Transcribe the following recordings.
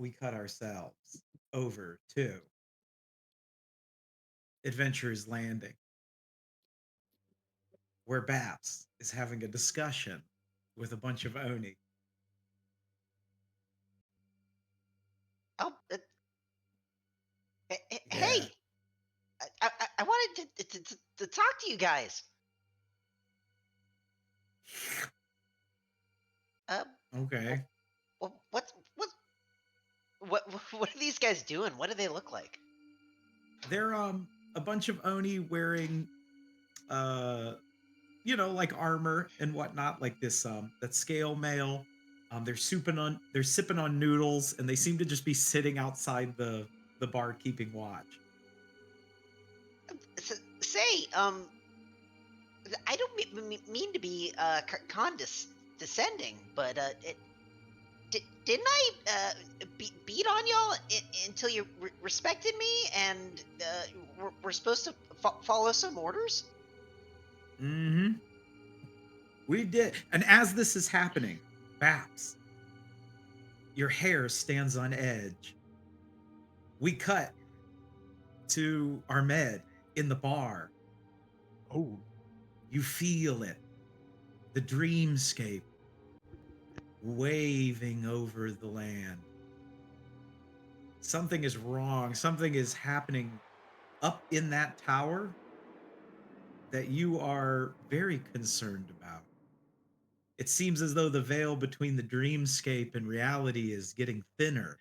we cut ourselves over to Adventurers Landing, where Baps is having a discussion with a bunch of Oni. Oh, Yeah. hey, I wanted to talk to you guys. Uh, wh- Okay. what are these guys doing? What do they look like? They're a bunch of Oni wearing uh like armor and whatnot, like this that scale mail. They're sipping on noodles, and they seem to just be sitting outside the bar keeping watch. Say, I don't mean to be condescending, but didn't I beat on y'all until you respected me and we're supposed to follow some orders? Mm-hmm. We did. And as this is happening, Baps, your hair stands on edge. We cut to Ahmed in the bar. Oh, You feel it. The dreamscape waving over the land. Something is wrong. Something is happening up in that tower that you are very concerned about. It seems as though the veil between the dreamscape and reality is getting thinner.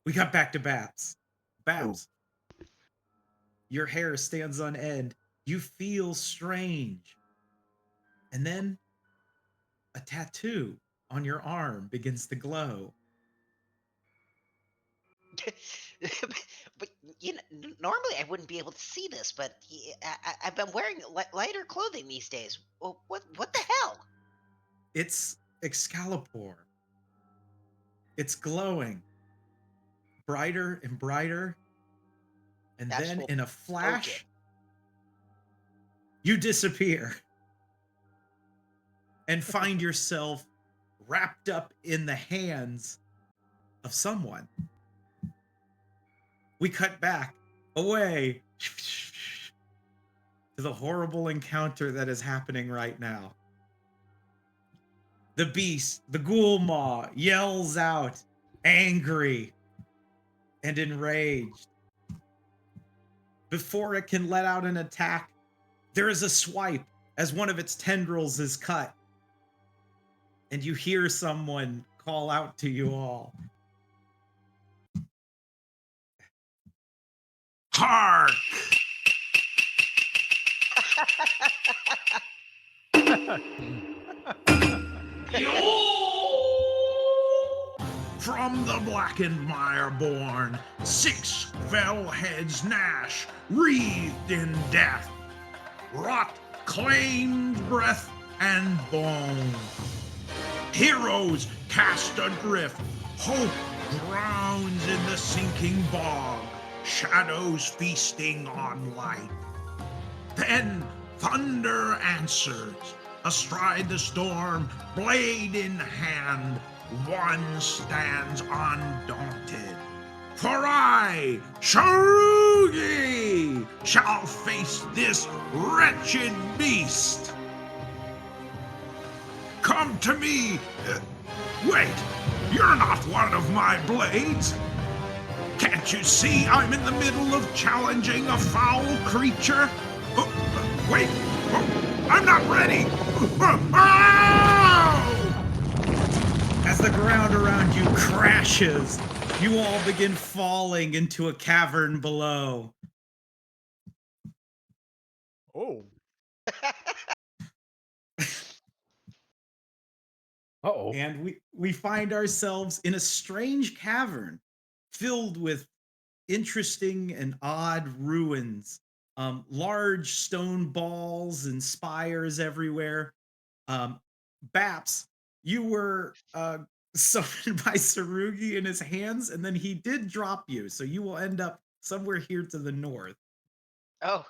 We got back to Baps. oh. Baps, your hair stands on end. You feel strange. And then a tattoo on your arm begins to glow. But normally I wouldn't be able to see this, but I've been wearing lighter clothing these days. Well, what the hell? It's Excalibur. It's glowing brighter and brighter. And That's then will in a poke it. flash, you disappear and find yourself wrapped up in the hands of someone. We cut back away to the horrible encounter that is happening right now. The beast, the ghoul maw, yells out, angry and enraged. Before it can let out an attack, there is a swipe as one of its tendrils is cut. And you hear someone call out to you all. Hark! From the blackened mire born, 6 fell heads gnash, wreathed in death. Rot claimed breath and bone. Heroes cast adrift, hope drowns in the sinking bog, shadows feasting on light. Then thunder answers, astride the storm, blade in hand, one stands undaunted. For I, Sharugi, shall face this wretched beast. Come to me. Wait, you're not one of my blades. Can't you see I'm in the middle of challenging a foul creature? Wait, I'm not ready. As the ground around you crashes, you all begin falling into a cavern below. Oh. Uh-oh. And we find ourselves in a strange cavern filled with interesting and odd ruins, large stone balls and spires everywhere. Baps, you were summoned by Sarugi in his hands, and then he did drop you, so you will end up somewhere here to the north. Oh.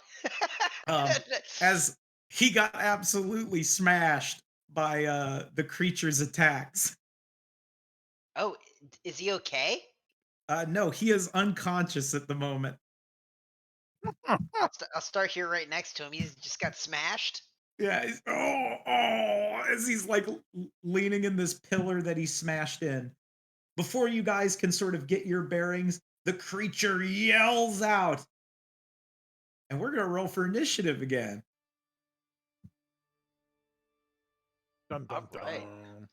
Um, as he got absolutely smashed by the creature's attacks. Oh, is he okay? No, he is unconscious at the moment. I'll start here right next to him. He's just got smashed. Yeah, as he's like leaning in this pillar that he smashed in. Before you guys can sort of get your bearings, the creature yells out. And we're going to roll for initiative again. Dun, dun, All right. dun.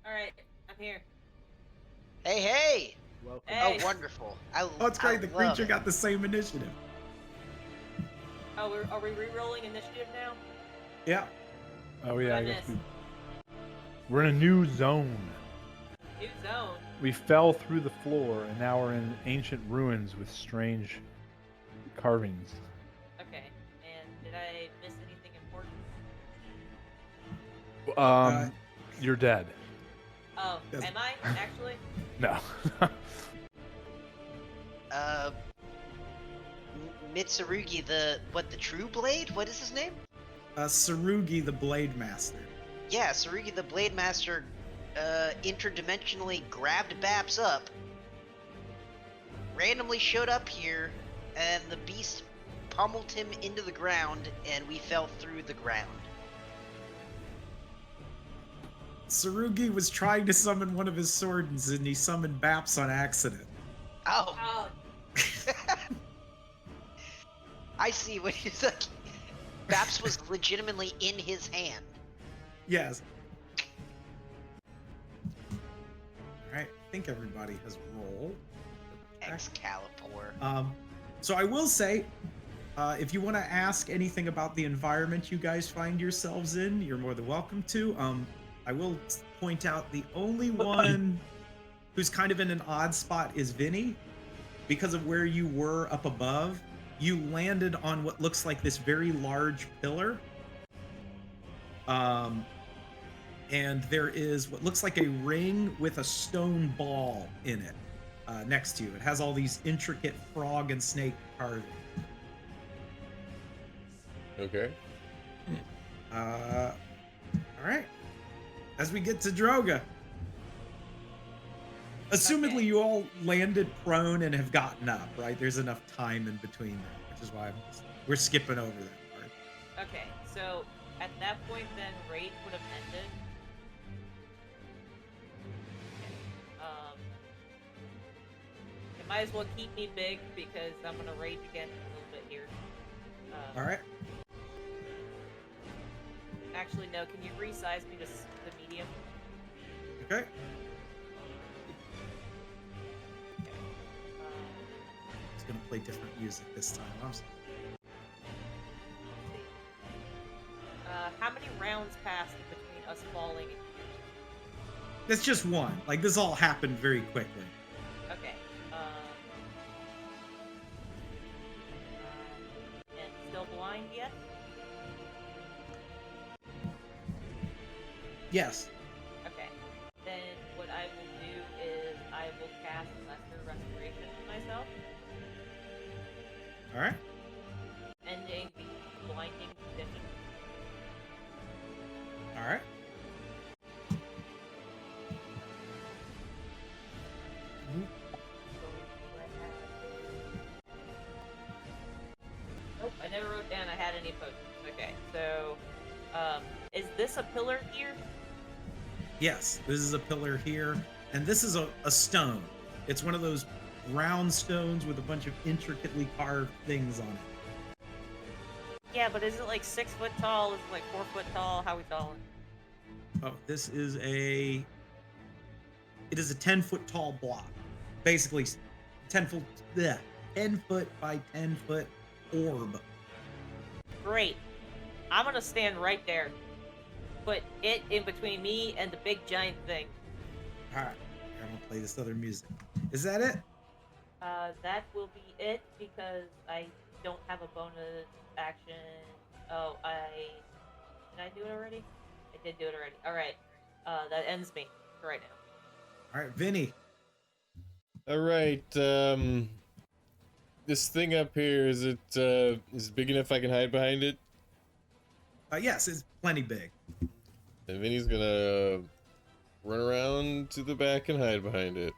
All right, I'm here. Hey, hey! Welcome. Hey. Oh, wonderful. Oh, it's great. The love creature it. got the same initiative. Oh, are we re-rolling initiative now? Yeah. Oh What'd yeah, I I guess miss? we're in a new zone. New zone. We fell through the floor, and now we're in ancient ruins with strange carvings. Okay. And did I miss anything important? You're dead. Oh, Yes. am I actually? No. Mitsurugi, the true blade? What is his name? Sarugi the Blade Master. Yeah, Sarugi the Blade Master interdimensionally grabbed Baps up, randomly showed up here, and the beast pummeled him into the ground, and we fell through the ground. Sarugi was trying to summon one of his swords and he summoned Baps on accident. Oh, Oh, I see what he's like. Baps was legitimately in his hand. Yes. Alright, I think everybody has rolled. Excalibur. So I will say, if you want to ask anything about the environment you guys find yourselves in, you're more than welcome to. I will point out the only one who's kind of in an odd spot is Vinny. Because of where you were up above, you landed on what looks like this very large pillar. And there is what looks like a ring with a stone ball in it next to you. It has all these intricate frog and snake carvings. Okay. All right. As we get to Droga. Assumedly, Okay. you all landed prone and have gotten up, right? There's enough time in between there, which is why we're skipping over that part. okay. So at that point, then rage would have ended. Okay. It might as well keep me big because I'm gonna rage again in a little bit here. All right. Actually, no. Can you resize me to the medium? Okay. It's gonna play different music this time. I'm sorry. Let's see. How many rounds passed in between us falling and you? That's just one. Like this all happened very quickly. Okay. And still blind yet? Yes. Okay. Then what I will do is I will cast Lesser Restoration on myself, All right. ending the blinding condition. All right. Nope, I never wrote down I had any potions. Okay, so, is this a pillar here? Yes. This is a pillar here, and this is a stone. It's one of those round stones with a bunch of intricately carved things on it. Yeah, but is it like 6 foot tall? Is it like 4 foot tall? How we calling? Oh, this is a. It is a 10-foot tall block, basically 10-foot, 10-foot by 10-foot orb. Great. I'm gonna stand right there. Put it in between me and the big giant thing. All right, I'm gonna play this other music. Is that it? That will be it because I don't have a bonus action. Oh, did I do it already? I did do it already. All right. That ends me for right now. All right, Vinny. All right. This thing up here, is it big enough I can hide behind it? Yes, it's plenty big. And Vinny's gonna run around to the back and hide behind it.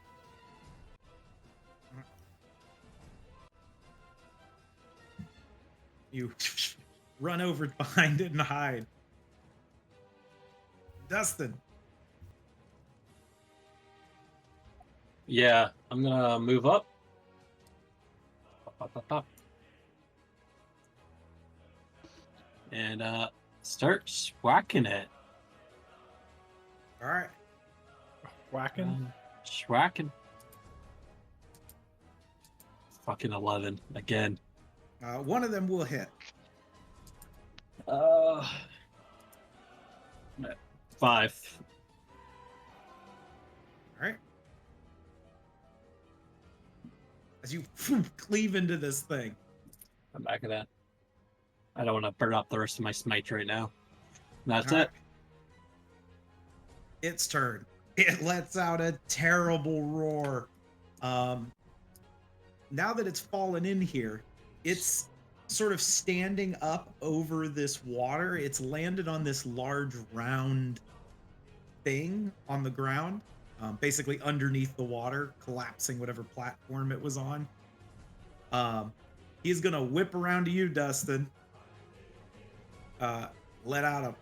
You run over behind it and hide. Dustin. Yeah, I'm gonna move up. Up. And start whacking it. All right. Whacking. Schwacking. Fucking 11 again. One of them will hit. 5. All right. As you cleave into this thing. I'm back at that. I don't want to burn up the rest of my smite right now. That's All it. right. Its turn. It lets out a terrible roar. Now that it's fallen in here, it's sort of standing up over this water. It's landed on this large round thing on the ground, basically underneath the water, collapsing whatever platform it was on. He's gonna whip around to you, Dustin. Let out a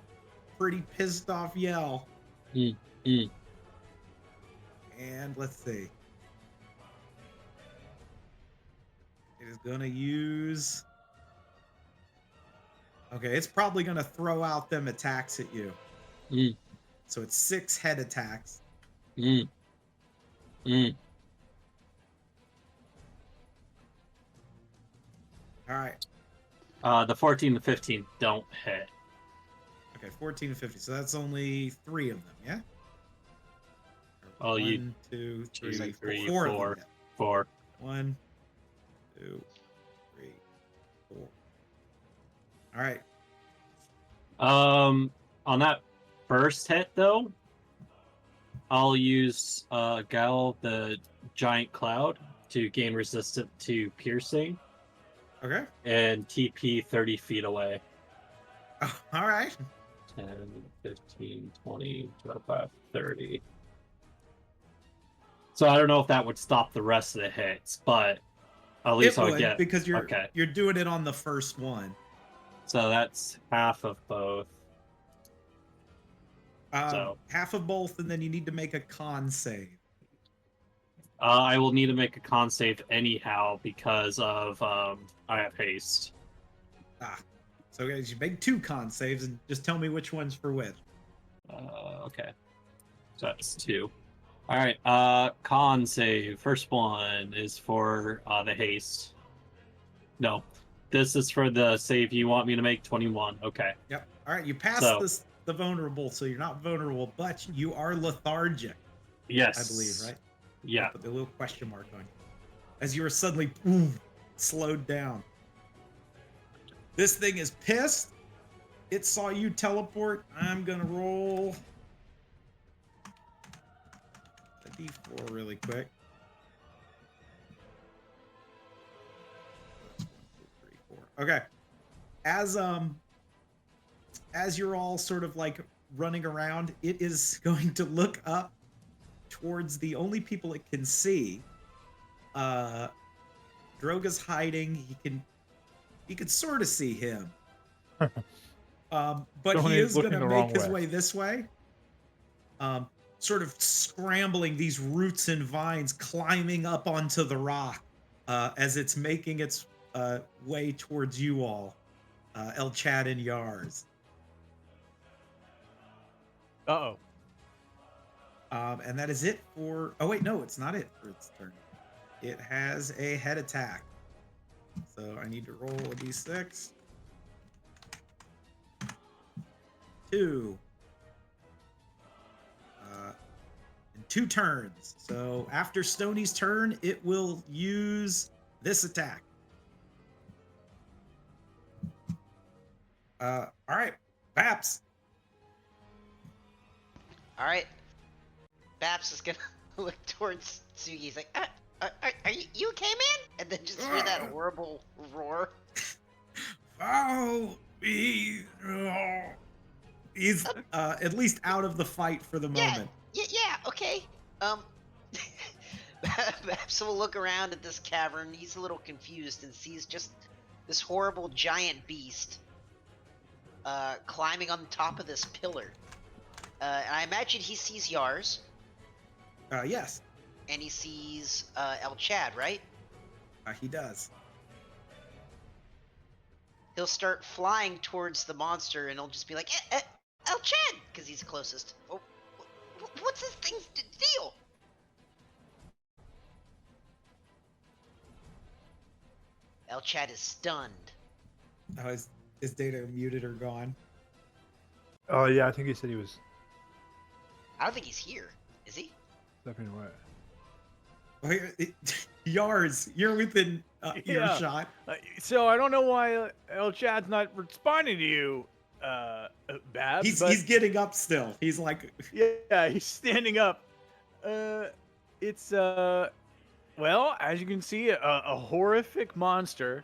pretty pissed off yell. And let's see. It is gonna use. Okay, it's probably gonna throw out them attacks at you. So it's 6 head attacks. The 14 to 15 don't hit. Okay, 14 to 50. So that's only 3 of them, yeah? Oh, 1, 2, 3, 3, 4 of 4. them hit. 4. 1, 2, 3, 4. All right. On that first hit though, I'll use Gal, the giant cloud, to gain resistance to piercing. Okay. And TP 30 feet away. Oh, all right. 10, 15, 20, 25, 30. So I don't know if that would stop the rest of the hits, but at least I would get, because you're doing it on the first one. So that's half of both. Half of both, and then you need to make a con save. I will need to make a con save anyhow because of I have haste. So guys, you make 2 con saves and just tell me which one's for which. Okay. So that's 2. All right. Con save. First one is for the haste. No, this is for the save you want me to make. 21. Okay. Yep. All right. You passed the vulnerable, so you're not vulnerable, but you are lethargic. Yes. I believe, right? Yeah. Put the little question mark on you. As you are suddenly slowed down. This thing is pissed. It saw you teleport. I'm gonna roll a d4 really quick. That's 1, 2, 3, 4. Okay. As you're all sort of like running around, it is going to look up towards the only people it can see. Droga's hiding. He can sort of see him. But he is going to make his way this way. Sort of scrambling these roots and vines, climbing up onto the rock as it's making its way towards you all, El Chad and Yars. Uh-oh. And that is it for... Oh, wait, no, it's not it for its turn. It has a head attack. So I need to roll a d6. 2. In 2 turns. So after Stoney's turn, it will use this attack. All right, Baps. All right. Baps is gonna look towards Sugi. He's like, are you okay, man? And then just hear that horrible roar. Oh, He's at least out of the fight for the Yeah, moment. yeah, okay. Babs will look around at this cavern. He's a little confused and sees just this horrible giant beast climbing on top of this pillar. And I imagine he sees Yars, Yes, and he sees El Chad, right? he does. He'll start flying towards the monster, and he'll just be like, El Chad, because he's closest. Oh, what's this thing's deal? El Chad is stunned. Oh, is Data muted or gone? Oh yeah, I think he said he was I don't think he's here. Is he? stepping away. Yars, you're within Yeah. earshot. So I don't know why El Chad's not responding to you, Babs. but He's getting up still. He's like, yeah, he's standing up. It's well, as you can see, a horrific monster.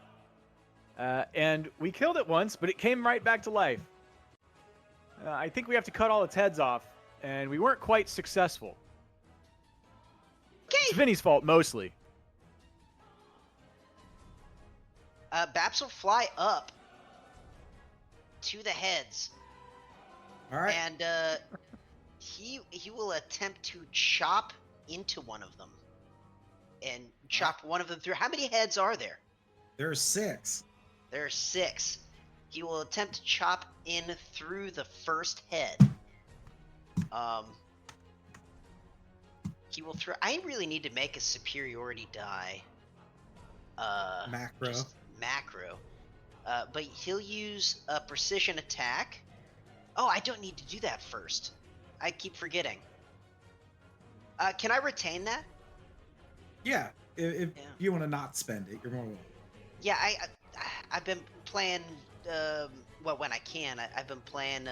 And we killed it once, but it came right back to life. I think we have to cut all its heads off, and we weren't quite successful. It's Okay. Vinny's fault mostly. Babs will fly up to the heads, all right. and he will attempt to chop into one of them, and chop one of them through. How many heads are there? There are 6. There are 6. He will attempt to chop in through the first head. He will throw. I really need to make a superiority die. Macro. Just macro. But he'll use a precision attack. Oh, I don't need to do that first. I keep forgetting. Can I retain that? Yeah, if Yeah. you want to not spend it, you're more welcome. Yeah, I've been playing. Well, when I can, I've been playing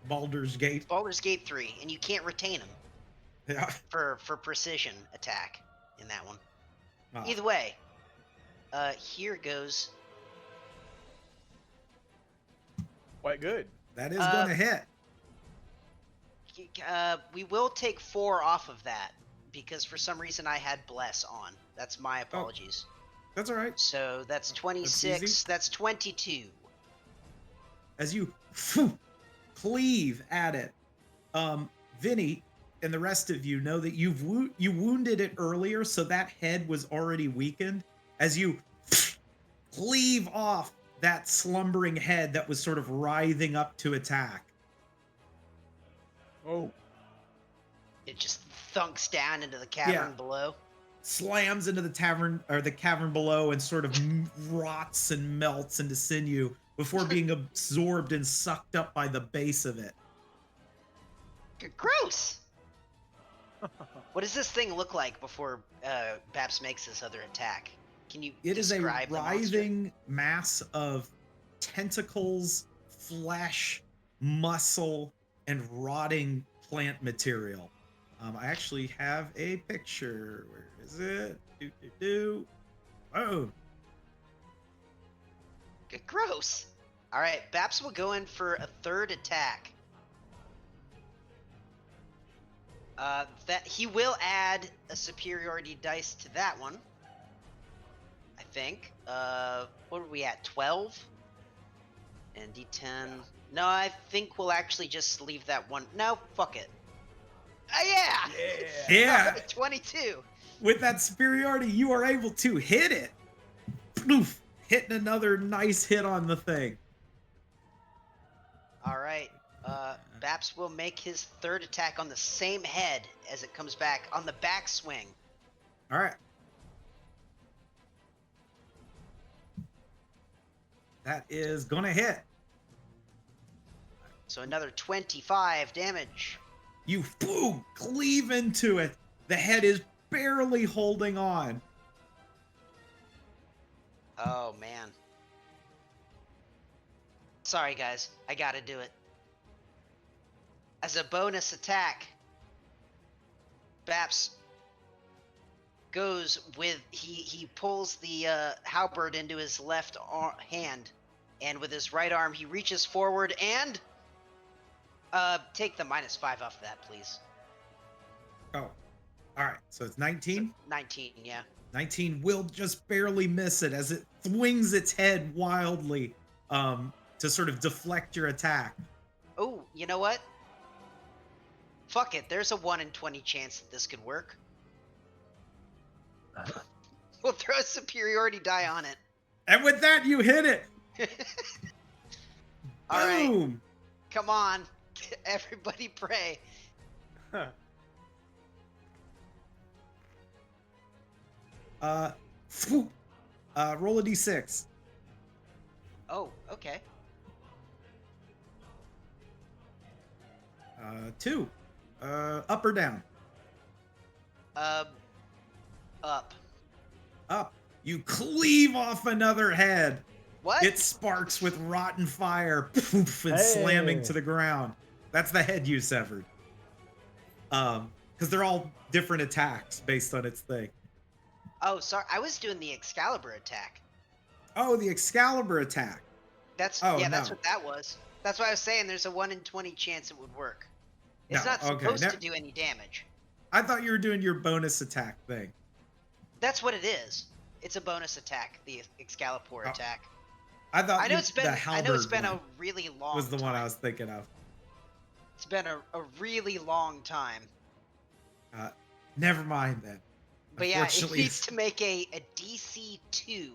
Baldur's Gate. Baldur's Gate 3, and you can't retain them Yeah. for precision attack in that one. Ah, Either way, here goes. Quite good. that is going to hit. We will take 4 off of that because for some reason I had bless on. That's my apologies. That's all right. So that's easy. 26. That's 22. As you cleave at it, Vinny and the rest of you know that you wounded it earlier, so that head was already weakened. As you cleave off that slumbering head that was sort of writhing up to attack. Oh. It just thunks down into the cavern Yeah. below. Slams into the tavern or the cavern below and sort of rots and melts into sinew before being absorbed and sucked up by the base of it. Gross! What does this thing look like before Babs makes this other attack? Can you It is a describe the monster? writhing mass of tentacles, flesh, muscle, and rotting plant material. I actually have a picture. Where is it? Oh, Gross. All right, Babs will go in for a third attack. That he will add a superiority dice to that one. I think. What are we at? 12? And D10. Yeah. No, I think we'll actually just leave that one. No, fuck it. Yeah. yeah. 22. With that superiority, you are able to hit it. Poof, hitting another nice hit on the thing. All right. Baps will make his third attack on the same head as it comes back on the backswing. All right. That is going to hit. So another 25 damage. You cleave into it. The head is barely holding on. Oh, man. Sorry, guys. I gotta do it. As a bonus attack, Baps goes with... He pulls the halberd into his left hand and with his right arm, he reaches forward and take the -5 off of that, please. Oh, all right. So it's 19. 19, yeah. 19 will just barely miss it as it swings its head wildly to sort of deflect your attack. Oh, you know what? Fuck it. There's a 1 in 20 chance that this could work. We'll throw a superiority die on it. And with that, you hit it. All right. Boom. Come on. Everybody pray. Roll a d6. Oh, okay. 2. Up or down? Up. Up. You cleave off another head. What? It sparks with rotten fire, poof, and slamming Hey. to the ground. That's the head you severed. Because they're all different attacks based on its thing. Oh, sorry. I was doing the Excalibur attack. Oh, the Excalibur attack. That's Oh, that's no. what that was. That's why I was saying there's a 1 in 20 chance it would work. It's No, not okay, supposed now- to do any damage. I thought you were doing your bonus attack thing. That's what it is. It's a bonus attack, the Excalibur Oh, attack. I thought I know you- it's been the I know it's halberd been a one really long was the one I time. was thinking of. It's been a really long time. Never mind then. But yeah, it Unfortunately, needs to make a DC 2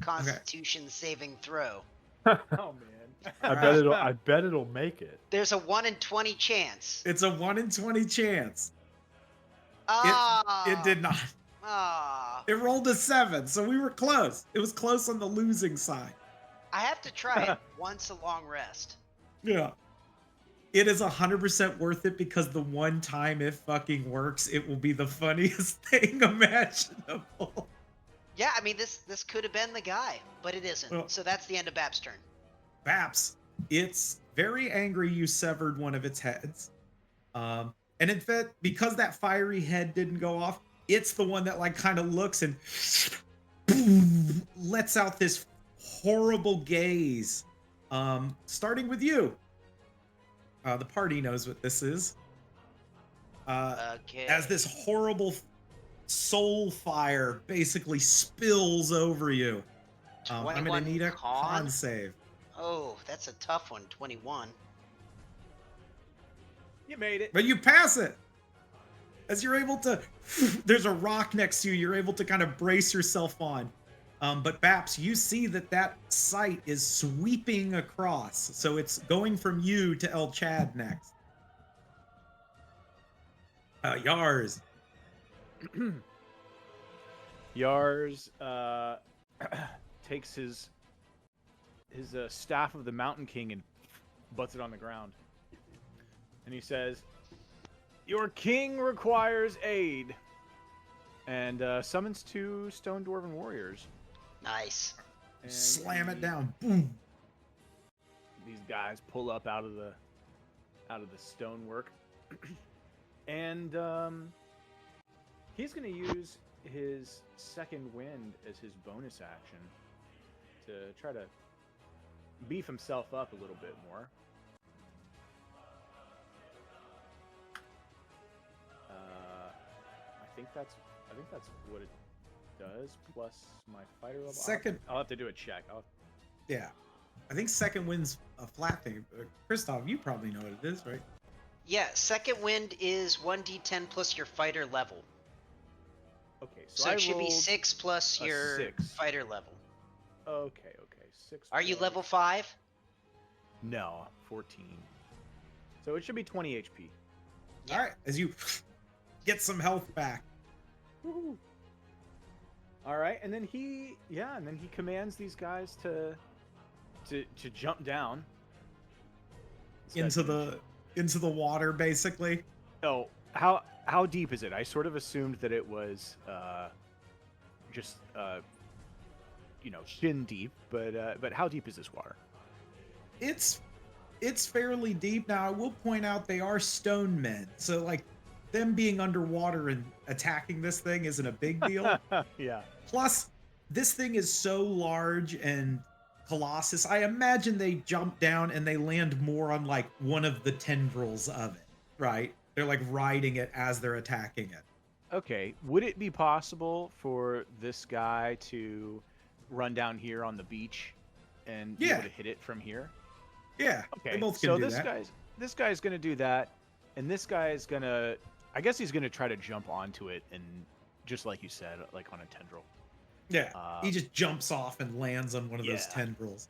Constitution saving throw. Oh man. I bet it'll make it. There's a 1 in 20 chance. it's a 1 in 20 chance. Ah, It did not. Ah, It rolled a 7, so we were close. It was close on the losing side. I have to try it once a long rest. Yeah. It is 100% worth it because the one time it fucking works, it will be the funniest thing imaginable. Yeah, I mean this could have been the guy, but it isn't. Well- So that's the end of Bap's turn. Baps, it's very angry you severed one of its heads. And in fact, because that fiery head didn't go off, it's the one that like kind of looks and lets out this horrible gaze. Starting with you. The party knows what this is. Okay. As this horrible soul fire basically spills over you. I'm gonna 21 need a con? con save. Oh, that's a tough one. 21. You made it. But you pass it. As you're able to, there's a rock next to you, you're able to kind of brace yourself on. But Baps, you see that sight is sweeping across. So it's going from you to El Chad next. Yars. Yars takes his staff of the Mountain King and butts it on the ground. And he says, "Your king requires aid." And summons 2 stone dwarven warriors. Nice. And Slam it he- down. Boom. These guys pull up out of the stonework. And he's going to use his second wind as his bonus action to try to beef himself up a little bit more. I think that's what it does, plus my fighter level. Second- I'll have to do a check. Yeah. I think second wind's a flat thing. Christoph, you probably know what it is, right? Yeah, second wind is 1d10 plus your fighter level. Okay, So I it should be rolled 6 plus a your 6. fighter level. Okay. 6. Are you plus- level 5? No, 14. So it should be 20 HP. Yeah. All right. As you get some health back. Woohoo. All right, and then he commands these guys to jump down This guy's into the water, basically. Oh, how deep is it? I sort of assumed that it was just shin deep, but how deep is this water? It's fairly deep. Now I will point out they are stone men, so like them being underwater and attacking this thing isn't a big deal. Yeah. Plus, this thing is so large and colossus, I imagine they jump down and they land more on like one of the tendrils of it, right? They're like riding it as they're attacking it. Okay, would it be possible for this guy to run down here on the beach and be able Yeah. to hit it from here? Yeah, they Okay, both can so do this that. guy's gonna do that, and this guy is gonna, I guess he's gonna try to jump onto it, and just like you said, like on a tendril. Yeah, he Um, just jumps off and lands on one of those yeah. tendrils.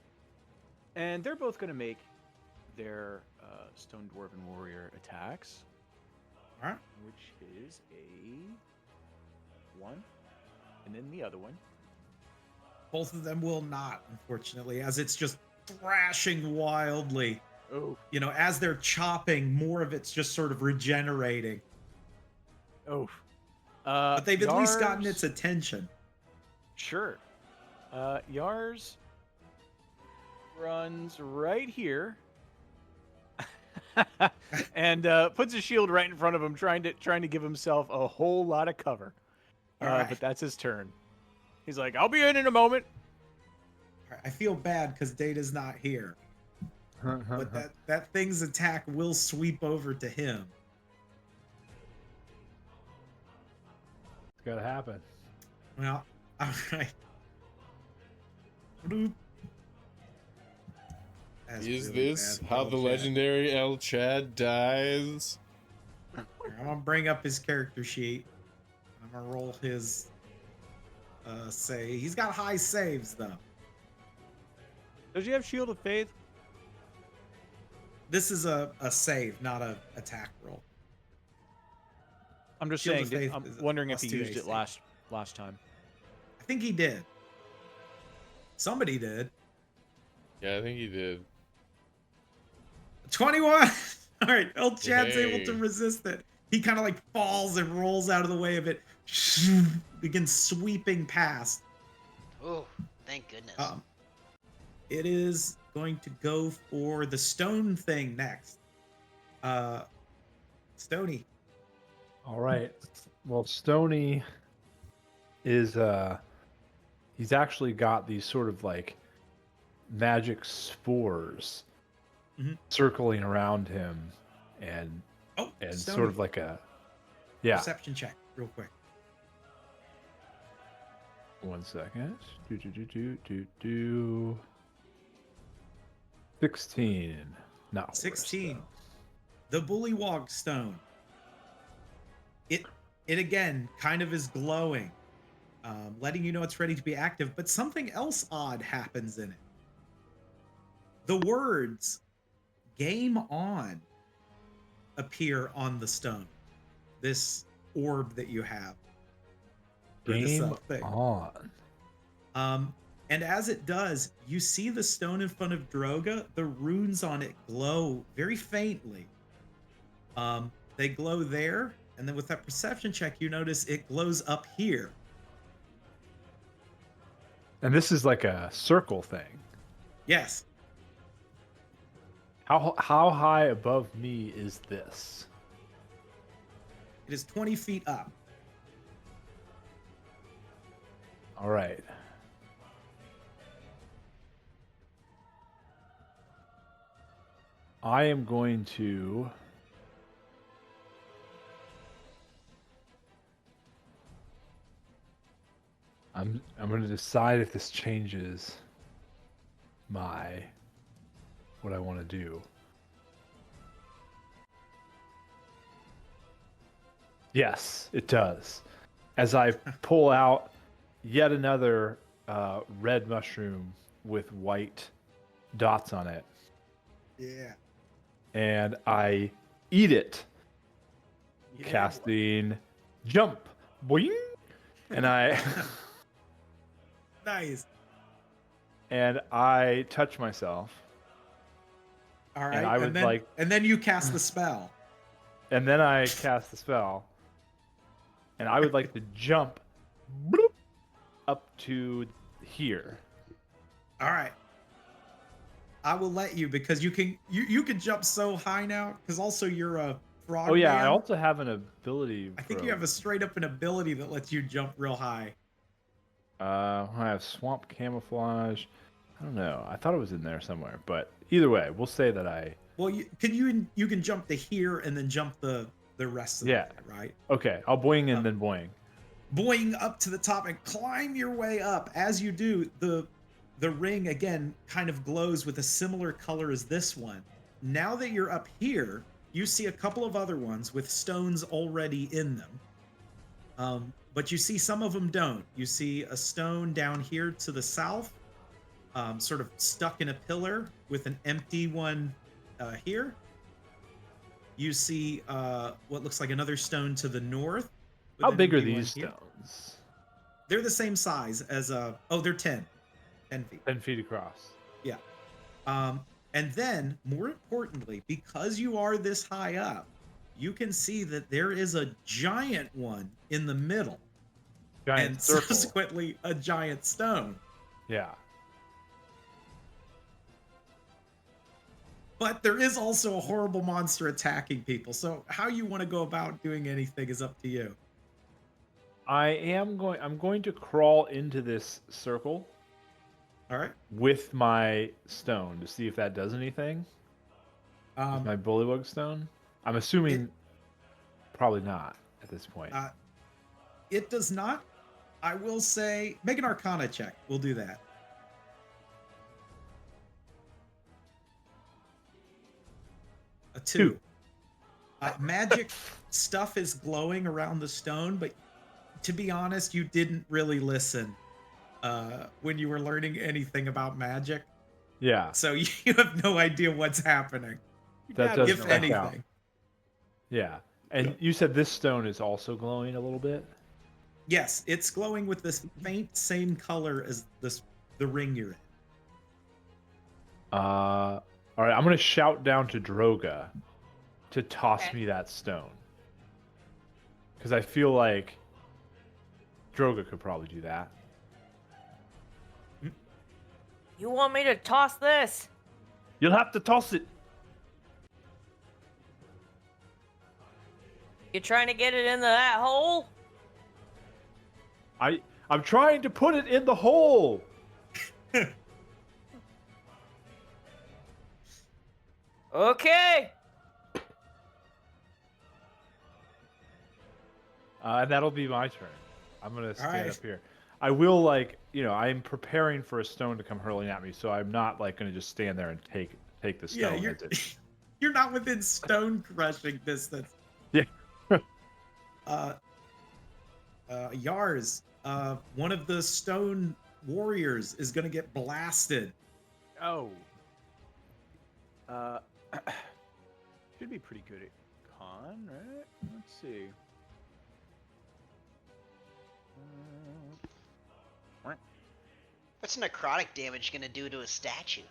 And they're both gonna make their stone dwarven warrior attacks, All right. which is a 1, and then the other one. Both of them will not, unfortunately, as it's just thrashing wildly. Oh, You know, as they're chopping, more of it's just sort of regenerating. oh. But they've at least gotten Yars- its attention. Sure. Yars runs right here and puts a shield right in front of him, trying to give himself a whole lot of cover. All right. But that's his turn. He's like, "I'll be in a moment." All right, I feel bad because Data's not here, but that thing's attack will sweep over to him. It's gotta happen. Well, all right. Bloop. That's Is really this bad, how El the Chad. legendary El Chad dies? Here, I'm gonna bring up his character sheet. I'm gonna roll his save. He's got high saves though. Does he have Shield of Faith? This is a save, not a attack roll. I'm just Shield saying. of Faith I'm is a wondering if he +2 used it AC. last time. I think he did. Somebody did. Yeah, I think he did. 21. All right, El Chad's able Hey. to resist it. He kind of like falls and rolls out of the way of it. Begins sweeping past. Oh, thank goodness. It is going to go for the stone thing next. Stony. All right. Well, Stony is he's actually got these sort of like magic spores Mhm. circling around him and Oh, and Stony. sort of like a Perception check, real quick. 1 second. Do. 16. Not worse, 16. though. The bullywog stone. It again kind of is glowing, letting you know it's ready to be active. But something else odd happens in it. The words "Game On" appear on the stone. This orb that you have. or this, Game thing. on. And as it does, you see the stone in front of Droga. The runes on it glow very faintly. They glow there, and then with that perception check, you notice it glows up here. And this is like a circle thing. Yes. How high above me is this? It is 20 feet up. All right. I am going to I'm going to decide if this changes what I want to do. Yes, it does. As I pull out yet another red mushroom with white dots on it, Yeah. and I eat it, Yeah. casting jump, boing, and I Nice. and I touch myself, All right. and I would then, like, and then you cast the spell. and then I cast the spell, and I would like to jump bloop, up to here. All right. I will let you because you can jump so high now because also you're a frog. Oh yeah, I man. also have an ability. I think you have a straight up an ability that lets you jump real high. I have swamp camouflage. I don't know. I thought it was in there somewhere, but either way, we'll say that I. Well, you can jump to here and then jump the rest of Yeah. the way, right? Okay, I'll boing and then boing. Boing up to the top and climb your way up. As you do, the ring again kind of glows with a similar color as this one. Now that you're up here, you see a couple of other ones with stones already in them. But you see some of them don't. You see a stone down here to the south, sort of stuck in a pillar with an empty one here. You see what looks like another stone to the north. with How an big are empty one these here. stones? They're the same size as they're 10 feet. 10 feet across. Yeah. And then, more importantly, because you are this high up, you can see that there is a giant one in the middle, Giant and circle. subsequently a giant stone. Yeah. But there is also a horrible monster attacking people. So how you want to go about doing anything is up to you. I'm going to crawl into this circle All right. with my stone to see if that does anything. With my bullywug stone. I'm assuming probably not at this point. It does not. I will say, make an Arcana check. We'll do that. A 2. Magic stuff is glowing around the stone, but to be honest, you didn't really listen when you were learning anything about magic. Yeah. So you have no idea what's happening. That does if check anything. out. Yeah. And you said this stone is also glowing a little bit? Yes, it's glowing with this faint same color as the ring you're in. All right, I'm going to shout down to Droga to toss Okay. me that stone. Because I feel like Droga could probably do that. You want me to toss this? You'll have to toss it. You trying to get it into that hole? I'm trying to put it in the hole. Okay. And that'll be my turn. I'm going to stand right. up here. I will, I'm preparing for a stone to come hurling at me, so I'm not, going to just stand there and take the stone. Yeah, as it- you're not within stone crushing distance. Yeah. Yars, one of the stone warriors is gonna get blasted. Oh. Should be pretty good at con, right? Let's see. What's necrotic damage gonna do to a statue?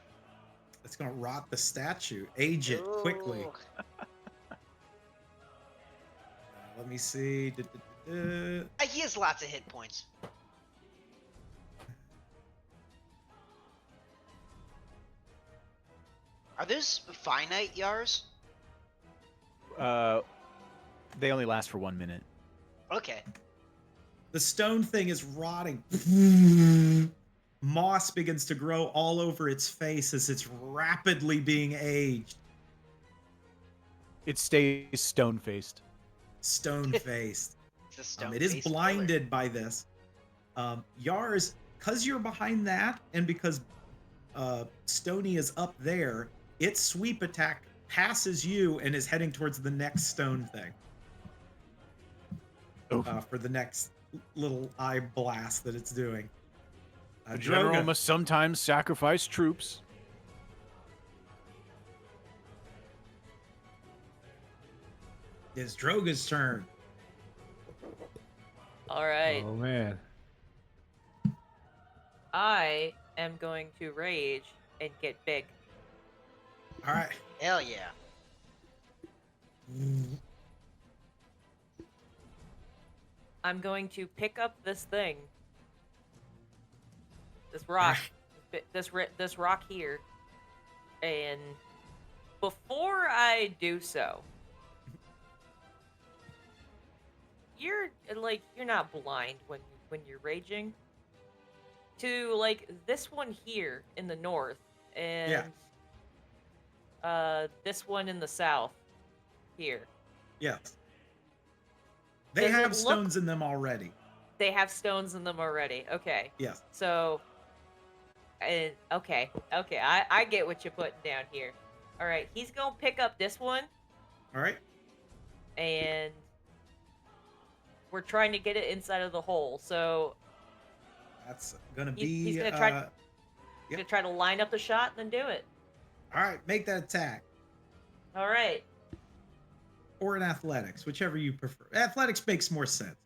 It's gonna rot the statue, age it quickly. Ooh. Let me see. He has lots of hit points. Are those finite Yars? They only last for 1 minute. Okay. The stone thing is rotting. Moss begins to grow all over its face as it's rapidly being aged. It stays stone-faced. Stone-faced. It's a stone It is face blinded by this. Yars, because you're behind that, and because Stony is up there, its sweep attack passes you and is heading towards the next stone thing. For the next little eye blast that it's doing. A general Droga. must sometimes sacrifice troops. It's Droga's turn. All right. Oh, man. I am going to rage and get big. All right. Hell yeah. I'm going to pick up this thing. This rock. This rock here. And before I do so, you're not blind when you're raging. to like this one here in the north and this one in the south here. Yes. They Does it have look- stones in them already. They have stones in them already. Okay. Yes. So, okay, I get what you're putting down here. All right, he's gonna pick up this one, All right. and we're trying to get it inside of the hole. So That's gonna He's- be. he's gonna try- gonna try to line up the shot and then do it. All right, make that attack All right. or an athletics, whichever you prefer. Athletics makes more sense.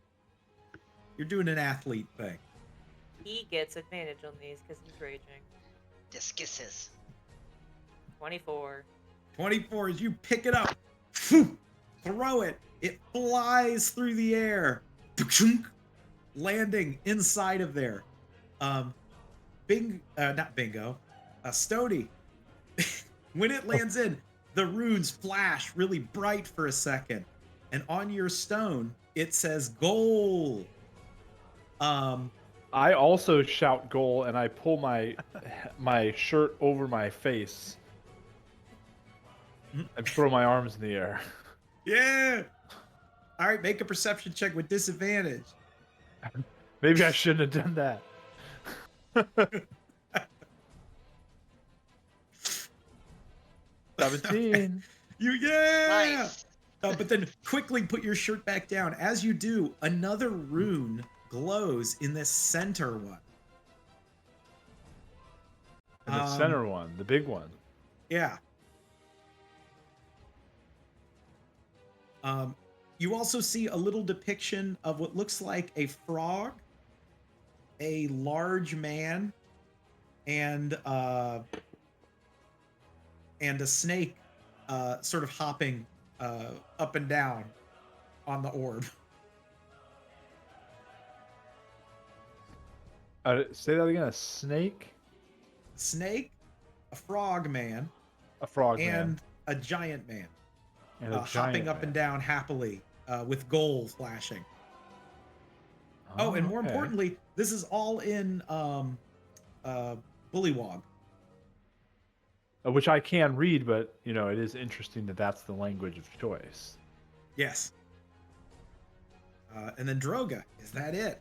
You're doing an athlete thing. He gets advantage on these because he's raging. Discusses. 24. 24 as you pick it up, phew, throw it. It flies through the air, landing inside of there. Not Bingo. Stody. When it lands in, the runes flash really bright for a second, and on your stone it says goal. I also shout goal, and I pull my shirt over my face and throw my arms in the air. Yeah. All right, make a perception check with disadvantage. Maybe I shouldn't have done that. 17. Nice. But then quickly put your shirt back down. As you do, another rune glows in this center one. And the center one, the big one. Yeah. You also see a little depiction of what looks like a frog, a large man, and a snake sort of hopping up and down on the orb. Say that again. A snake, Snake, a frog man, a frog and man, a giant man and a hopping giant up and man. down happily with gold flashing. Oh, and more okay. importantly, this is all in Bullywog. Which I can read, but it is interesting that that's the language of choice. Yes. And then Droga. Is that it?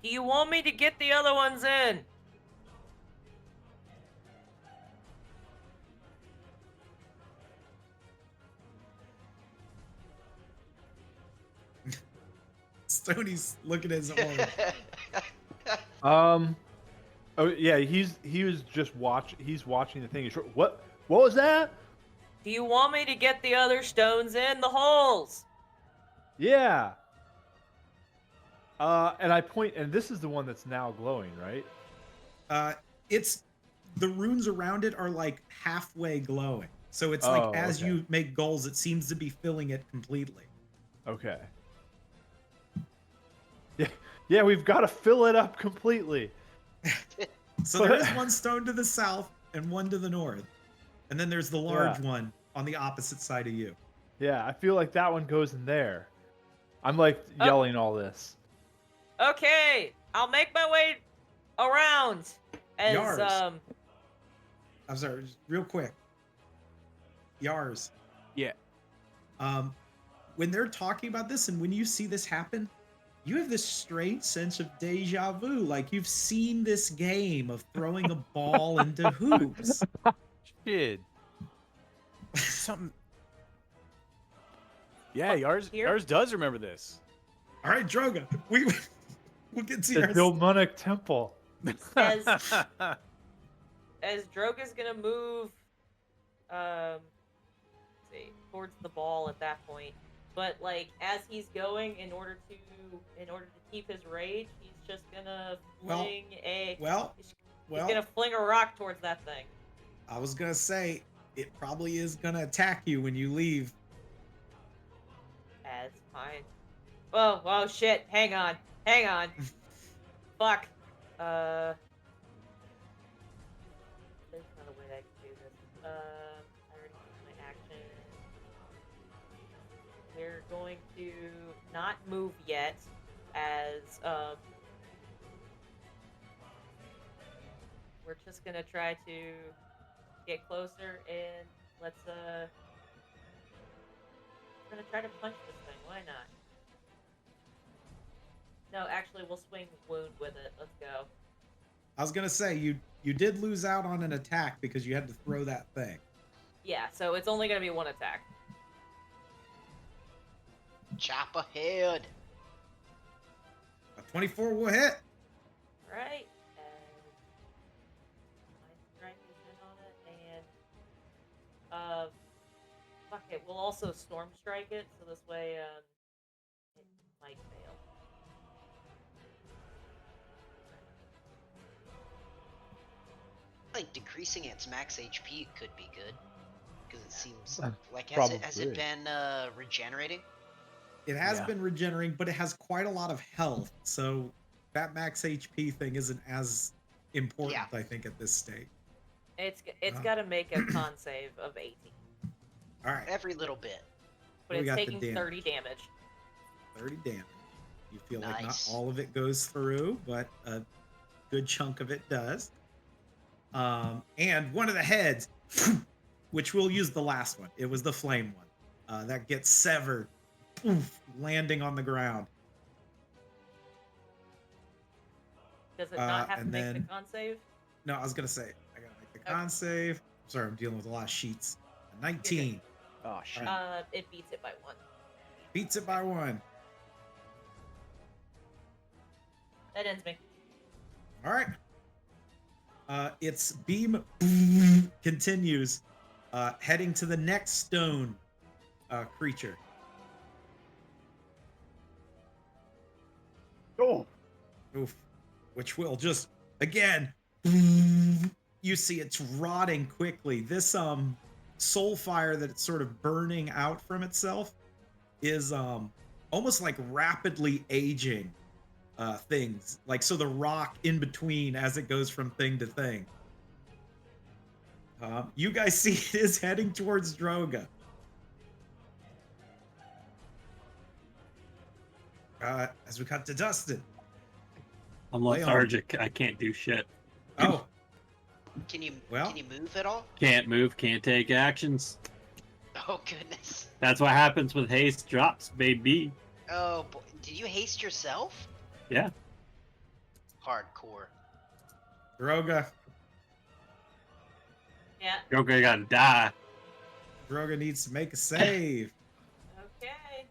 Do you want me to get the other ones in? Stoney's looking at his orb. Oh yeah, he was just he's watching the thing. What was that? Do you want me to get the other stones in the holes? Yeah. And I point, and this is the one that's now glowing, right? It's the runes around it are like halfway glowing. So it's like as okay. you make goals, it seems to be filling it completely. Okay. Yeah, we've got to fill it up completely. So there is one stone to the south and one to the north. And then there's the large Yeah. one on the opposite side of you. Yeah, I feel like that one goes in there. I'm like yelling all this. Okay, I'll make my way around. As Yars. I'm sorry, just real quick. Yars. Yeah. When they're talking about this and when you see this happen, you have this strange sense of deja vu. Like you've seen this game of throwing a ball into hoops. Shit. Something. Yeah, Yars does remember this. All right, Droga. We'll get to The yours. Dilmunic Temple. as Droga's gonna move, let's see, towards the ball at that point. But like as he's going, in order to keep his rage, he's just gonna fling he's gonna fling a rock towards that thing. I was gonna say it probably is gonna attack you when you leave. That's fine. Whoa, shit! Hang on. Fuck. There's not a way I can do this. I already used my action. going to not move yet, as we're just gonna try to get closer and let's we're gonna try to punch this thing. Why not? No, actually, we'll swing wound with it. Let's go. I was gonna say you did lose out on an attack because you had to throw that thing. Yeah, so it's only gonna be one attack. Chop ahead. A 24 will hit. Right, and my strike is in on it, and fuck it, we'll also storm strike it, so this way it might fail. Like decreasing its max HP could be good, because it seems like has Probably. it been regenerating? It has Yeah. been regenerating, but it has quite a lot of health, so that max HP thing isn't as important, I think, at this stage. It's got to make a con save of 18, All right, Every little bit. but We it's got the taking damage. 30 damage. 30 damage. You feel like not Nice. all of it goes through, but a good chunk of it does. And one of the heads, which we'll use the last one. It was the flame one. That gets severed, poof, landing on the ground. Does it not have to and make the then- con save? No, I was gonna say I gotta make the con save. Sorry, I'm dealing with a lot of sheets. A 19 Oh shit. It beats it by 1. beats it by 1. That ends me. All right. Its beam continues, heading to the next stone creature. Oh. Oof. Which will just again, you see it's rotting quickly. This soul fire that it's sort of burning out from itself is almost like rapidly aging things. Like, so the rock in between as it goes from thing to thing. You guys see it is heading towards Droga. As we cut to Dustin. I'm Lay on. lethargic. I can't do shit. Oh, Can you Well- move at all? Can't move, can't take actions. Oh goodness. That's what happens with haste drops, baby. Oh boy. Did you haste yourself? Yeah. Hardcore. Droga. Yeah. Joker gotta die. Droga needs to make a save. Okay.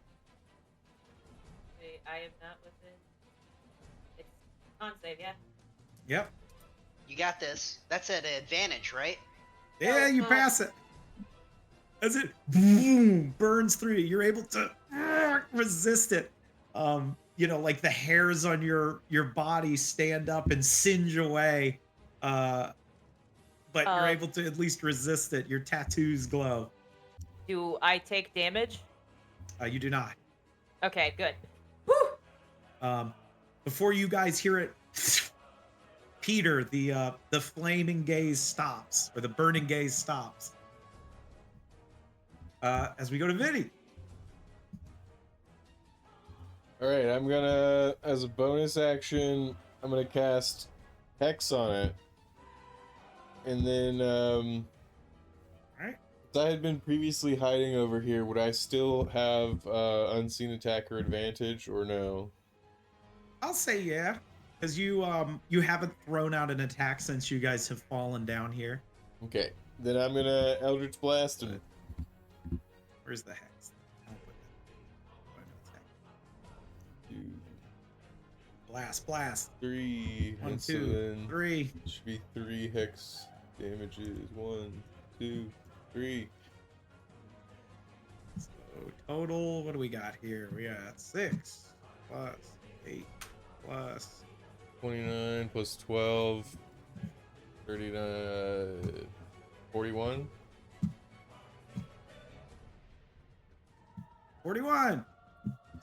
Wait, I am not within. It's con save, yeah. Yep. You got this. That's an advantage, right? Yeah, you pass it. As it boom, burns through you, you're able to resist it. You know, like the hairs on your body stand up and singe away. But you're able to at least resist it. Your tattoos glow. Do I take damage? You do not. Okay, good. Before you guys hear it, Peter, the flaming gaze stops, or the burning gaze stops. As we go to Vinny. Alright, I'm gonna, as a bonus action, I'm gonna cast Hex on it. And then, Alright. if I had been previously hiding over here, would I still have unseen attacker advantage, or no? I'll say yeah, because you haven't thrown out an attack since you guys have fallen down here. Okay, then I'm gonna Eldritch Blast him. Where's the hex? I'll put that. Oh, no, it's hex. 2, Blast. 3, 1, and so 2, then 3. should be 3 hex damages. 1, 2, 3. So total, what do we got here? We got 6 plus 8 plus 29 plus 12. 39. 41. 41.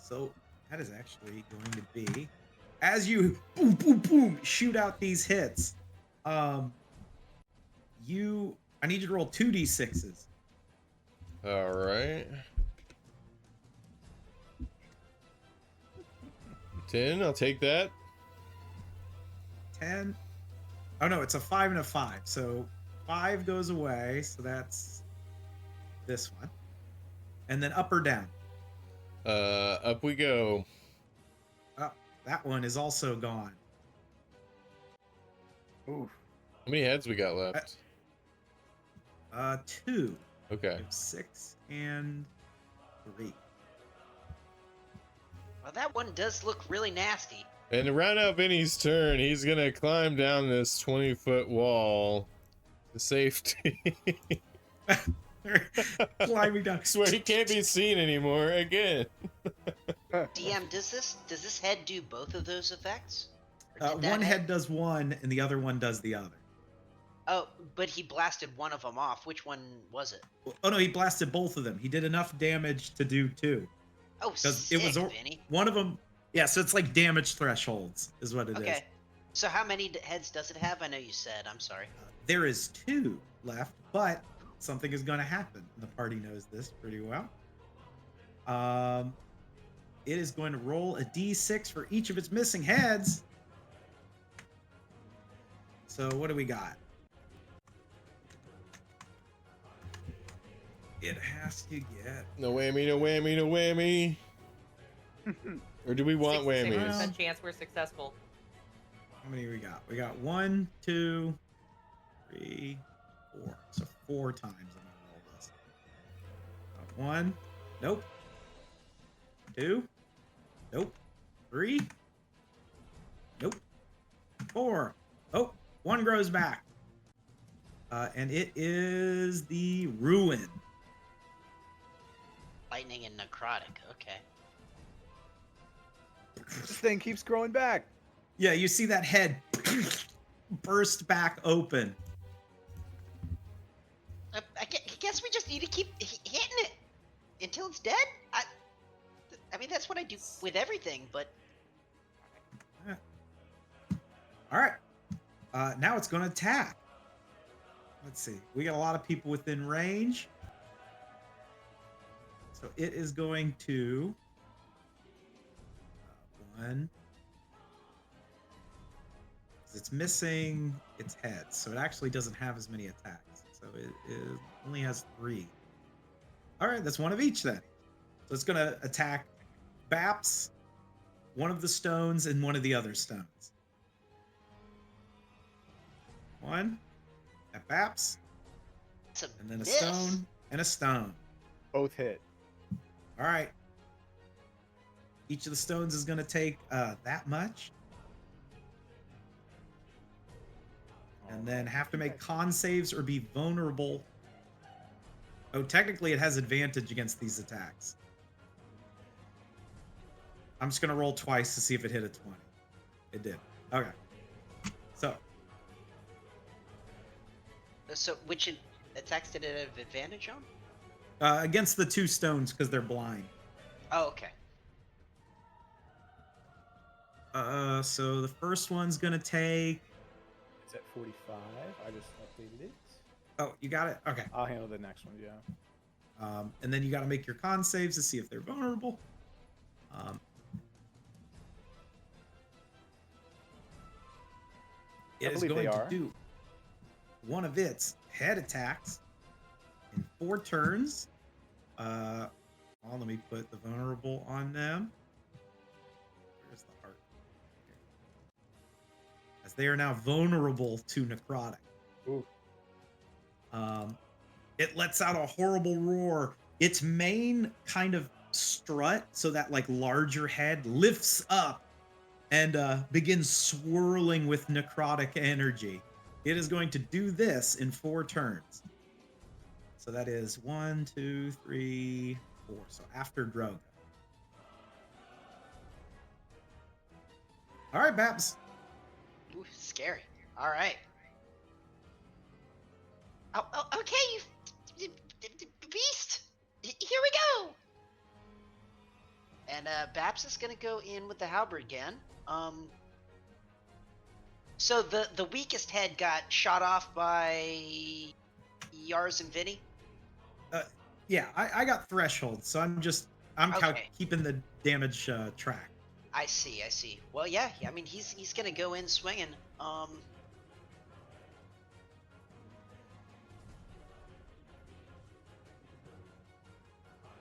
So that is actually going to be, as you boom, boom, boom, shoot out these hits. I need you to roll 2d6s. Alright. 10, I'll take that. 10. Oh no, it's a 5 and a 5. So 5 goes away. So that's this one. And then up or down? Up we go. Oh, that one is also gone. Oof. How many heads we got left? 2. Okay. We have 6 and 3. Well, that one does look really nasty. And to round out Vinny's turn, he's gonna climb down this 20-foot wall to safety. Climbing down. Swear he can't be seen anymore again. DM, does this head do both of those effects? Or did that One head does one, and the other one does the other. Oh, but he blasted one of them off. Which one was it? Oh no, he blasted both of them. He did enough damage to do 2. Oh, Because sick, it was Vinny. one of them. Yeah, so it's like damage thresholds is what it is. Okay. So how many heads does it have? I know you said. I'm sorry. There is 2 left, but something is going to happen. The party knows this pretty well. It is going to roll a d6 for each of its missing heads. So what do we got? It has to get. No whammy, no whammy, no whammy. Or do we want 66% whammies? chance we're successful. How many we got? We got 1, 2, 3, 4. So 4 times I'm gonna roll this. 1. Nope. 2. Nope. 3. Nope. 4. Oh, 1 grows back. And it is the ruin. Lightning and necrotic. Okay. This thing keeps growing back. Yeah, you see that head burst back open. I guess we just need to keep hitting it until it's dead. I mean, that's what I do with everything, but All right. Now it's going to attack. Let's see. We got a lot of people within range. So it is going to... 1. It's missing its head, so it actually doesn't have as many attacks. So it only has 3. All right, that's 1 of each then. So it's going to attack Baps, one of the stones, and one of the other stones. 1 at Baps, it's a and then a miss. stone and a stone. Both hit. All right. Each of the stones is going to take that much. And then have to make con saves or be vulnerable. Oh, technically it has advantage against these attacks. I'm just going to roll twice to see if it hit a 20. It did. Okay. So, which attacks did it have advantage on? against the 2 stones because they're blind. Oh, okay. So the first one's going to take... It's at 45. I just updated it. Oh, you got it? Okay. I'll handle the next one, yeah. And then you got to make your con saves to see if they're vulnerable. It is going to do one of its head attacks in 4 turns. Let me put the vulnerable on them. Where's the heart? As they are now vulnerable to necrotic. Ooh. It lets out a horrible roar. Its main kind of strut, so that like larger head, lifts up and begins swirling with necrotic energy. It is going to do this in 4 turns. So that is 1, 2, 3, 4. So after Drogo. All right, Babs. Ooh, scary. All right. Oh, okay, you beast. Here we go. And Babs is gonna go in with the halberd again. So the weakest head got shot off by Yars and Vinny. Yeah, I got threshold, so I'm Okay. keeping the damage track. I see. I see. Well, yeah. I mean, he's gonna go in swinging.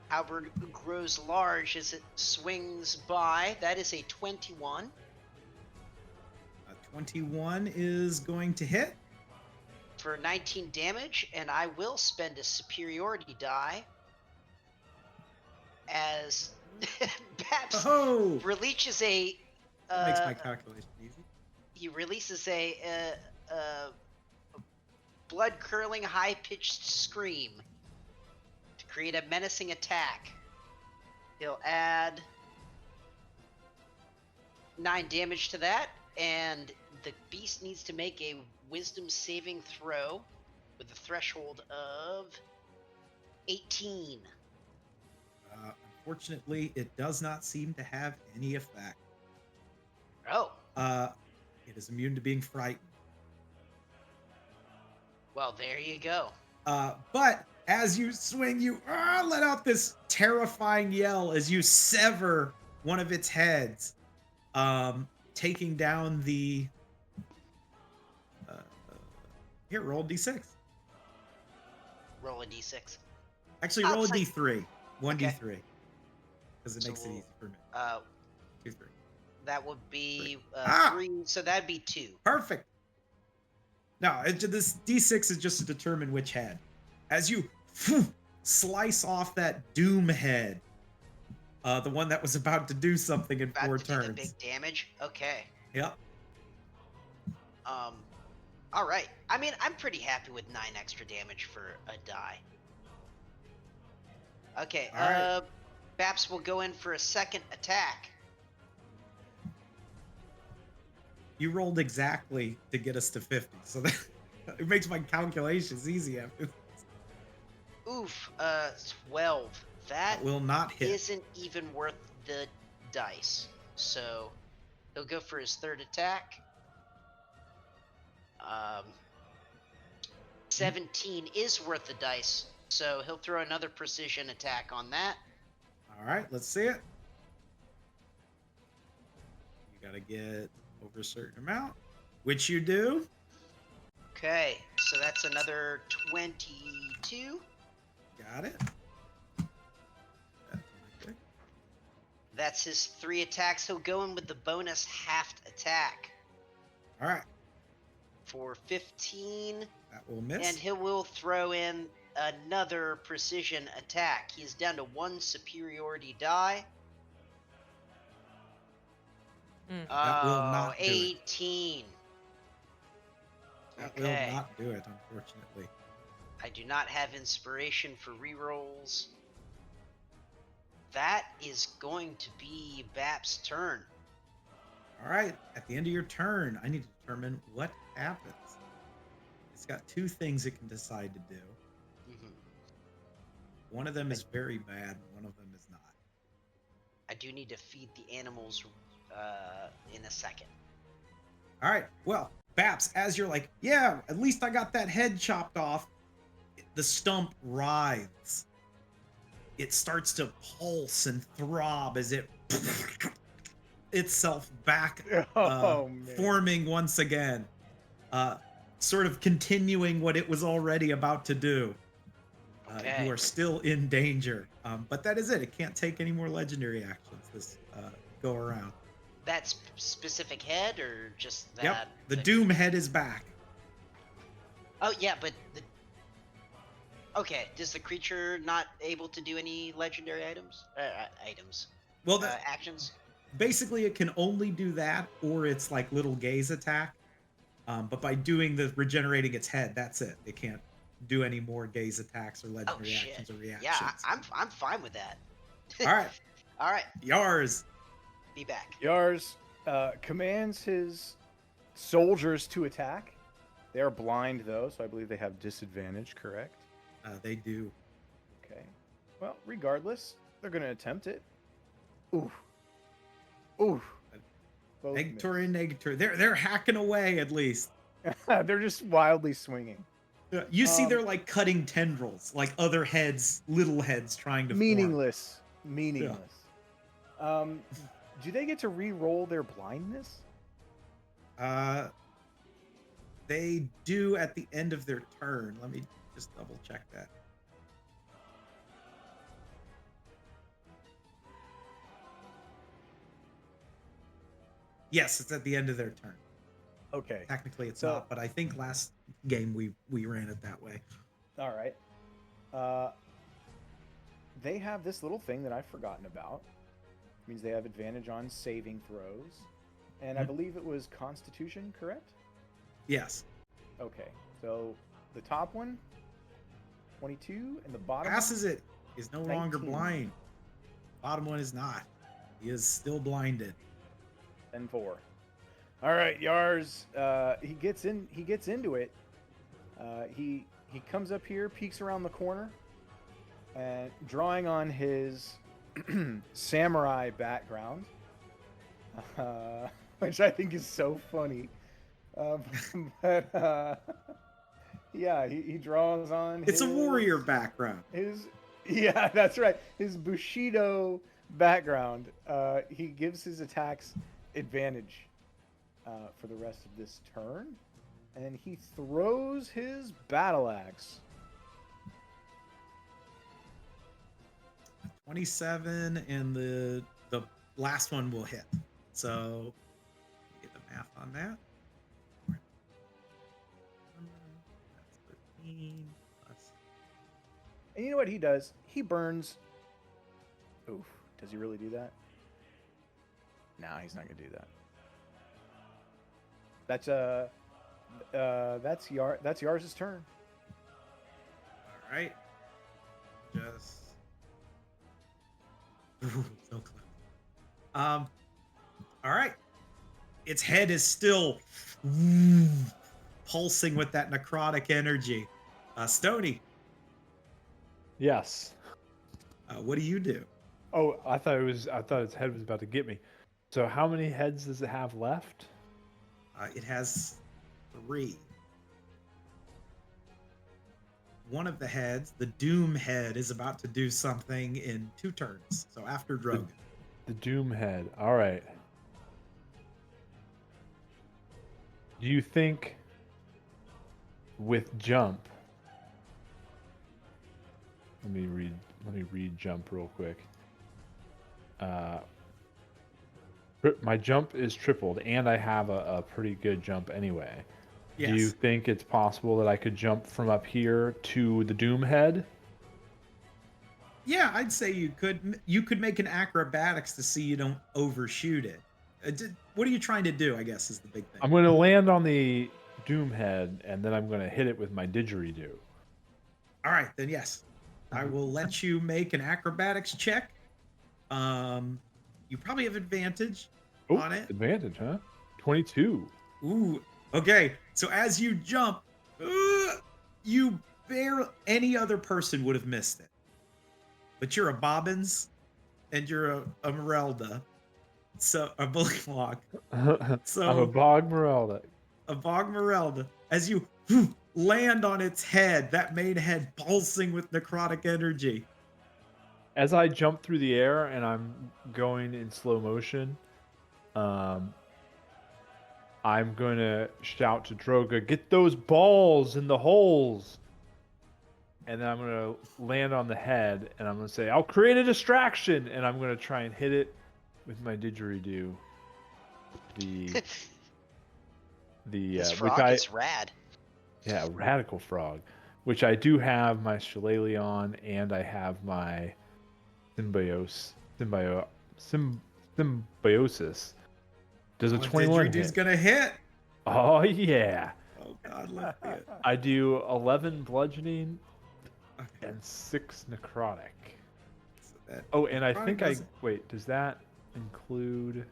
Halberd grows large as it swings by. That is a 21. 21 is going to hit. For 19 damage, and I will spend a superiority die as Babs Oh, releases a. that makes my calculation easy. He releases a blood-curdling, high-pitched scream to create a menacing attack. He'll add 9 damage to that, and the beast needs to make a wisdom saving throw with a threshold of 18. Unfortunately, it does not seem to have any effect. Oh, It is immune to being frightened. well, there you go. But as you swing, you let out this terrifying yell as you sever one of its heads, taking down the. Here, roll a d6. Roll a d6. Actually, Oh, roll a it's like- d3. One Okay. d3. Because it So makes it we'll- easy for me. 2, 3. That would be Ah! 3, so that'd be 2. Perfect. No, this d6 is just to determine which head. As you slice off that doom head, the one that was about to do something in About 4 to do the turns. big damage. Okay. Yep. All right. I mean, I'm pretty happy with 9 extra damage for a die. Okay. All right. Baps will go in for a second attack. You rolled exactly to get us to 50, so that it makes my calculations easy after. Oof. 12. That That will not hit. isn't even worth the dice. So he'll go for his third attack. 17 is worth the dice, so he'll throw another precision attack on that. All right, let's see it. You gotta get over a certain amount, which you do. Okay, so that's another 22. Got it. That's his 3 attacks. He'll go in with the bonus halved attack All right, for 15, that will miss. and he will throw in another precision attack. He's down to 1 superiority die. That will not do it. 18. That Okay. will not do it, unfortunately. I do not have inspiration for rerolls. That is going to be Bap's turn. All right, at the end of your turn, I need to determine what happens. It's got 2 things it can decide to do. Mhm. One of them is very bad, one of them is not. I do need to feed the animals in a second. All right, well, Baps, as you're like, yeah, at least I got that head chopped off, the stump writhes. It starts to pulse and throb as it itself back, Man. forming once again, sort of continuing what it was already about to do. Okay. You are still in danger, but that is it. It can't take any more legendary actions this go around. That specific head, or just that? Yep, the Doom head is back. Oh yeah, but okay. Does the creature not able to do any legendary items? Well, Actions. basically it can only do that, or its like little gaze attack. But by doing the regenerating its head, that's it. It can't do any more gaze attacks or Oh legendary shit. actions or reactions. Yeah, I'm fine with that. All right, All right, yours. be back. Yars commands his soldiers to attack. They are blind, though, so I believe they have disadvantage, correct? They do. Okay. Well, regardless, they're going to attempt it. Ooh. Ooh. Both Negatory and negatory. They're hacking away at least. miss. They're just wildly swinging. You see, they're like cutting tendrils, like other heads, little heads, trying to form. Meaningless. do they get to re-roll their blindness? They do at the end of their turn. Let me just double check that. Yes, it's at the end of their turn. Okay. Technically, it's So- not, but I think last game we ran it that way. All right. They have this little thing that I've forgotten about. It means they have advantage on saving throws. And I believe it was Constitution, correct? Yes. Okay. So the top one, 22, and the bottom Passes it. Is no longer 19. blind. Bottom one is not. He is still blinded. 10-4. All right, Yars. He gets into it. He comes up here, peeks around the corner, and drawing on his samurai background, which I think is so funny. Yeah, he draws on. It's a warrior background. Yeah, that's right. His Bushido background. He gives his attacks advantage for the rest of this turn, and he throws his battle axe. 27, and the last one will hit. So get the math on that. That's 13 plus. And you know what he does? He burns. Oof. Does he really do that? No, he's not gonna do that. That's Yars' turn. All right. Just. Ooh, so close. All right. Its head is still pulsing with that necrotic energy. Stony, Yes. what do you do? Oh, I thought its head was about to get me. So how many heads does it have left? It has 3. One of the heads, the Doom head, is about to do something in 2 turns. So after Drogon. The Doom head. All right. Do you think with jump? Let me read jump real quick. My jump is tripled, and I have a pretty good jump anyway. Yes. Do you think it's possible that I could jump from up here to the Doom head? Yeah, I'd say you could. You could make an acrobatics to see you don't overshoot it. What are you trying to do? I guess is the big thing. I'm going to land on the Doom head, and then I'm going to hit it with my didgeridoo. All right, then yes, I will let you make an acrobatics check. You probably have advantage on it. Advantage, huh? 22. Ooh, okay. So as you jump, you any other person would have missed it. But you're a Bobbins, and you're a Merelda, so a Bullywog. So I'm a Bog Merelda. A Bog Merelda. As you land on its head, that main head pulsing with necrotic energy. As I jump through the air and I'm going in slow motion, I'm going to shout to Droga, "Get those balls in the holes!" And then I'm going to land on the head, and I'm going to say, "I'll create a distraction!" And I'm going to try and hit it with my didgeridoo. This frog is rad. Yeah, radical frog. Which I do have my shillelagh on, and I have my symbiosis. Does a 21 Didgeridoo's hit? gonna hit. Oh, yeah. Oh, God, let's see it. I do 11 bludgeoning Okay. and 6 necrotic. So that Oh, and I necrotic think doesn't- wait, does that include...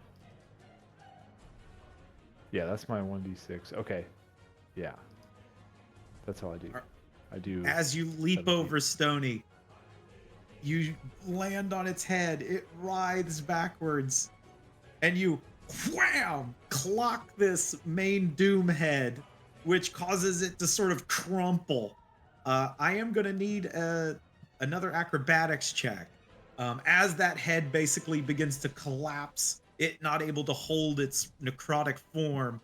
Yeah, that's my 1d6. Okay. Yeah. That's all I do. I do... As you leap 17. over Stony, you land on its head. It writhes backwards, and you wham clock this main Doom head, which causes it to sort of crumple. I am going to need another acrobatics check as that head basically begins to collapse it not able to hold its necrotic form.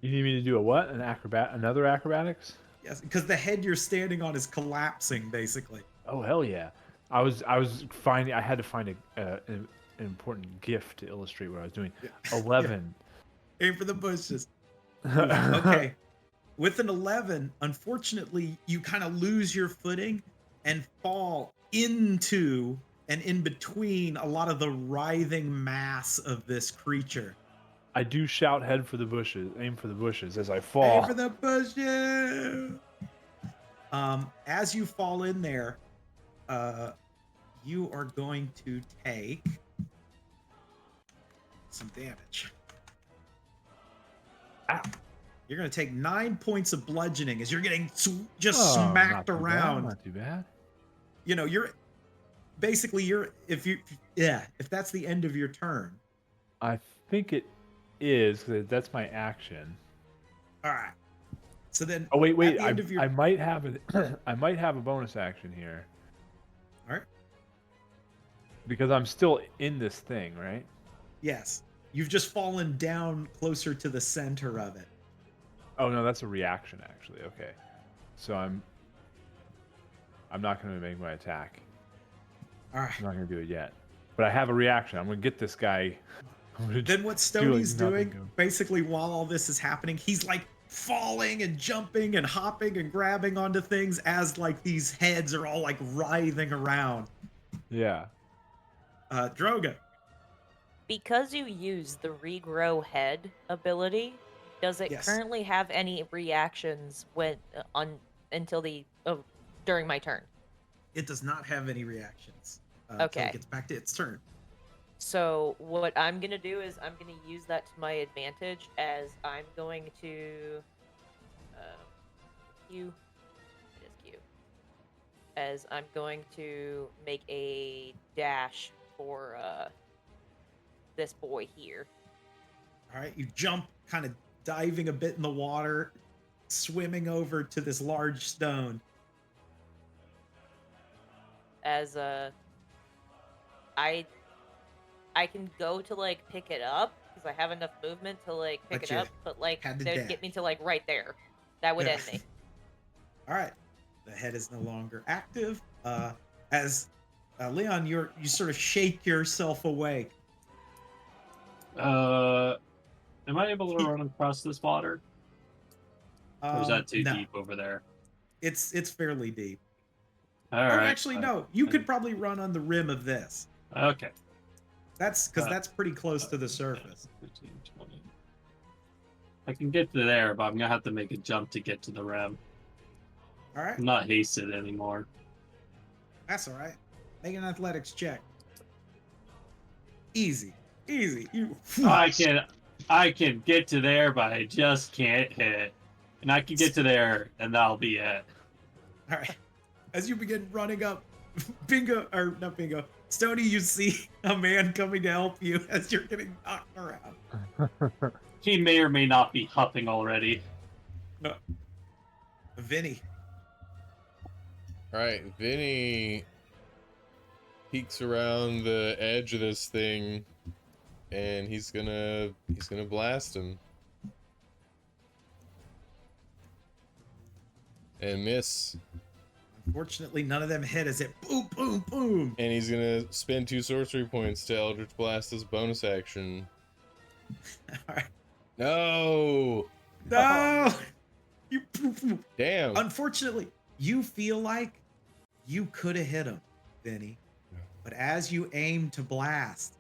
You need me to do a what? Another acrobatics? Yes, because the head you're standing on is collapsing, basically. Oh hell yeah! I had to find an important gift to illustrate what I was doing. 11. Aim for the bushes. Okay. With an 11, unfortunately, you kind of lose your footing and fall into and in between a lot of the writhing mass of this creature. I do shout aim for the bushes as I Aim fall. for the bushes! As you fall in there, you are going to take some damage. Ow. You're going to take 9 points of bludgeoning as you're getting just Oh, smacked not too bad, around. not too bad. You know, if that's the end of your turn. I think it is, because that's my action. All right. So then, Oh wait, at the end of your... I might have I might have a bonus action here. All right. Because I'm still in this thing, right? Yes. You've just fallen down closer to the center of it. Oh no, that's a reaction actually. Okay. So I'm not going to make my attack. All right. I'm not going to do it yet. But I have a reaction. I'm going to get this guy. Then what Stoney's doing, basically while all this is happening, he's like falling and jumping and hopping and grabbing onto things as like these heads are all like writhing around. Yeah. Droga. Because you use the regrow head ability, does it Yes. currently have any reactions when during my turn? It does not have any reactions. Until Okay. it gets back to its turn. So what I'm gonna do is I'm gonna use that to my advantage as I'm going to as I'm going to make a dash for this boy here. All right, you jump, kind of diving a bit in the water, swimming over to this large stone. As I can go to like pick it up because I have enough movement to like pick But it you up, but like had to they would dash. get me to like right there. That would Yeah. end me. All right, the head is no longer active. As Leon, you sort of shake yourself awake. Am I able to run across this water? Or is that too No. deep over there? It's fairly deep. All Oh, right. actually, no. You could probably run on the rim of this. Okay. That's because that's pretty close to the surface. 15, 20. I can get to there, but I'm gonna have to make a jump to get to the rim. All right, I'm not hasted anymore. that's all right. Make an athletics check. Easy. You. I can get to there, but I just can't hit. And I can get to there, and that'll be it. All right. As you begin running up, not Bingo, Stony, you see a man coming to help you as you're getting knocked around. He may or may not be huffing already. No. Vinny. All right, Vinny peeks around the edge of this thing, and he's gonna blast him and miss. Unfortunately, none of them hit as it boom, boom, boom. And he's gonna spend 2 sorcery points to Eldritch Blast as bonus action. All right. No! No! You poof. Damn. Unfortunately, you feel like you could have hit him, Vinny. But as you aimed to blast,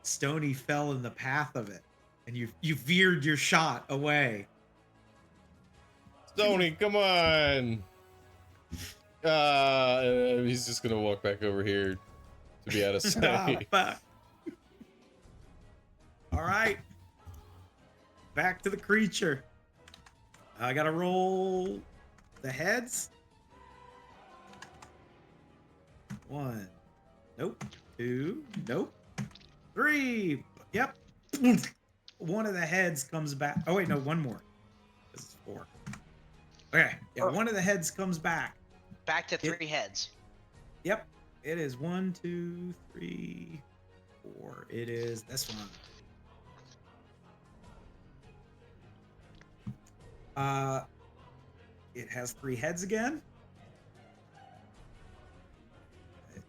Stony fell in the path of it, and you veered your shot away. Stony, come on! He's just gonna walk back over here to be out of sight. Fuck. All right. Back to the creature. I gotta roll the heads. 1. Nope. 2. Nope. 3. Yep. One of the heads comes back. Oh, wait, no, one more. This is 4. Okay. Yeah, one of the heads comes back. Back to 3 heads. Yep. It is 1, 2, 3, 4. It is this one. It has 3 heads again.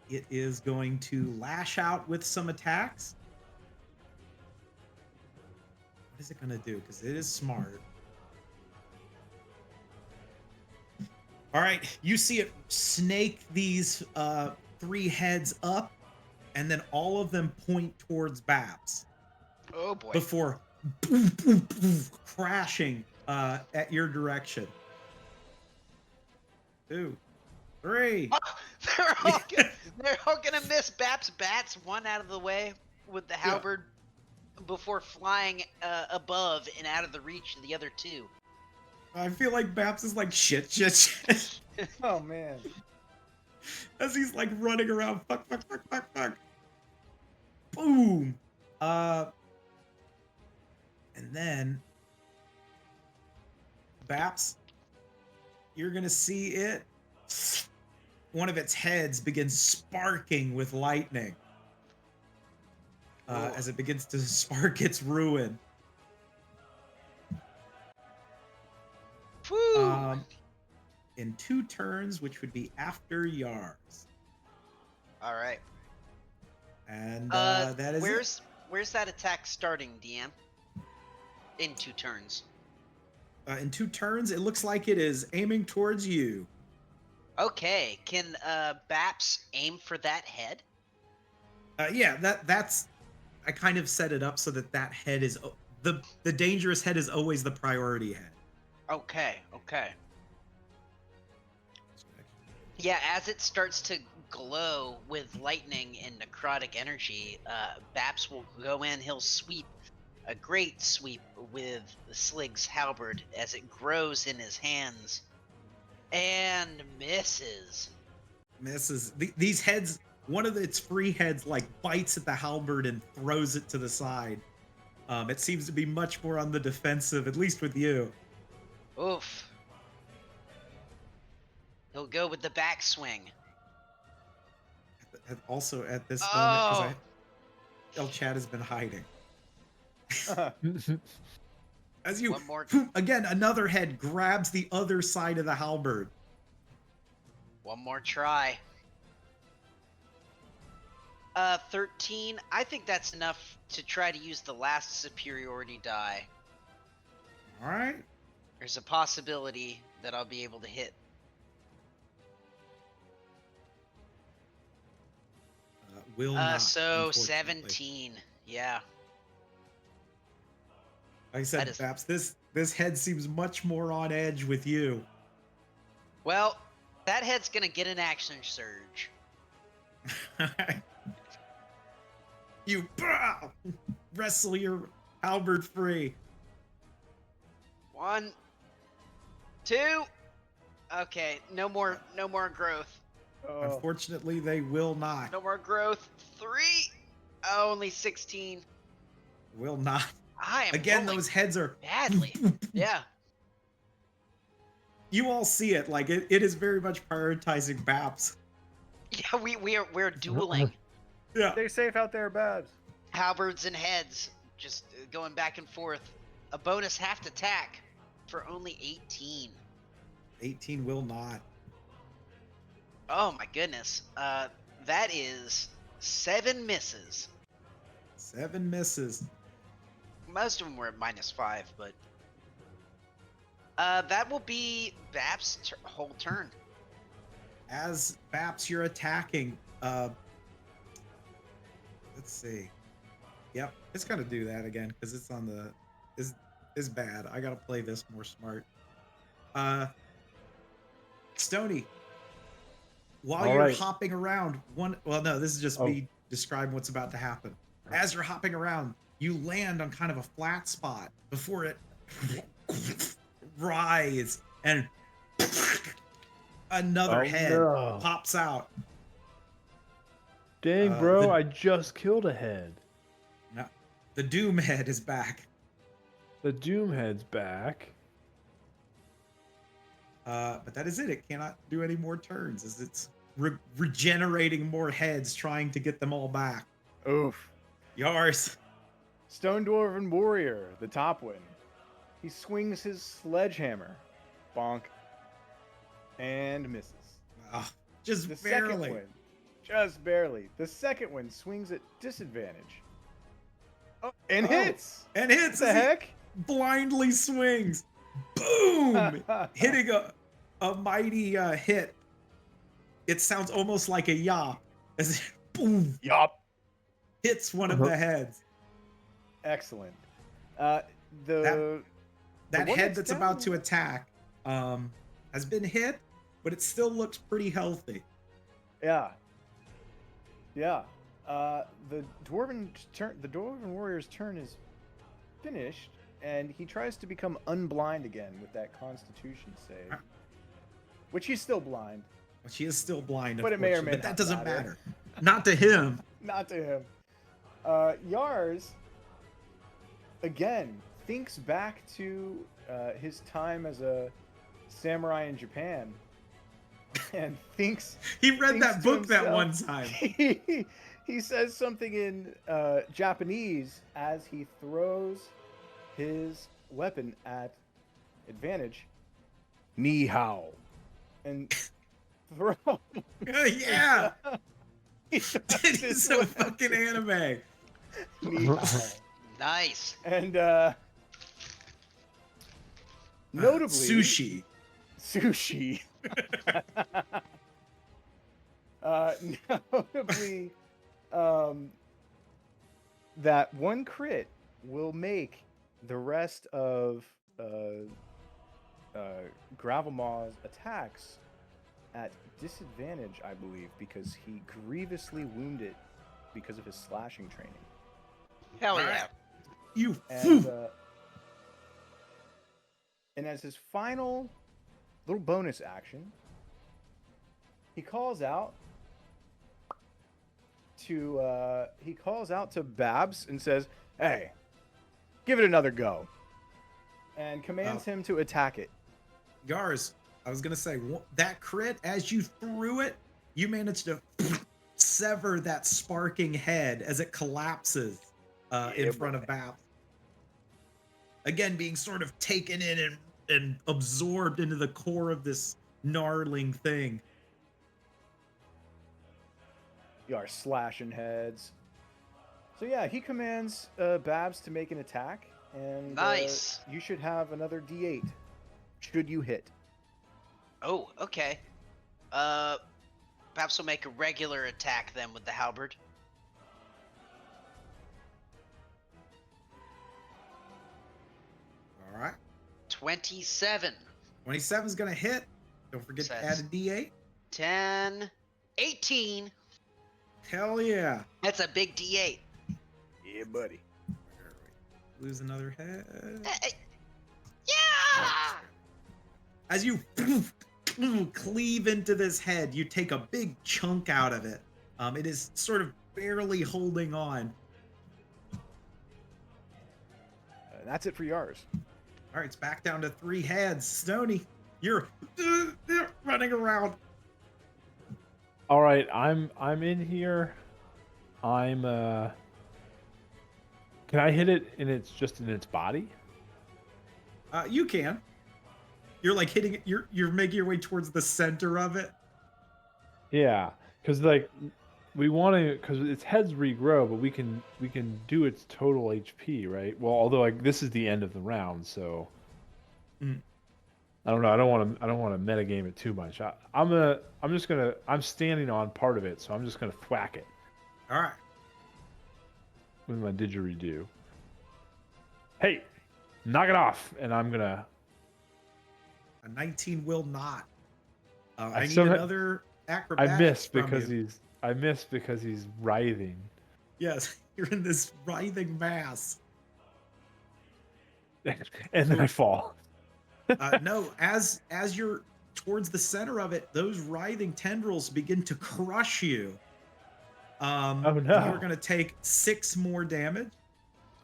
It is going to lash out with some attacks. What is it going to do? Because it is smart. All right, you see it snake these 3 heads up, and then all of them point towards Babs Oh boy. before crashing at your direction. 2, 3. They're all gonna miss Bap's bats one out of the way with the halberd before flying above and out of the reach of the other 2. I feel like Babs is like shit. Oh man. As he's like running around, fuck. Boom. And then Baps, you're gonna see it. One of its heads begins sparking with lightning as it begins to spark its ruin. Woo! In 2 turns, which would be after Yars. All right. And that is it. Where's that attack starting, DM? In 2 turns. In 2 turns, it looks like it is aiming towards you. Okay, can Baps aim for that head? Yeah, that's. I kind of set it up so that head is the dangerous head is always the priority head. Okay. Yeah, as it starts to glow with lightning and necrotic energy, Baps will go in. He'll sweep a great sweep with Slig's halberd as it grows in his hands, and misses. These heads. One of its free heads like bites at the halberd and throws it to the side. It seems to be much more on the defensive, at least with you. Oof. He'll go with the backswing. Also at this moment, Oh! because El Chad has been hiding. As you One more. again, another head grabs the other side of the halberd. One more try. 13. I think that's enough to try to use the last superiority die. All right. There's a possibility that I'll be able to hit. Will not. So unfortunately. 17. Yeah. Like I said, That is- Baps, this head seems much more on edge with you. Well, that head's gonna get an action surge. You wrestle your halberd free. 1, 2. Okay, no more growth. Unfortunately, they will not. No more growth. 3. Oh, only 16. Will not. I am Again, rolling those heads are badly. Yeah. You all see it. Like it is very much prioritizing Baps. Yeah, we're dueling. Yeah. Stay safe out there, Babs. Halberds and heads, just going back and forth. A bonus half attack for only 18. 18 will not. Oh my goodness. That is 7 misses. 7 misses. Most of them were at -5, but that will be Bap's whole turn. As Baps, you're attacking. Let's see. Yep, it's gonna do that again because it's on the is bad. I gotta play this more smart. Stony, while All you're right. hopping around, this is just me describing what's about to happen. As you're hopping around, you land on kind of a flat spot before it rise and another head no. pops out. Dang, bro, I just killed a head. No, the Doom head is back. The Doom head's back. But that is it. It cannot do any more turns as its regenerating more heads, trying to get them all back. Oof. Yours. Stone Dwarven Warrior, the top one. He swings his sledgehammer. Bonk. And misses. Oh, just The barely. second one, just barely. The second one swings at disadvantage. Oh, and hits! And hits. What the as he heck? blindly swings. Boom! Hitting a mighty hit. It sounds almost like a yop as it boom Yup. hits one of the heads. Excellent. That The one head that's about down- to attack has been hit, but it still looks pretty healthy. Yeah. Yeah. The Dwarven Warrior's turn is finished, and he tries to become unblind again with that Constitution save, which he's still blind. She is still blind, But it may or unfortunately, may but that not doesn't matter. matter. Not to him. Not to him. Yars again thinks back to his time as a samurai in Japan, and thinks He read thinks that to book that himself- one time. he says something in Japanese as he throws his weapon at advantage. Ni hao. And throw. Yeah. He It throws is his so weapon. fucking anime. Ni hao. Nice. And notably, Sushi. sushi. Notably, that one crit will make the rest of Gravelmaw's attacks at disadvantage, I believe, because he grievously wounded because of his slashing training. Hell yeah. Alright. You. And as his final little bonus action, he calls out to Babs and says, "Hey, give it another go," and commands him to attack it. Yars, I was gonna say that crit. As you threw it, you managed to sever that sparking head as it collapses in front of Babs. Again, being sort of taken in and absorbed into the core of this gnarling thing. You are slashing heads. So yeah, he commands Babs to make an attack, and Nice. you should have another D8 should you hit. Oh, okay. Perhaps we'll make a regular attack then with the halberd. All right. 27. 27 is gonna hit. Don't forget to add a D8. 10. 18. Hell yeah. That's a big D8. Yeah, buddy. Lose another head. Yeah! As you cleave into this head, you take a big chunk out of it. It is sort of barely holding on. That's it for Yars. All right, it's back down to 3 heads. Stony, you're running around. All right, I'm in here. Can I hit it in its body? You can. You're like hitting it. You're making your way towards the center of it. Yeah, because like we want to, because its heads regrow, but we can do its total HP, right? Well, although like this is the end of the round, so Mm. I don't know. I don't want to metagame it too much. I'm standing on part of it, so I'm just gonna thwack it All right. with my didgeridoo. Hey, knock it off, and I'm gonna. A 19 will not. I I need still ha- another acrobatics. I missed from because you. he's writhing. Yes, you're in this writhing mass. And then I fall. No, as you're towards the center of it, those writhing tendrils begin to crush you. Oh, no. You're gonna take 6 more damage.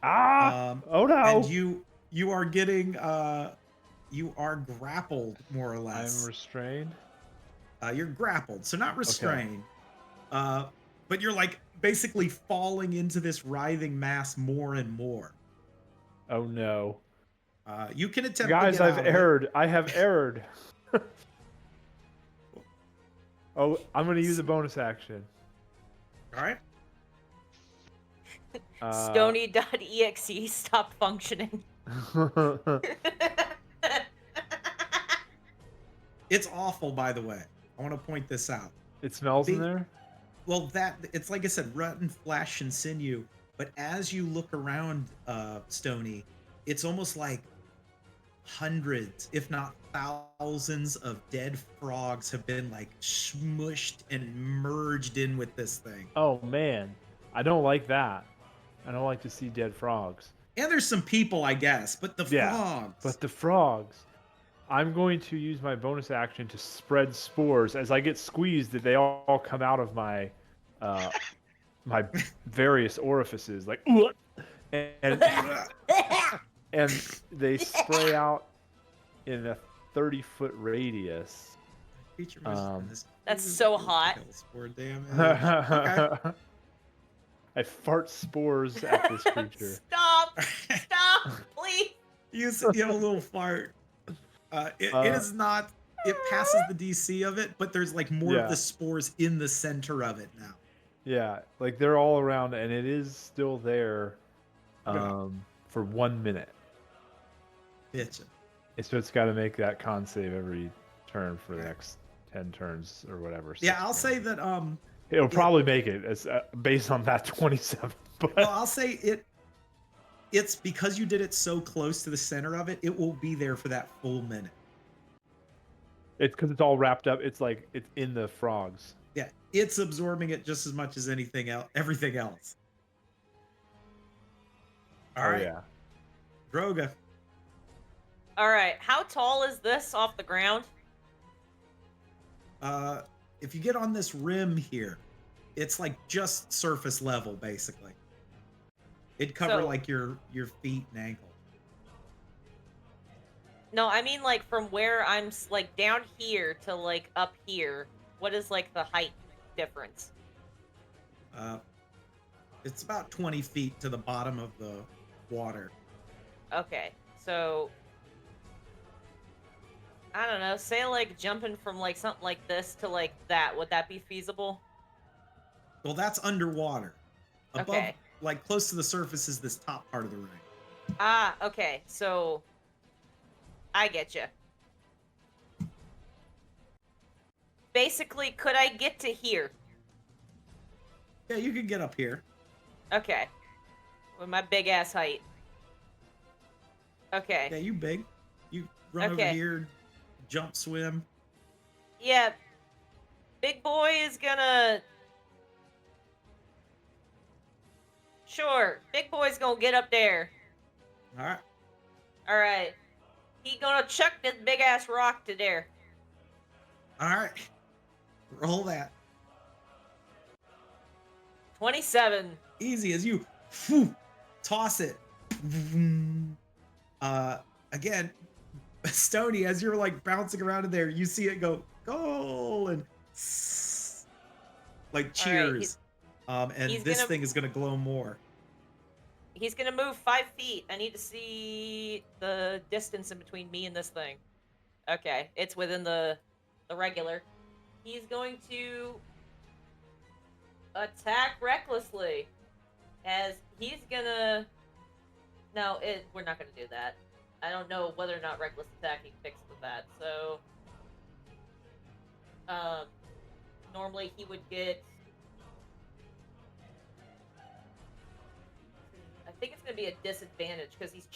Ah! Oh no! And you are getting you are grappled more or less. I'm restrained. You're grappled, so not restrained. But you're like basically falling into this writhing mass more and more. Oh no. You can attempt to Guys, get I've out of it. erred. I have erred. Oh, I'm gonna use a bonus action. All right. Stony.exe stopped functioning. It's awful, by the way. I want to point this out. It smells in there? Well, it's like I said, rotten flesh and sinew. But as you look around, Stony, it's almost like hundreds, if not thousands, of dead frogs have been like smushed and merged in with this thing. Oh man, I don't like that. I don't like to see dead frogs. And there's some people, I guess, but the frogs. But the frogs. I'm going to use my bonus action to spread spores. As I get squeezed, that they all come out of my my various orifices, like and they spray out in a 30-foot radius. That's so hot. Spore damage. Okay. I fart spores at this creature. Stop! Please. You have a little fart. It is not. It passes the DC of it, but there's like more of the spores in the center of it now. Yeah, like they're all around, and it is still there for 1 minute. Bitchin'. So it's got to make that con save every turn for the next 10 turns or whatever. Yeah, I'll say that. It'll probably make it as based on that 27. But well, I'll say it. It's because you did it so close to the center of it. It will be there for that full minute. It's because it's all wrapped up. It's like it's in the frogs. Yeah, it's absorbing it just as much as anything else. Everything else. All right. Yeah. Droga. All right. How tall is this off the ground? If you get on this rim here, it's like just surface level, basically. It'd cover like your feet and ankle. No, I mean like from where I'm like down here to like up here. What is like the height difference? It's about 20 feet to the bottom of the water. Okay, so I don't know. Say like jumping from like something like this to like that. Would that be feasible? Well, that's underwater. Above, Okay. like close to the surface, is this top part of the ring. Ah, okay. So I get you. Basically, could I get to here? Yeah, you could get up here. Okay. With my big ass height. Okay. Yeah, you big. You run over here, jump, swim. Yeah. Big boy is gonna... Sure. Big boy's gonna get up there. Alright. Alright. He gonna chuck this big ass rock to there. Alright. Roll that. 27. Easy as you toss it. Again, Stony, as you're like bouncing around in there, you see it go goal and like cheers. And this thing is gonna glow more. He's gonna move 5 feet. I need to see the distance in between me and this thing. Okay, it's within the regular. He's going to attack recklessly, as he's gonna. No, we're not gonna do that. I don't know whether or not reckless attacking fixed with that. So, normally he would get. I think it's gonna be a disadvantage because he's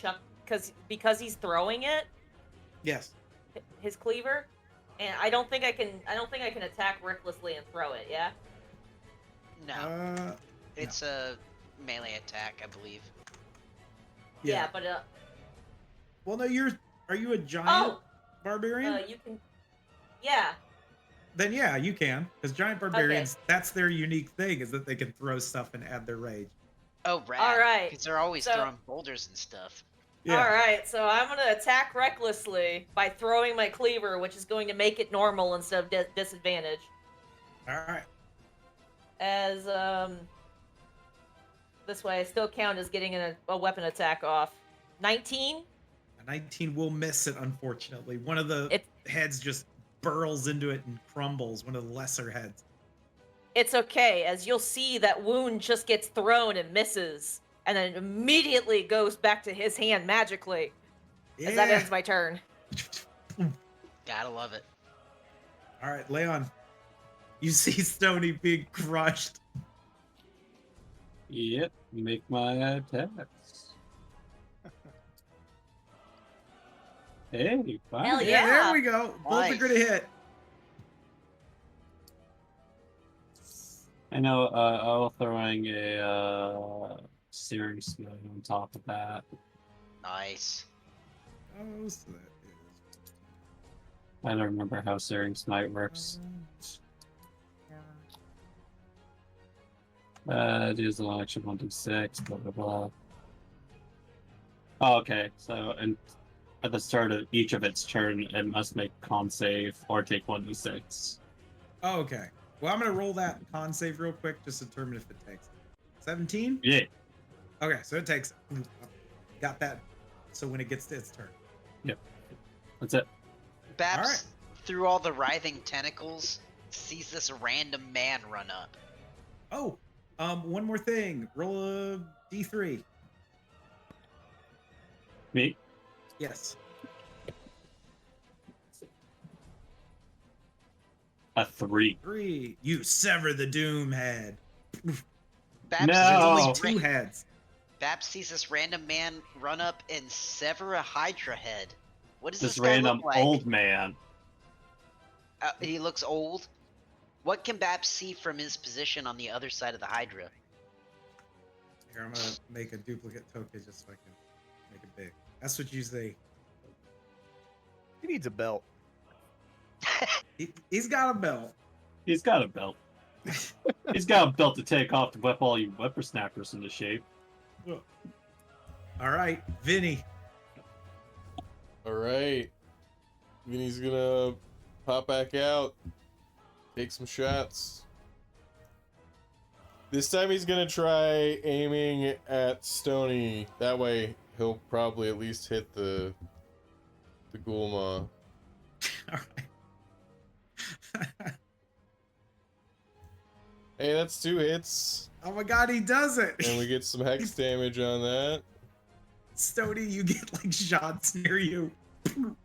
because he's throwing it. Yes. His cleaver, and I don't think I can attack recklessly and throw it. Yeah. No. It's a melee attack, I believe. Yeah, but well, no, are you a giant barbarian? you can. Yeah. Then yeah, you can, because giant barbarians, that's their unique thing, is that they can throw stuff and add their rage. Oh, rad. All right. Because they're always throwing boulders and stuff. Yeah. All right, so I'm gonna attack recklessly by throwing my cleaver, which is going to make it normal instead of disadvantage. All right. As this way I still count as getting a weapon attack off. 19. A 19 will miss it, unfortunately. One of the It heads just burrows into it and crumbles. One of the lesser heads. It's okay, as you'll see that wound just gets thrown and misses, and then immediately goes back to his hand magically. As that ends my turn. Gotta love it. All right, Leon. You see Stony being crushed. Yep, make my attacks. Hey, fine. Hell Yeah, yeah. there we go. Both are gonna hit. I know. I'll throwing a searing smite on top of that. Nice. Oh, so that is. I don't remember how searing smite works. It is an action 1d6. Blah blah blah. Oh, okay. So, and at the start of each of its turn, it must make con save or take 1d6. Oh, okay. Well, I'm gonna roll that con save real quick, just to determine if it takes it. 17? Yeah. Okay, so it takes it. Got that. So when it gets to its turn. Yep. That's it. Babs, All right. through all the writhing tentacles, sees this random man run up. Oh, one more thing. Roll a d3. Me? Yes. A 3. 3. You sever the doom head. Babs, No. There's only Oh. two heads. Babs sees this random man run up and sever a Hydra head. What does This this guy random look like? old man. He looks old. What can Babs see from his position on the other side of the Hydra? Here, I'm gonna make a duplicate token just so I can make it big. That's what you say. He needs a belt. He's got a belt. He's got a belt. He's got a belt to take off to whip all you whippersnappers into shape. All right, Vinny. All right. Vinny's gonna pop back out, take some shots. This time he's gonna try aiming at Stony. That way he'll probably at least hit the Ghoulmaw. All right. Hey, that's 2 hits, Oh my god, he does it! and we get some hex damage on that. Stony, you get like shots near you. Let's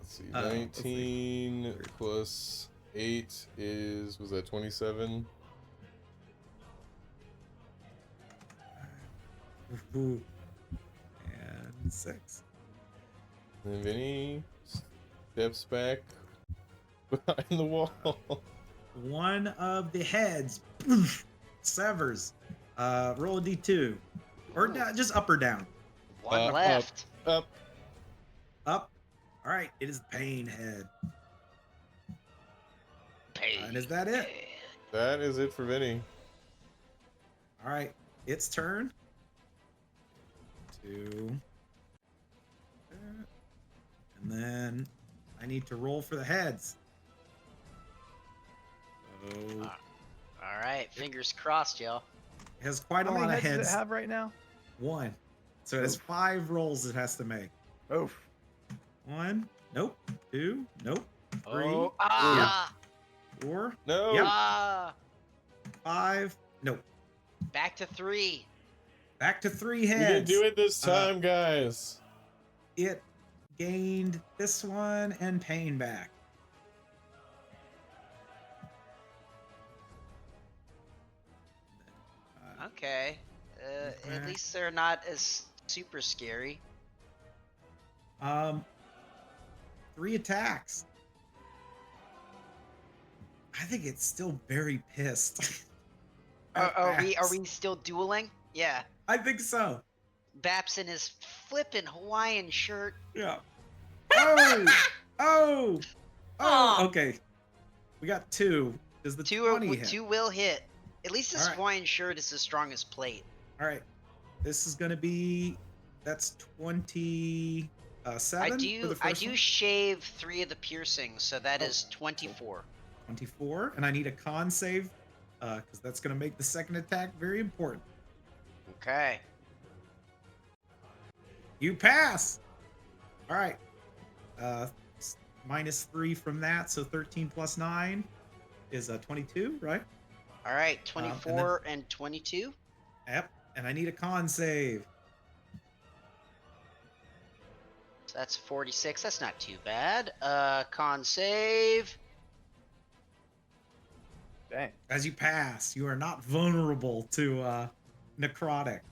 see, Let's 19 plus 8 was that 27? Ooh. And 6. And then Vinny steps back behind the wall. One of the heads severs. Roll a d2. Or just up or down. One left. Up. Up. All right, it is the pain head. And is that it? That is it for Vinny. All right, its turn. 2. And then I need to roll for the heads. So All right, fingers crossed, y'all. it has quite a How lot many of heads heads. does it have right now? 1. So it has 5 rolls it has to make. Oof. 1. Nope. 2. Nope. 3. Oh, Ah, 4. No. Yep. ah. 5. Nope. Back to 3. Back to 3 We heads. didn't do it this time, guys. It gained this one and pain back. Okay. At least they're not as super scary. 3 attacks. I think it's still very pissed. Are we still dueling? Yeah. I think so. Baps in his flippin' Hawaiian shirt. Yeah. Oh! Oh! Oh! Aw. Okay. We got 2. Does the 2 20 hit? 2 will hit. At least his All right. Hawaiian shirt is as strong as plate. All right. This is going to be, that's 27 for the I first do one. shave 3 of the piercings, so that Oh, is 24. 24, and I need a con save because that's going to make the second attack very important. Okay. You pass. All right. -3 from that, so 13 plus 9 is 22, right? All right, and then- 24 and 22. Yep. And I need a con save. So that's 46. That's not too bad. Con save. Dang. As you pass, you are not vulnerable to necrotic.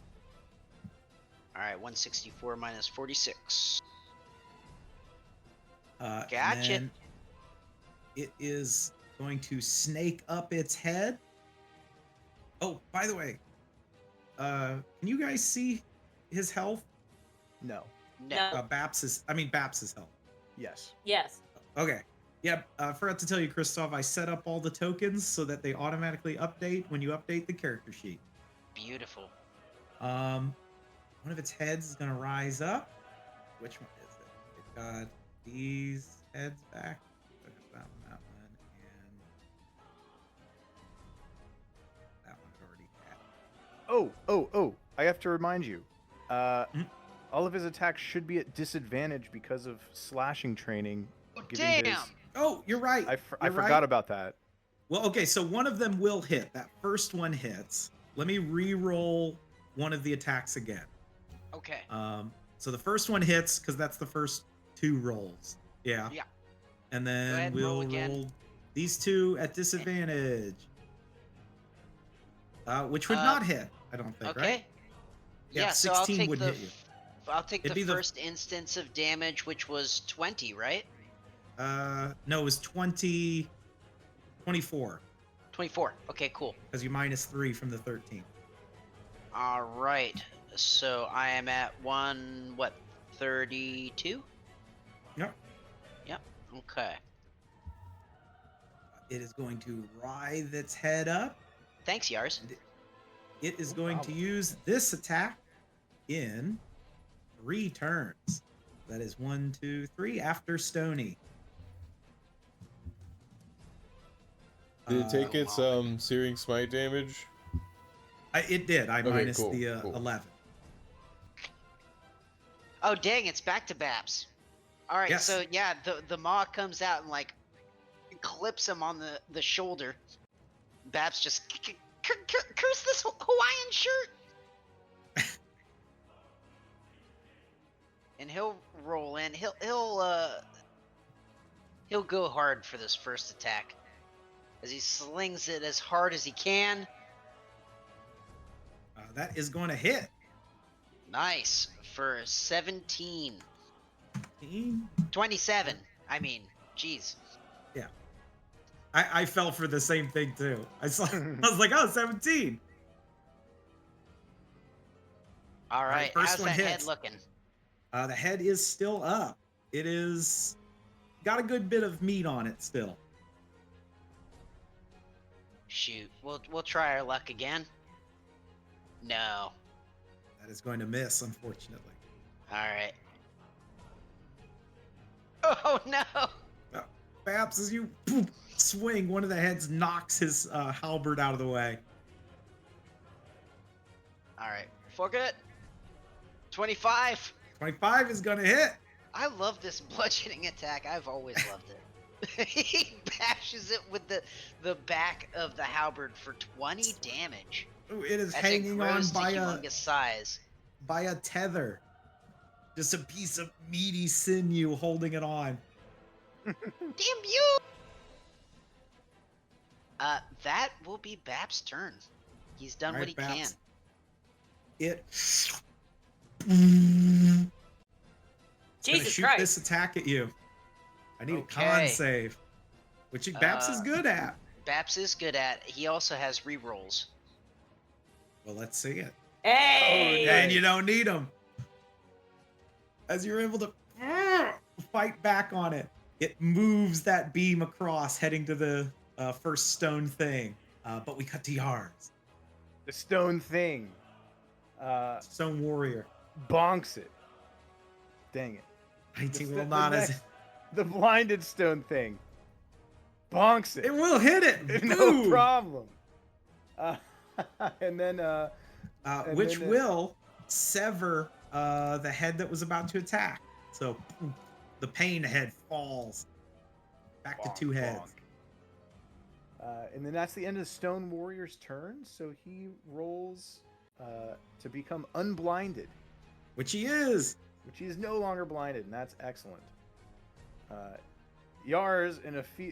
All right, 164 minus 46. And Gotcha. then it is going to snake up its head. Oh, by the way, can you guys see his health? No. No. Babs's health. Yes. Yes. Okay. Yeah, I forgot to tell you, Christoph, I set up all the tokens so that they automatically update when you update the character sheet. Beautiful. One of its heads is gonna rise up. Which one is it? It got these heads back. That one, and that one already had. Oh. I have to remind you. Mhm. All of his attacks should be at disadvantage because of slashing training. Oh, giving damn. his- Oh, you're right. I You're forgot right. about that. Well, okay, so one of them will hit. That first one hits. Let me re-roll one of the attacks again. Okay. So the first one hits because that's the first 2 rolls. Yeah. Yeah. And Go then ahead, we'll roll again. roll these 2 at disadvantage. Which would not hit, I don't think, Okay. right? Yeah, So I'll 16 take would the hit you. I'll take It'd the be the- first instance of damage, which was 20, right? No, it was 24 24. Okay, cool. because you -3 from the 13. All right. So I am at 32? Yep. Yep. Okay. It is going to writhe its head up. Thanks, Yars. It is No going problem. to use this attack in 3 turns. That is 1, 2, 3 after Stony. Did it take its wow. searing smite damage? It did. I Okay, minus cool, the cool. 11. Oh dang! It's back to Babs. All right. Yes. So yeah, the maw comes out and like clips him on the shoulder. Babs just curse this Hawaiian shirt. And he'll roll in. He'll go hard for this first attack, as he slings it as hard as he can. That is going to hit. Nice for 17. 18. 27. I mean, jeez. Yeah. I fell for the same thing too. I was like, oh, 17. All right. first How's one that head hits. looking? The head is still up. It is got a good bit of meat on it still. Shoot. We'll try our luck again. No. That is going to miss, unfortunately. All right. Oh no. Babs, as you poof, swing, one of the heads knocks his halberd out of the way. All right. Fuck it. 25. 25 is going to hit. I love this bludgeoning attack. I've always loved it. He bashes it with the back of the halberd for 20 damage. Ooh, it is As hanging it on grows to by humongous size. a tether. Just a piece of meaty sinew holding it on. Damn you! That will be Bap's turn. He's done All what right, he can. Babs. It gonna Jesus shoot Christ. this attack at you. I need a con Okay. save, which Babs is good at. Baps is good at. He also has rerolls. Well, let's see it. Hey! And you don't need them. As you're able to fight back on it, it moves that beam across, heading to the first stone thing. But we cut to Yars. The stone thing. Stone warrior. bonks it. Dang it. 19 The will st- not the as next- The blinded stone thing. Bonks it. it will hit it. No Boom! problem. And then and Which then, will sever the head that was about to attack. So the pain head falls back bonk, to 2 heads. bonk. And then that's the end of the Stone Warrior's turn. So he rolls to become unblinded, Which he is. which he is no longer blinded, and that's excellent. Yars,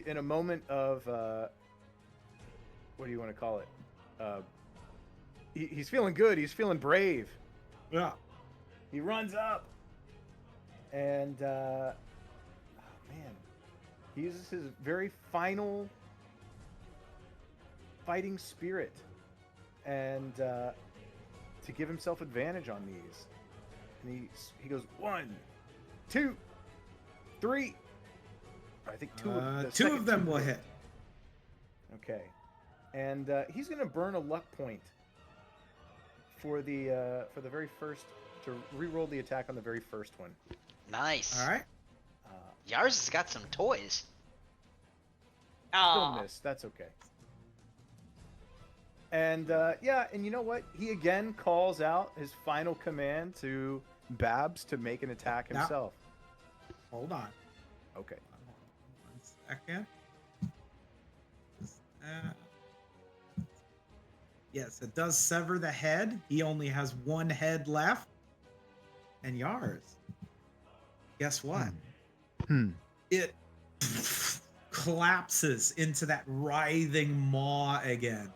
in a moment of what do you want to call it? He's feeling good. He's feeling brave. Yeah. He runs up, and oh man, he uses his very final fighting spirit, and to give himself advantage on these. And he goes 1, 2, 3. I think two of them will hit. Okay, and he's gonna burn a luck point for the very first to re-roll the attack on the very first one. Nice. All right. Yars has got some toys. Still Aw. miss. That's okay. And yeah, and you know what? He again calls out his final command to Babs to make an attack Now- himself. Hold on. Okay. 1 second. Yes, it does sever the head. He only has 1 head left. And Yars, guess what? It collapses into that writhing maw again.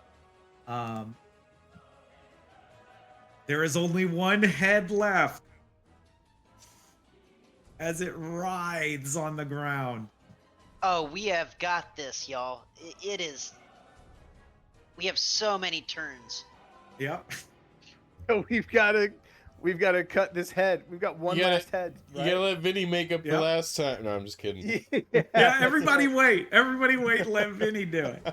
There is only 1 head left as it writhes on the ground. Oh, we have got this, y'all. It is. We have so many turns. Yep. So we've got to cut this head. We've got one You gotta- last head. You gotta let Vinny make up the Yep. last time. No, I'm just kidding. Yeah, everybody wait. Everybody wait and let Vinny do it.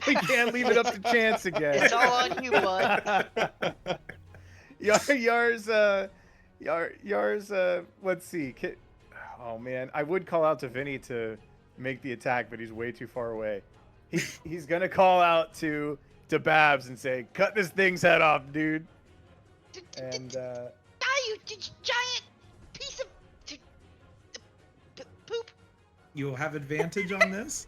We can't leave it up to chance again. It's all on you, bud. Yars, let's see. Oh man, I would call out to Vinny to make the attack, but he's way too far away. He's gonna call out to Babs and say, "Cut this thing's head off, dude." And Die, you giant piece of poop. You'll have advantage on this.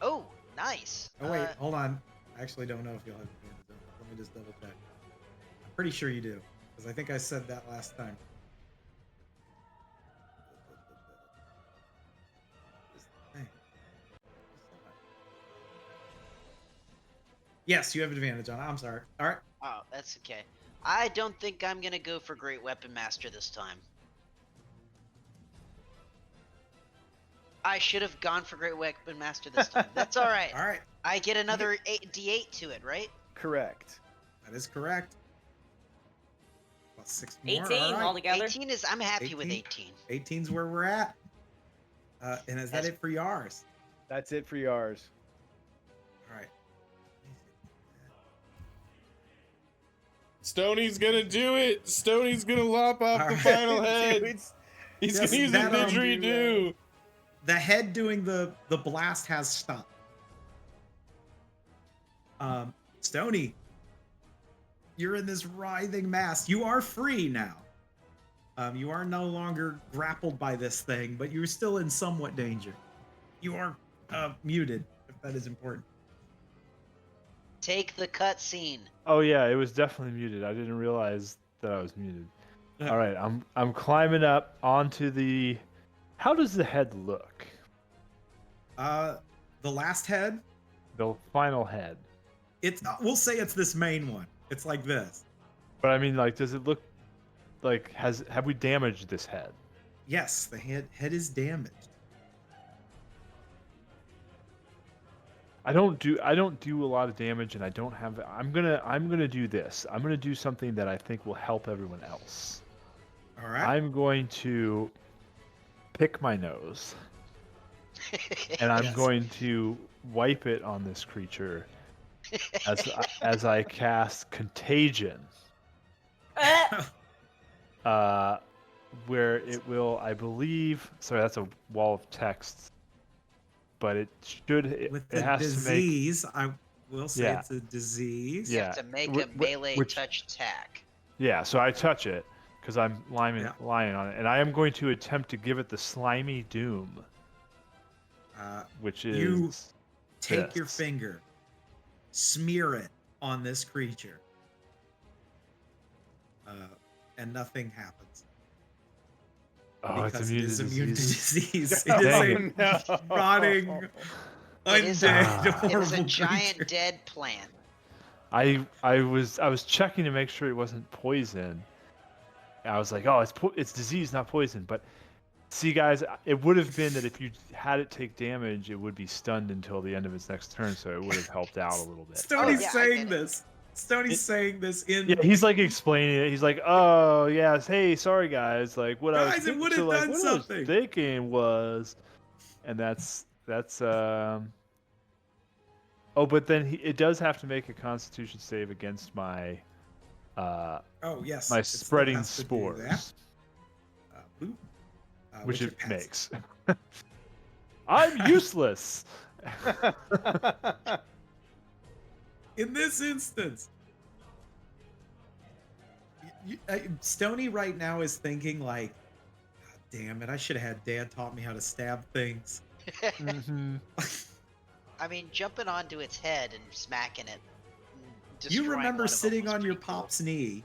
Oh, nice. Oh wait, hold on. I actually don't know if you'll have advantage on that. Let me just double check. I'm pretty sure you do, because I think I said that last time. Yes, you have advantage on it. I'm sorry. All right. Oh, that's okay. I don't think I'm gonna go for Great Weapon Master this time. I should have gone for Great Weapon Master this time. That's all right. All right. I get another D8 to it, right? correct. That is correct. Plus 6 more. 18 All right. altogether. 18 is. I'm happy with 18. 18. 18's where we're at. And is that it for yours? That's it for yours. All right. Stoney's gonna do it. Stoney's gonna lop off the Alright. final head. Dude, He's Yes, gonna use the that, didgeridoo. The head doing the blast has stopped. Stony, you're in this writhing mass. You are free now. You are no longer grappled by this thing, but you're still in somewhat danger. You are muted, if that is important. Take the cutscene. Oh yeah, it was definitely muted. I didn't realize that I was muted. Yeah. All right, I'm climbing up onto the. How does the head look? The last head, The final head. it's we'll say it's this main one. It's like this. But I mean, like, does it look like have we damaged this head? Yes, the head is damaged. I don't do a lot of damage, and I don't have. I'm gonna do this. I'm gonna do something that I think will help everyone else. All right. I'm going to pick my nose, and I'm Yes. going to wipe it on this creature as I cast Contagion. Where it will, I believe. Sorry, that's a wall of text. But it should. With It the has to make. disease, I will say Yeah. it's a disease. You Yeah. have to make a melee touch attack. Yeah. So I touch it because I'm lying on it, and I am going to attempt to give it the slimy doom, which is You take your this. finger, smear it on this creature, and nothing happens. Oh, it's Because immune it is to immune to disease. disease. Oh, It is dang a rotting, It is undead, a horrible giant creature. dead plant. I was checking to make sure it wasn't poison. I was like, oh, it's disease, not poison. But see, guys, it would have been that if you had it take damage, it would be stunned until the end of its next turn, so it would have helped out a little bit. Stoney's yeah, I saying get it. this. Stoney's saying this in. Yeah, he's like explaining it. He's like, "Oh, yes, hey, sorry guys. Like what I was Guys, it thinking, would have done what I something." was thinking was," and that's. Oh, but then it does have to make a Constitution save against my. Oh yes. My it still spreading has to do that. spores, Boop. which it passes. makes. I'm useless. In this instance, Stoney right now is thinking like, "God damn it! I should have had Dad taught me how to stab things." Mm-hmm. I mean, jumping onto its head and smacking it. You destroying remember one of them sitting was on your pretty cool. pop's knee,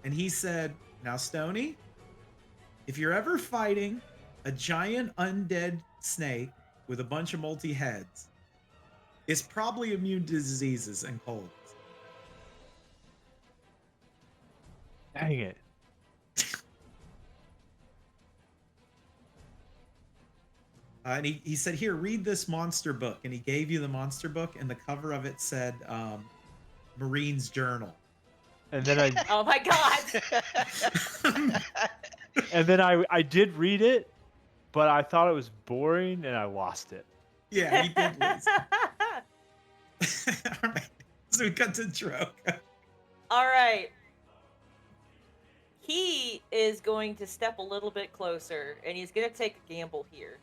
and he said, "Now, Stoney, if you're ever fighting a giant undead snake with a bunch of multi-heads, it's probably immune to diseases and colds." Dang it. And he said, "Here, read this monster book." And he gave you the monster book, and the cover of it said Marine's Journal. And then I Oh my god! and then I did read it, but I thought it was boring and I lost it. Yeah, he did lose. All right. So we got to Droga. All right. He is going to step a little bit closer, and he's going to take a gamble here.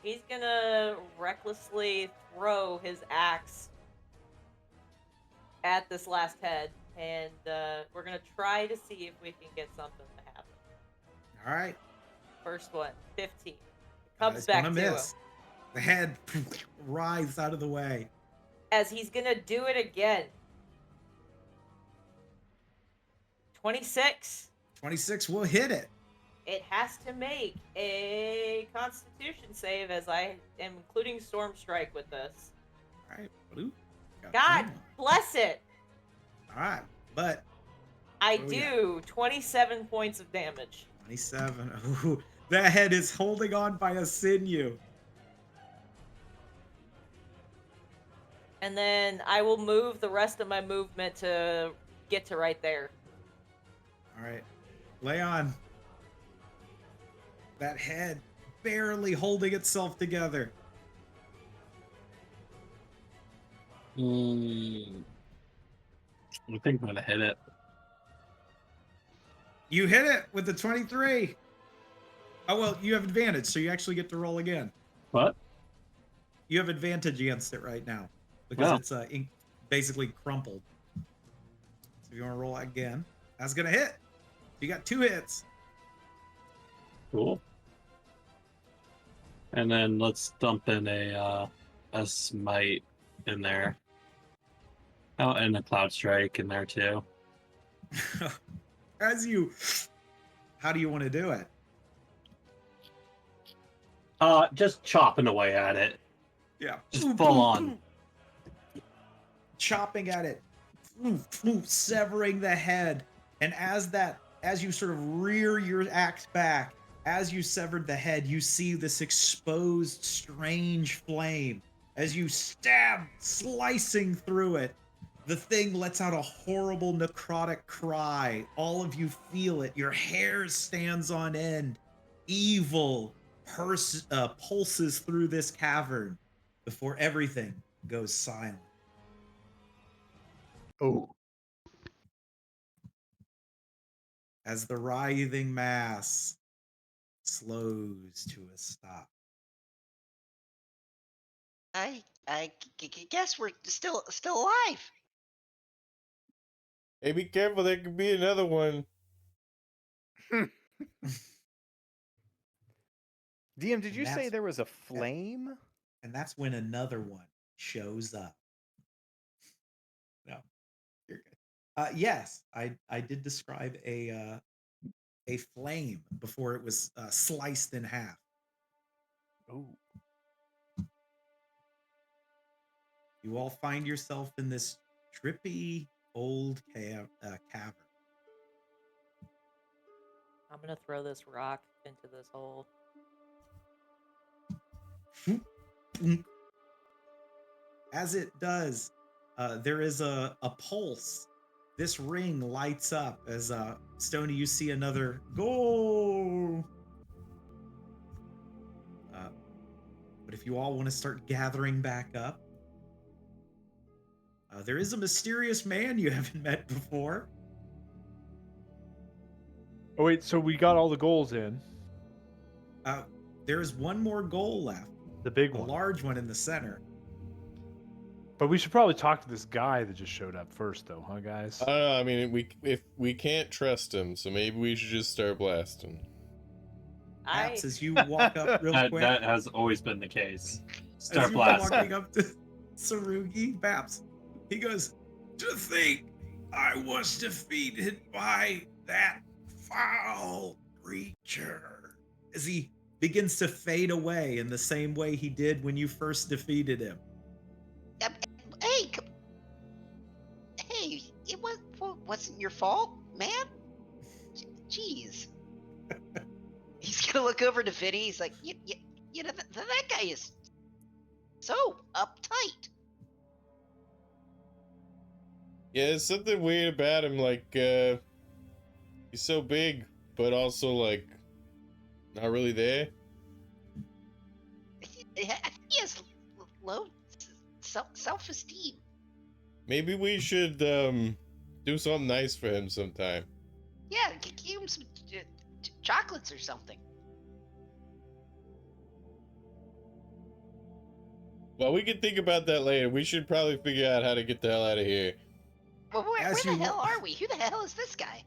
He's going to recklessly throw his axe at this last head, and we're going to try to see if we can get something to happen. All right. First one, 15. Comes It's back gonna to miss. him. The head writhes out of the way. As he's going to do it again. 26. 26 will hit it. It has to make a Constitution save, as I am including Storm Strike with this. All right. Bloop. Got God three more. bless it! All right. But I What do we do 27 points of damage. 27. Ooh, that head is holding on by a sinew. And then I will move the rest of my movement to get to right there. All right. Leon. That head barely holding itself together. I think I'm gonna hit it. You hit it with the 23. Oh, well, you have advantage, so you actually get to roll again. What? You have advantage against it right now because Oh. it's basically crumpled. So if you want to roll again, that's going to hit. You got 2 hits. Cool. And then let's dump in a smite in there. Oh, and a cloud strike in there too. How do you want to do it? Just chopping away at it. Yeah. Just full on. Chopping at it, severing the head. And as you sort of rear your axe back, as you severed the head, you see this exposed, strange flame. As you stab, slicing through it, the thing lets out a horrible necrotic cry. All of you feel it. Your hair stands on end. Evil pulses through this cavern before everything goes silent. Oh. as the writhing mass slows to a stop. I guess we're still alive. Hey, be careful. There could be another one. DM, did And you say that's- there was a flame? And that's when another one shows up. No, you're good. Yes, I did describe a flame before it was sliced in half. Oh. You all find yourself in this trippy old cavern. I'm gonna throw this rock into this hole. As it does, there is a pulse. This ring lights up as Stony, you see another go. But if you all want to start gathering back up, there is a mysterious man you haven't met before. Oh wait, so we got all the goals in. There's one more goal left, The big a one. large one in the center. But we should probably talk to this guy that just showed up first, though, huh, guys? I don't know. I mean, if we can't trust him, so maybe we should just start blasting. Perhaps as you walk up real quick, That has always been the case. as Start you're walking blasting. up to Sarugi, Baps, he goes, "To think I was defeated by that foul creature," as he begins to fade away in the same way he did when you first defeated him. Hey, hey, it wasn't your fault, man. Jeez. He's gonna look over to Vinny. He's like, you know, that guy is so uptight. Yeah, there's something weird about him. Like, he's so big, but also like not really there. I think he has low self-esteem. Maybe we should do something nice for him sometime. Yeah, give him some chocolates or something. Well, we can think about that later. We should probably figure out how to get the hell out of here. Well, where As the you hell wa- are we? Who the hell is this guy?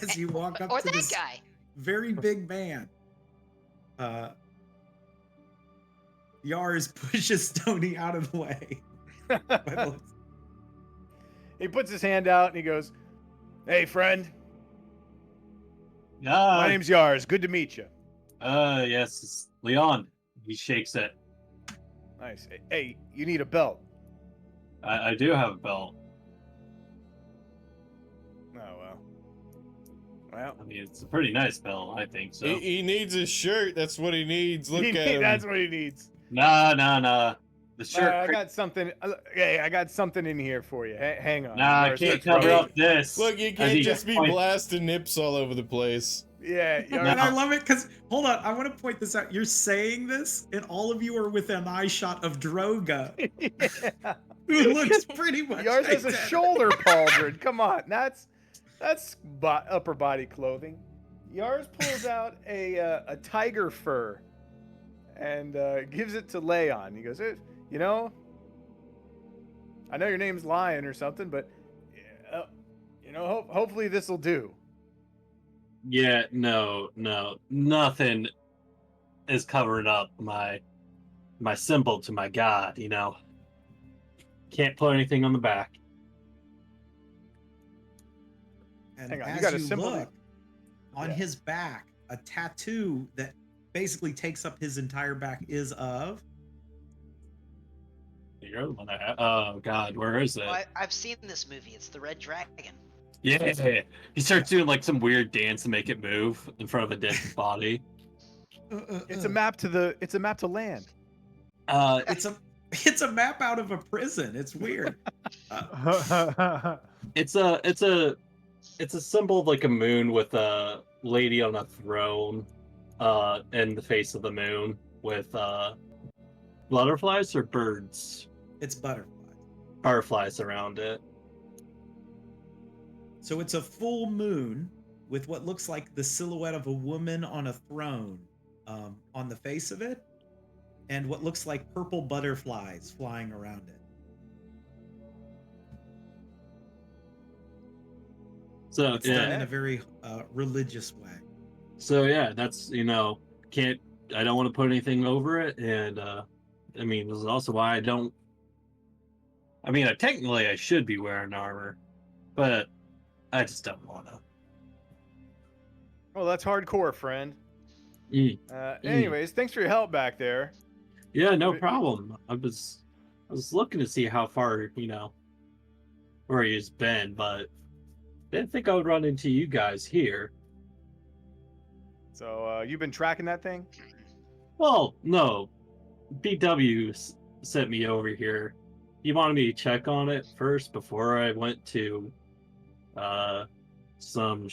As you walk up Or to that this guy? very big man, Yars pushes Stony out of the way. He puts his hand out and he goes, "Hey, friend. My Ah, name's Yars. Good to meet you." yes, it's Leon. He shakes it. Nice. Hey, you need a belt. I do have a belt. Oh, well. Well, I mean, it's a pretty nice belt, I think so. He needs a shirt. That's what he needs. Look at him. that's what he needs. Nah. The shirt. I got something. Hey, I got something in here for you. Hang on. Nah, I Yars can't starts cover rubbing- up this. Look, you As can't he just be points- blasting nips all over the place. Yeah, And Yars, I love it because, hold on, I want to point this out. You're saying this, and all of you are within an eye shot of Droga, yeah. who looks pretty much Yars has a identical. shoulder pauldron. Come on, that's upper body clothing. Yars pulls out a tiger fur and gives it to Leon. He goes, you know, I know your name's Lion or something, but you know, hopefully this will do. Yeah, no, nothing is covering up my symbol to my god. You know, can't put anything on the back. And Hang on, you as got a you symbol? look, on Yeah. his back, a tattoo that basically takes up his entire back is of. You're the one that. Oh God, where is it? Oh, I've seen this movie. It's the Red Dragon. Yeah, he starts doing like some weird dance to make it move in front of a dead body. It's a map to land. It's a map out of a prison. It's weird. It's a symbol of like a moon with a lady on a throne, in the face of the moon with butterflies or birds, It's butterflies. butterflies around it. So it's a full moon with what looks like the silhouette of a woman on a throne on the face of it, and what looks like purple butterflies flying around it. So It's done yeah, in a very religious way. so yeah, that's can't I don't want to put anything over it, and I mean this is also why I don't. I mean, technically I should be wearing armor, but I just don't want to. Well, that's hardcore, friend. Mm. Anyways, thanks for your help back there. Yeah, no We- problem. I was looking to see how far where he's been, but didn't think I would run into you guys here. So you've been tracking that thing? Well, no, BW sent me over here. He wanted me to check on it first before I went to some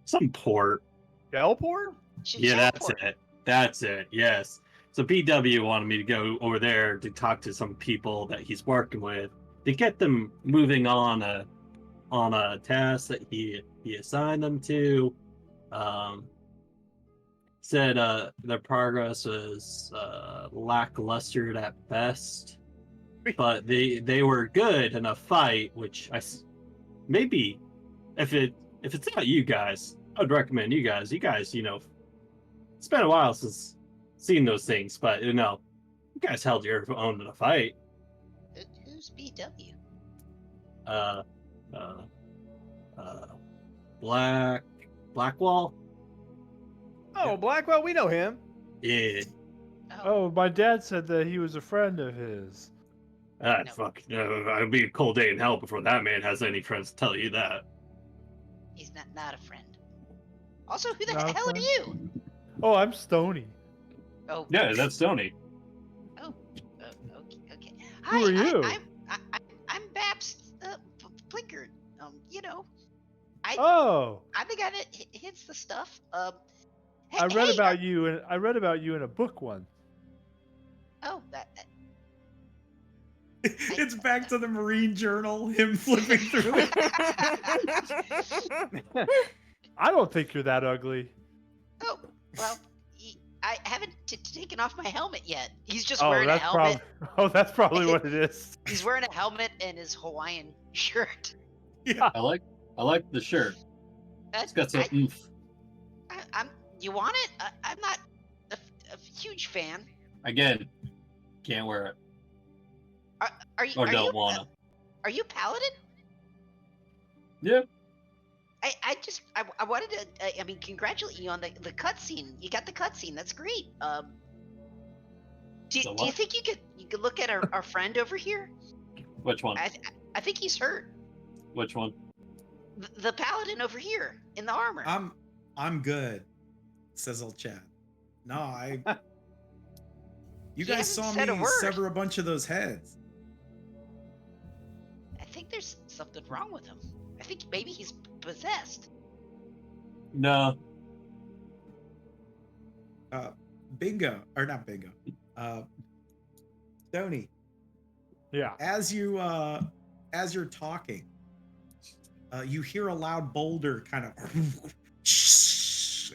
some port. Shellport? Yeah, that's Shellport. it. That's it. Yes. So BW wanted me to go over there to talk to some people that he's working with to get them moving on a task that he assigned them to. Said their progress was lackluster at best, but they were good in a fight, which maybe if it's not you guys, I would recommend you guys. You guys, it's been a while since seen those things, but you guys held your own in a fight. Who's BW? Uh, uh, uh, Blackwall. Oh, Blackwell, we know him. Yeah. Oh, my dad said that he was a friend of his. No. Fuck. It'll be a cold day in hell before that man has any friends to tell you that. He's not a friend. Also, who the Not a hell are friend? you? Oh, I'm Stony. Oh, Yeah, that's Tony. okay. Who are you? I'm Babs Plinkard. I Oh, I think I hits the stuff. I read about you, and I read about you in a book once. Oh, It's back to the Marine Journal, him flipping through it. I don't think you're that ugly. Oh, well, I haven't taken off my helmet yet. He's just Oh, wearing a that's helmet. that's probably what it is. He's wearing a helmet and his Hawaiian shirt. Yeah. I like the shirt. It's got some oomph. I'm. You want it? I'm not a huge fan. Again, can't wear it. Are you? Or are don't you, wanna. Are you Paladin? Yeah. I wanted to. I mean, congratulate you on the cutscene. You got the cutscene. That's great. Do you think you could look at our friend over here? Which one? I think he's hurt. Which one? The Paladin over here in the armor. I'm good, says old Chad. No, you He guys hasn't saw said a me word. sever a bunch of those heads. I think there's something wrong with him. I think maybe he's possessed. No. Bingo, or not bingo. Stoney, Yeah. as you're talking, you hear a loud boulder kind of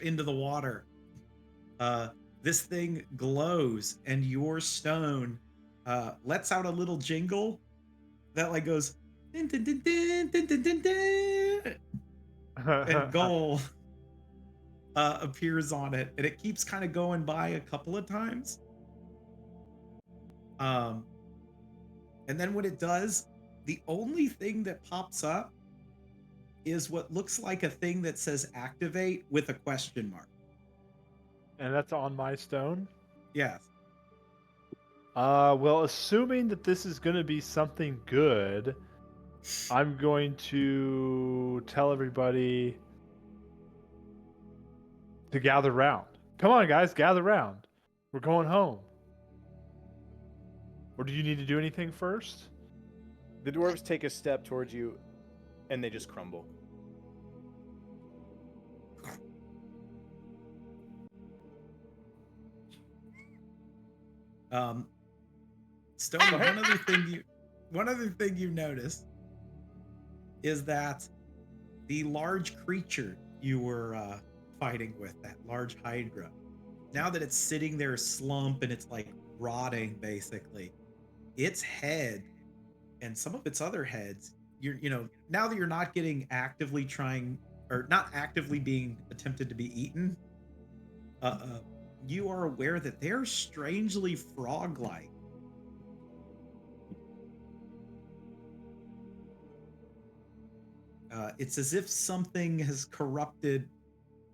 into the water. This thing glows, and your stone lets out a little jingle that like goes din, din, din, din, din, din, din, din, and goal appears on it, and it keeps kind of going by a couple of times. And then when it does, the only thing that pops up is what looks like a thing that says activate with a question mark. And that's on my stone. Yes. Well, assuming that this is going to be something good, I'm going to tell everybody to gather round. Come on, guys, gather round. We're going home. Or do you need to do anything first? The dwarves take a step towards you, and they just crumble. Stony, one other thing you notice is that the large creature you were fighting with, that large hydra, now that it's sitting there slump and it's like rotting basically, its head and some of its other heads, now that you're not getting actively trying or not actively being attempted to be eaten, uh, uh, you are aware that they're strangely frog-like. It's as if something has corrupted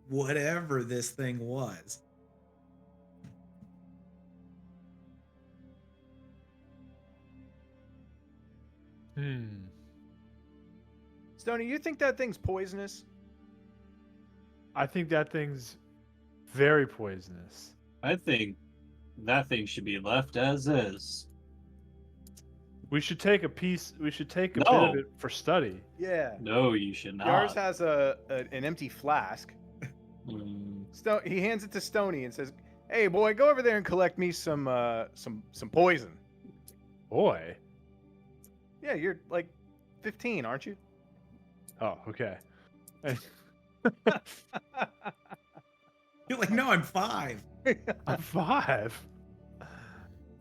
whatever this thing was. Stony, you think that thing's poisonous? I think that thing's very poisonous. I think that thing should be left as is. We should take a piece. We should take a bit No. of it for study. Yeah. No, you should not. Yars has an empty flask. Mm, He hands it to Stony and says, "Hey, boy, go over there and collect me some poison." Boy. Yeah, you're like 15, aren't you? Oh, okay. You're like, no, I'm 5. I'm 5.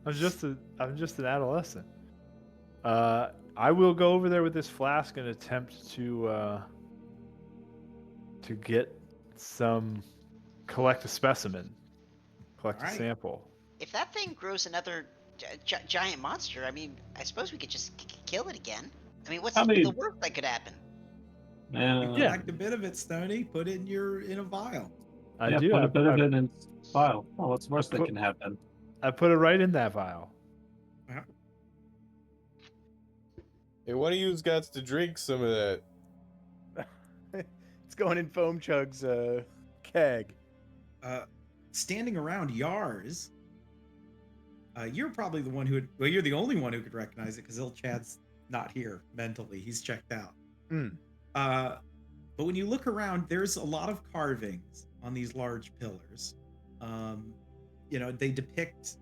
I'm just an adolescent. I will go over there with this flask and attempt to collect a specimen, collect a Alright. sample. If that thing grows another giant monster, I mean, I suppose we could just kill it again. I mean, what's I mean- the worst that could happen? You yeah. collect a bit of it, Stony, put it in a vial. I Yeah, do. put I, a bit of I- it in its file. Oh, what's the worst that put- can happen? I put it right in that vial. Hey, one of you's got to drink some of that. It's going in Foam Chug's keg. Standing around Yars, you're probably the one you're the only one who could recognize it because Chad's not here mentally. He's checked out. Hmm. But when you look around, there's a lot of carvings on these large pillars. They depict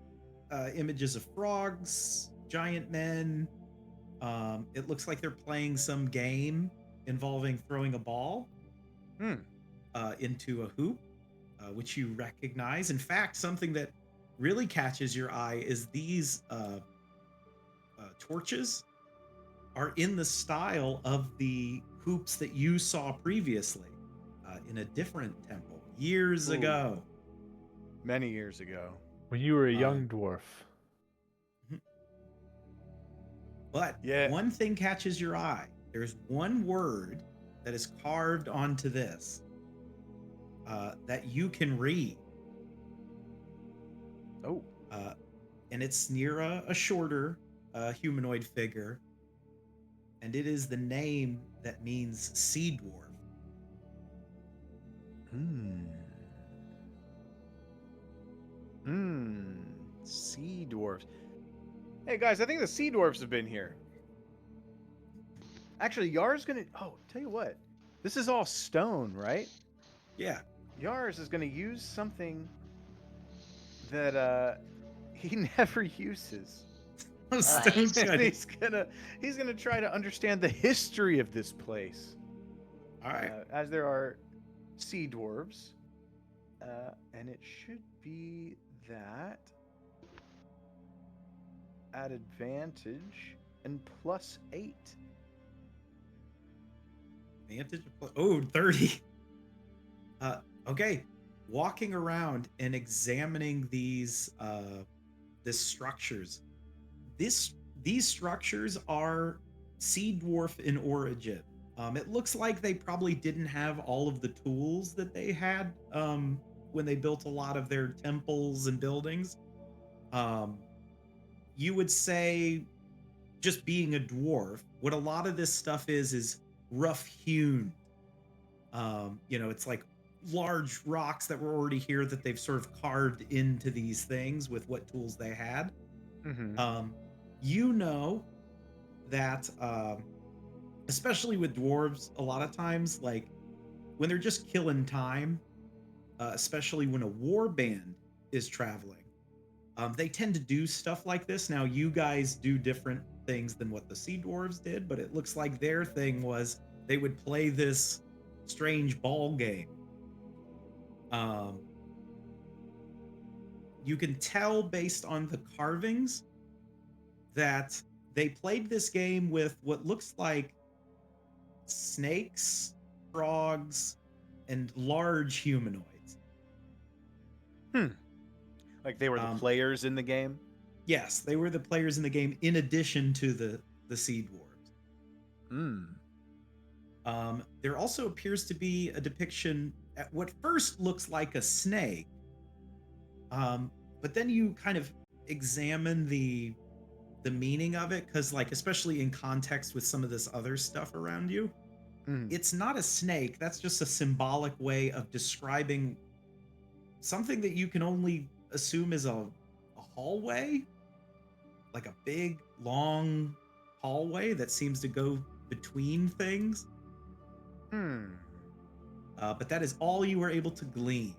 images of frogs, giant men. It looks like they're playing some game involving throwing a ball into a hoop, which you recognize. In fact, something that really catches your eye is these torches are in the style of the hoops that you saw previously in a different temple years Ooh. ago. Many years ago. When you were a young dwarf. But Yeah. one thing catches your eye. There's one word that is carved onto this that you can read. Oh. And it's near a shorter humanoid figure. And it is the name that means sea dwarf. Sea dwarfs. Hey guys, I think the sea dwarfs have been here. Actually, Yar's gonna. Oh, tell you what. This is all stone, right? Yeah. Yars is gonna use something that he never uses. Stone And cutting. he's gonna try to understand the history of this place. All right. As there are sea dwarves, and it should be that at advantage and +8. Advantage. 30. Okay. Walking around and examining these structures. These structures are sea dwarf in origin. It looks like they probably didn't have all of the tools that they had when they built a lot of their temples and buildings. You would say, just being a dwarf, what a lot of this stuff is rough hewn. It's like large rocks that were already here that they've sort of carved into these things with what tools they had. Mm-hmm. You know that especially with dwarves, a lot of times, like when they're just killing time, especially when a war band is traveling, they tend to do stuff like this. Now, you guys do different things than what the sea dwarves did, but it looks like their thing was they would play this strange ball game. You can tell based on the carvings that they played this game with what looks like snakes, frogs, and large humanoids. Like they were the Um, players in the game. Yes, they were the players in the game in addition to the sea dwarves. Hmm. There also appears to be a depiction at what first looks like a snake, but then you kind of examine the meaning of it, because like especially in context with some of this other stuff around you, it's not a snake. That's just a symbolic way of describing something that you can only assume is a hallway, like a big long hallway that seems to go between things. But that is all you were able to glean.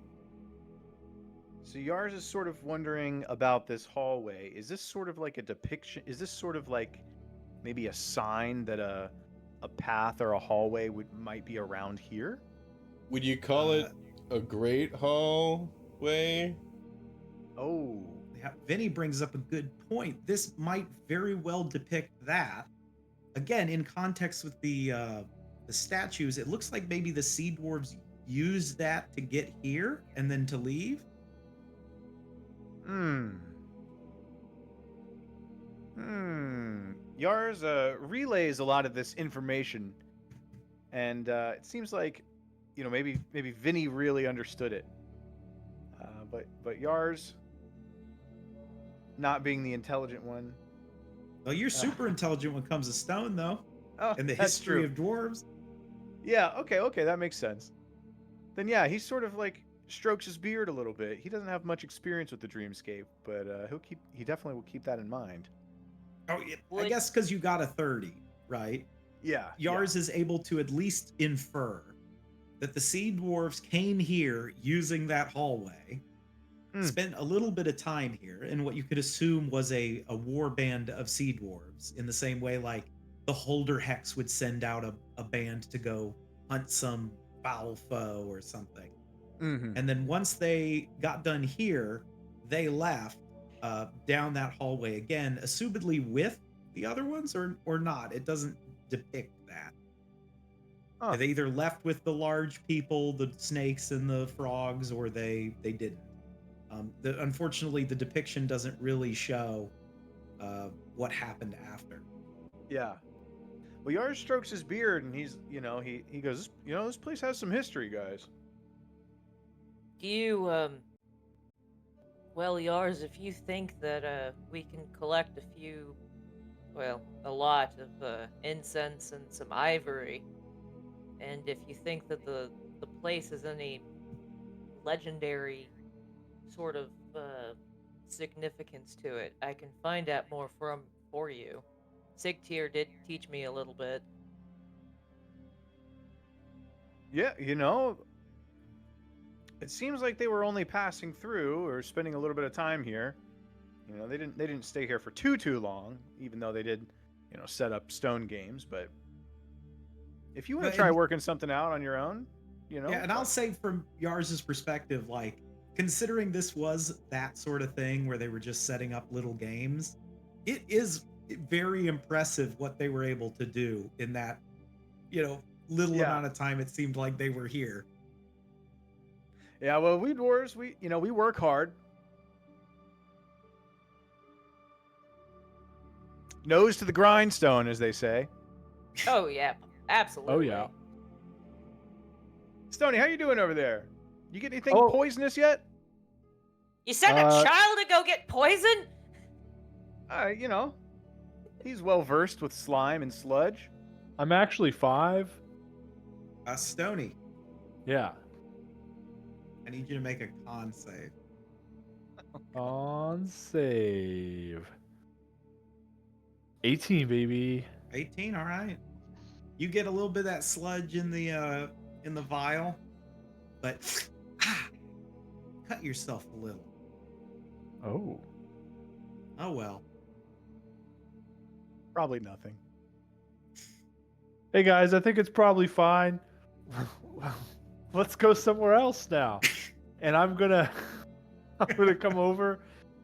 So Yars is sort of wondering about this hallway. Is this sort of like a depiction? Is this sort of like maybe a sign that a path or a hallway might be around here? Would you call it a great hallway? Oh. Yeah, Vinny brings up a good point. This might very well depict that. Again, in context with the statues, it looks like maybe the sea dwarves used that to get here and then to leave. Yars relays a lot of this information, and it seems like, maybe Vinny really understood it. But Yars, not being the intelligent one. Well, you're super intelligent when it comes to stone, though, Oh, and the that's history true. of dwarves. Yeah. Okay. That makes sense. Then yeah, he sort of like strokes his beard a little bit. He doesn't have much experience with the dreamscape, but he definitely will keep that in mind. Oh, I guess because you got a 30, right? Yeah. Yars is able to at least infer that the sea dwarves came here using that hallway, spent a little bit of time here, and what you could assume was a war band of sea dwarves, in the same way like the Holder Hex would send out a band to go hunt some foul foe or something. And then once they got done here, they left down that hallway again, assumedly with the other ones or not. It doesn't depict that. They either left with the large people, the snakes and the frogs, or they didn't. Unfortunately, the depiction doesn't really show what happened after. Yeah. Well, Yars strokes his beard, and he's, he goes, this place has some history, guys. Do you, well, Yars, if you think that, we can collect a lot of, incense and some ivory, and if you think that the place has any legendary sort of, significance to it, I can find out more for you. Sigtyr did teach me a little bit. Yeah, it seems like they were only passing through or spending a little bit of time here. They didn't stay here for too long, even though they did, set up stone games. But if you want to try working something out on your own, Yeah, and I'll say from Yars's perspective, like, considering this was that sort of thing where they were just setting up little games, it is very impressive what they were able to do in that, little amount of time it seemed like they were here. Yeah, well, we dwarves, we work hard. Nose to the grindstone, as they say. Oh, yeah, absolutely. Oh, yeah. Stony, how you doing over there? You get anything Oh. poisonous yet? You sent a child to go get poison? He's well versed with slime and sludge. I'm actually 5. Stony, Yeah. I need you to make a con save. On save. 18, baby. 18, all right. You get a little bit of that sludge in the vial, but cut yourself a little. Oh. Oh well. Probably nothing. Hey guys, I think it's probably fine. Let's go somewhere else now. And I'm gonna come over,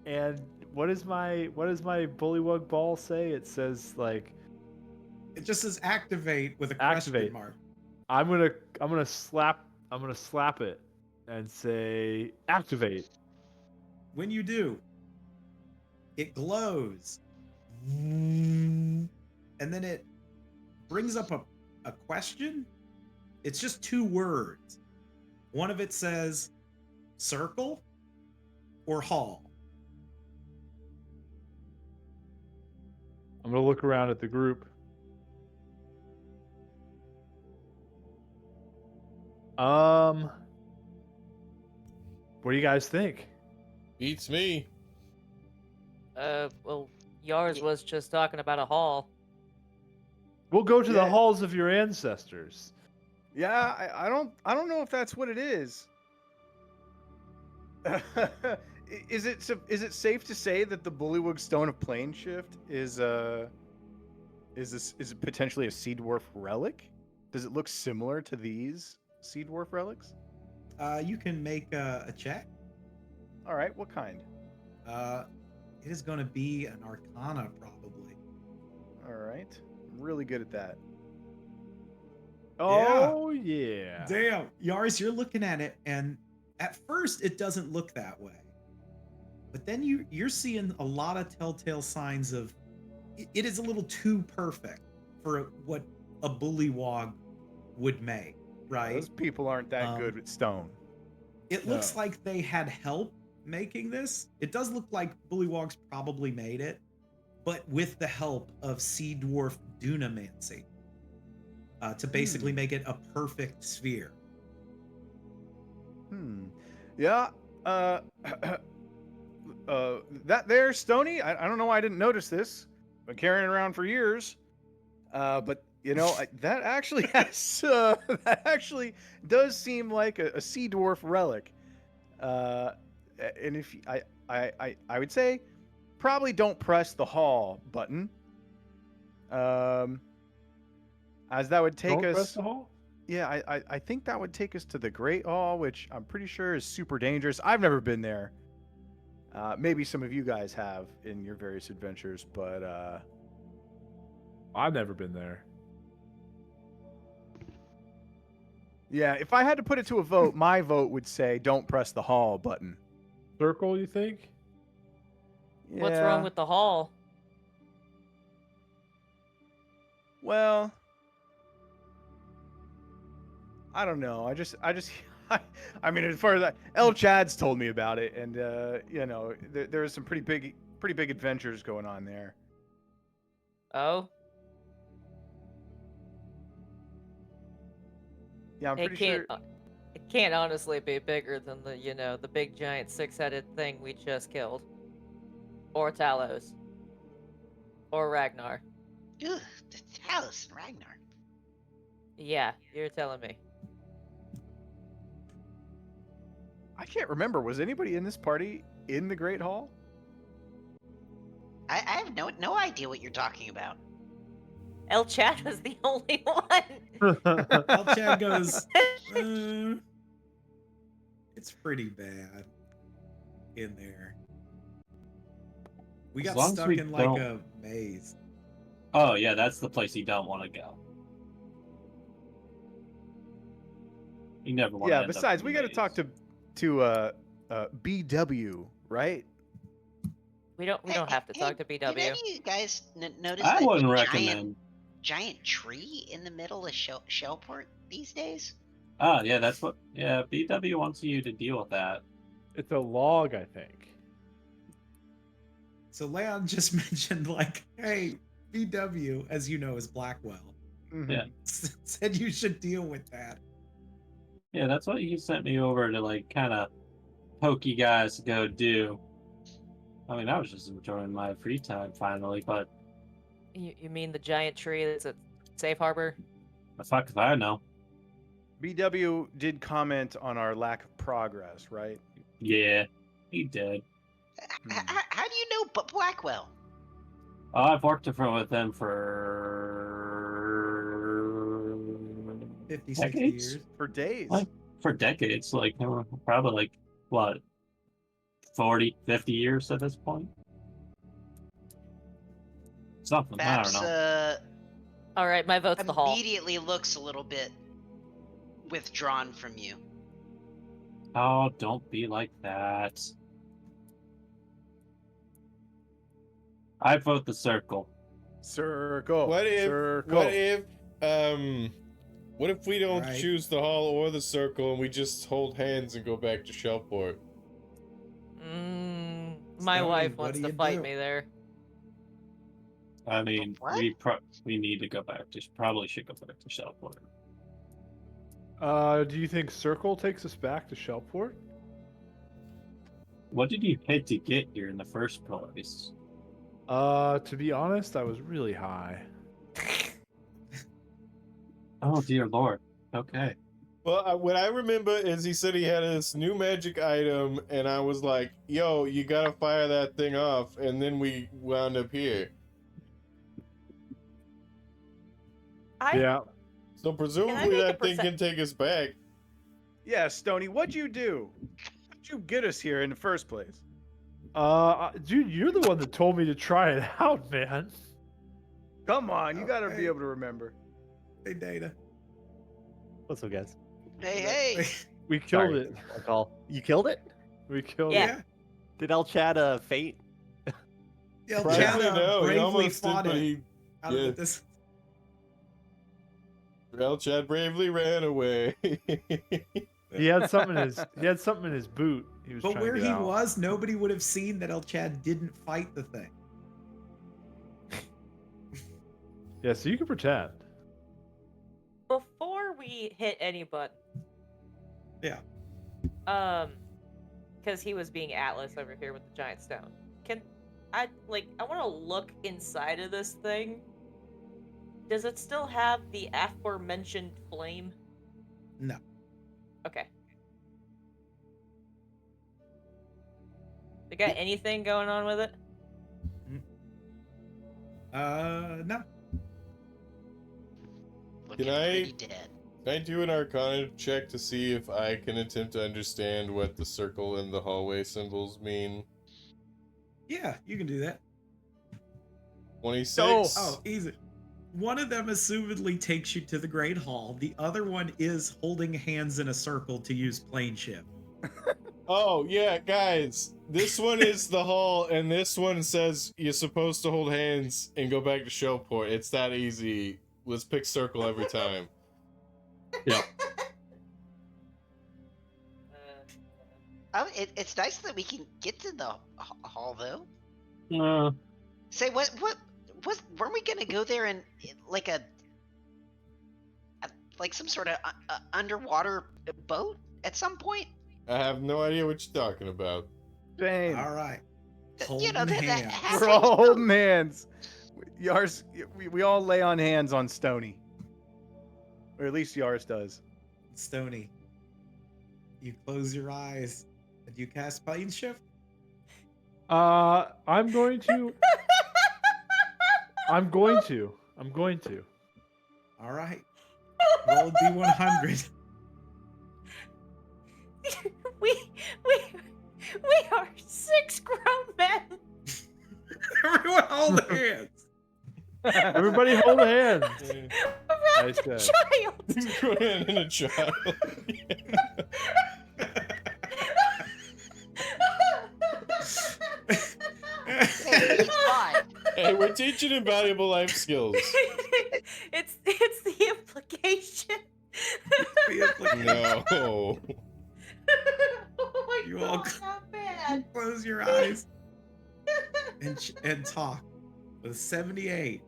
and what does my bullywug ball say? It says like It just says activate with a activate. question mark. I'm gonna slap it and say activate. When you do, it glows. And then it brings up a question. It's just 2 words. One of it says circle or hall. I'm gonna look around at the group. What do you guys think? Beats me. Well, yours was just talking about a hall. We'll go to the Yeah. halls of your ancestors. Yeah, I don't know if that's what it is. Is it safe to say that the Bullywug Stone of Plane Shift is it potentially a Sea Dwarf relic? Does it look similar to these Sea Dwarf relics? You can make a check. All right, what kind? It is going to be an Arcana, probably. All right, I'm really good at that. Oh yeah. Damn, Yaris, you're looking at it, and at first it doesn't look that way, but then you're seeing a lot of telltale signs of it is a little too perfect for what a bullywog would make, right? Those people aren't that good with stone. It looks like they had help making this. It does look like bullywogs probably made it, but with the help of Sea Dwarf Dunamancy to basically make it a perfect sphere. Yeah. That there, Stony. I don't know why I didn't notice this. Been carrying it around for years. But you know that actually has that actually does seem like a sea dwarf relic. And if I would say probably don't press the hall button. As that would take Don't us. press the hall? Yeah, I think that would take us to the Great Hall, which I'm pretty sure is super dangerous. I've never been there. Maybe some of you guys have in your various adventures, but I've never been there. yeah, if I had to put it to a vote, my vote would say don't press the hall button. Circle, you think? What's wrong with the hall? Well, I don't know. I mean, as far as El Chad's told me about it, and you know, there's some pretty big adventures going on there. Oh, Yeah, I'm it pretty can't. sure. It can't honestly be bigger than the big giant 6-headed thing we just killed, or Talos, or Ragnar. Ugh, the Talos and Ragnar. Yeah, you're telling me. I can't remember. Was anybody in this party in the Great Hall? I have no idea what you're talking about. El Chad was the only one. El Chad goes, it's pretty bad in there. We As got long as stuck we in like don't- a maze. Oh yeah, that's the place you don't want to go. You never want to. Yeah. Besides, we got to talk to BW, right? We don't have to talk to Did BW. any of you guys notice I that wouldn't giant, recommend. giant tree in the middle of Shellport these days? Oh yeah, that's what. Yeah, BW wants you to deal with that. It's a log, I think. So Leon just mentioned like, hey, BW, as you know, is Blackwell. Yeah. Said you should deal with that. Yeah, that's what he sent me over to like kind of poke you guys to go do. I mean, I was just enjoying my free time finally, but You mean the giant tree that's at Safe Harbor? the fuck if I know. BW did comment on our lack of progress, right? Yeah, he did. How do you know Blackwell? Oh, I've worked with him for 50, 60 Decades? years. For days. Like, for decades, like probably like what, 40, 50 years at this point. Something. I don't Babs know. All right, my vote's the hall. immediately looks a little bit withdrawn from you. Oh, don't be like that. I vote the circle. Circle. What if? Circle. What if we don't Right. choose the hall or the circle and we just hold hands and go back to Shellport? My Stoney, wife what wants do to you fight do? me there. I mean, What? we need to go back to probably should go back to Shellport. Do you think Circle takes us back to Shellport? What did you hit to get here in the first place? To be honest, I was really high. Oh dear lord. Okay. Well, what I remember is he said he had this new magic item, and I was like, "Yo, you gotta fire that thing off," and then we wound up here. Yeah. So presumably make a that thing can take us back. Yeah, Stony, what'd you do? How'd you get us here in the first place? Dude, you're the one that told me to try it out, man. Come on, you gotta Okay. be able to remember. Hey, Data. What's up, guys? Hey. We killed Sorry. it. I'll call. You killed it? We killed Yeah. it. Did El Chad faint? Yeah, Bravely, Chad no, he bravely almost did, fought but it he, out yeah. of this. well, Chad bravely ran away. He had something in his boot. He was But trying where to he get out. was, nobody would have seen that El Chad didn't fight the thing. Yeah, so you can pretend. Before we hit any button. Yeah. Because he was being Atlas over here with the giant stone. I want to look inside of this thing. Does it still have the aforementioned flame? No. Okay. They got anything going on with it? No. Looking Can I- pretty dead. Can I do an Arcana check to see if I can attempt to understand what the circle and the hallway symbols mean? Yeah, you can do that. 26. Oh, easy. One of them assumedly takes you to the Great Hall. The other one is holding hands in a circle to use plane shift. Oh, yeah, guys. This one is the hall, and this one says you're supposed to hold hands and go back to Shellport. It's that easy. Let's pick circle every time. Yep. It's nice that we can get to the hall though. Uh, Say what weren't we gonna go there in like like some sort of underwater boat at some point? I have no idea what you're talking about. Same. All right. You know, Holding that hands. has- We're all holding hands. We all lay on hands on Stony. Or at least Yars does. Stony, you close your eyes and you cast plane shift. I'm going to. I'm going to. All right. Roll a d100. we are 6 grown men. Everyone hold hands. Everybody hold hands. Around Nice a guy. child. Growing in a child. Hey, he's 5. Hey, we're teaching him valuable life skills. it's the implication. No. Oh my You god, all- not bad. Close your eyes and talk. With 78,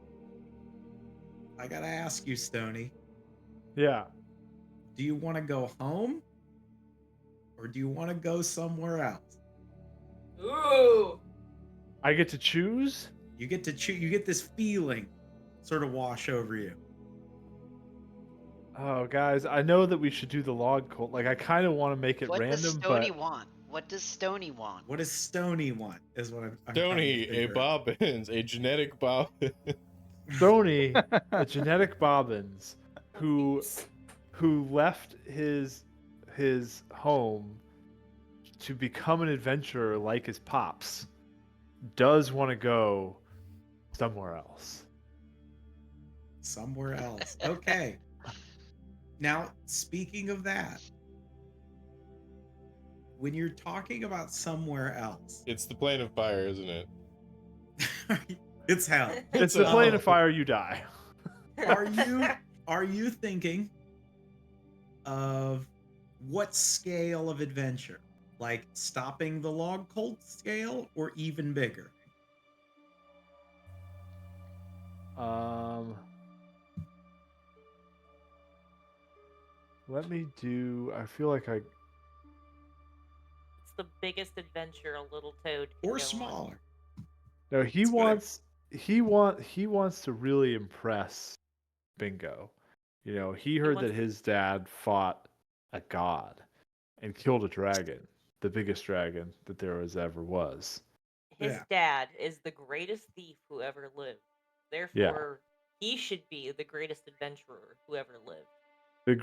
I gotta ask you, Stony, Yeah. do you want to go home or do you want to go somewhere else? Ooh. I get to choose. You get to choose. You get this feeling sort of wash over you. Oh, guys, I know that we should do the log cult. Like, I kind of want to make it What does random, Stony but want? What does Stony want? What does Stony want? Is what I'm trying Tony, to a figure out. bobbins, a genetic bobbin. Stony, a genetic bobbins, who who left his home to become an adventurer like his pops does want to go somewhere else. Somewhere else. Okay. Now, speaking of that, when you're talking about somewhere else, It's the plane of fire, isn't it? it's hell. It's the a plane hell. of fire, you die. Are you thinking of what scale of adventure? Like stopping the log cult scale or even bigger? Let me do. I feel like I. It's the biggest adventure a little toad can Or go on. smaller? No, he It's whatever. wants to really impress Bingo. You know, he heard wants that his dad fought a god and killed a dragon, the biggest dragon that there ever was. His Yeah. dad is the greatest thief who ever lived. Therefore, he should be the greatest adventurer who ever lived. The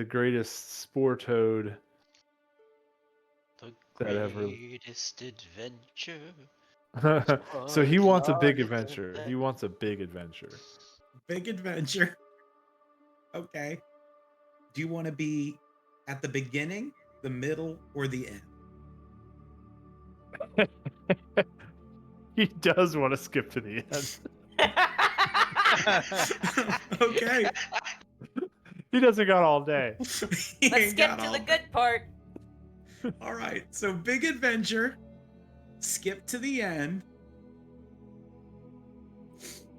greatest spore toad The that ever. greatest adventure. So he wants a big Lord, adventure. He wants a big adventure. Big adventure. Okay. Do you want to be at the beginning, the middle, or the end? He does want to skip to the end. Okay. He doesn't got all day. He Let's ain't skip got to all the day. good part. All right. So big adventure. Skip to the end.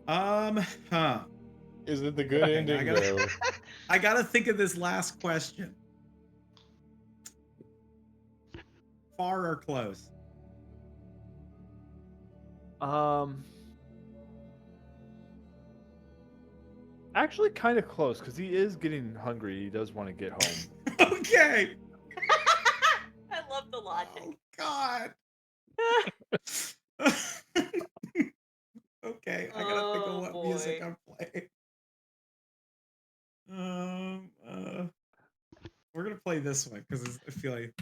Huh. Is it the good Okay, ending though? I gotta think of this last question. Far or close? Actually, kind of close because he is getting hungry. He does want to get home. Okay. I love the logic. Oh God. Okay, I gotta think of Oh, what music boy. I'm playing. We're gonna play this one because I feel like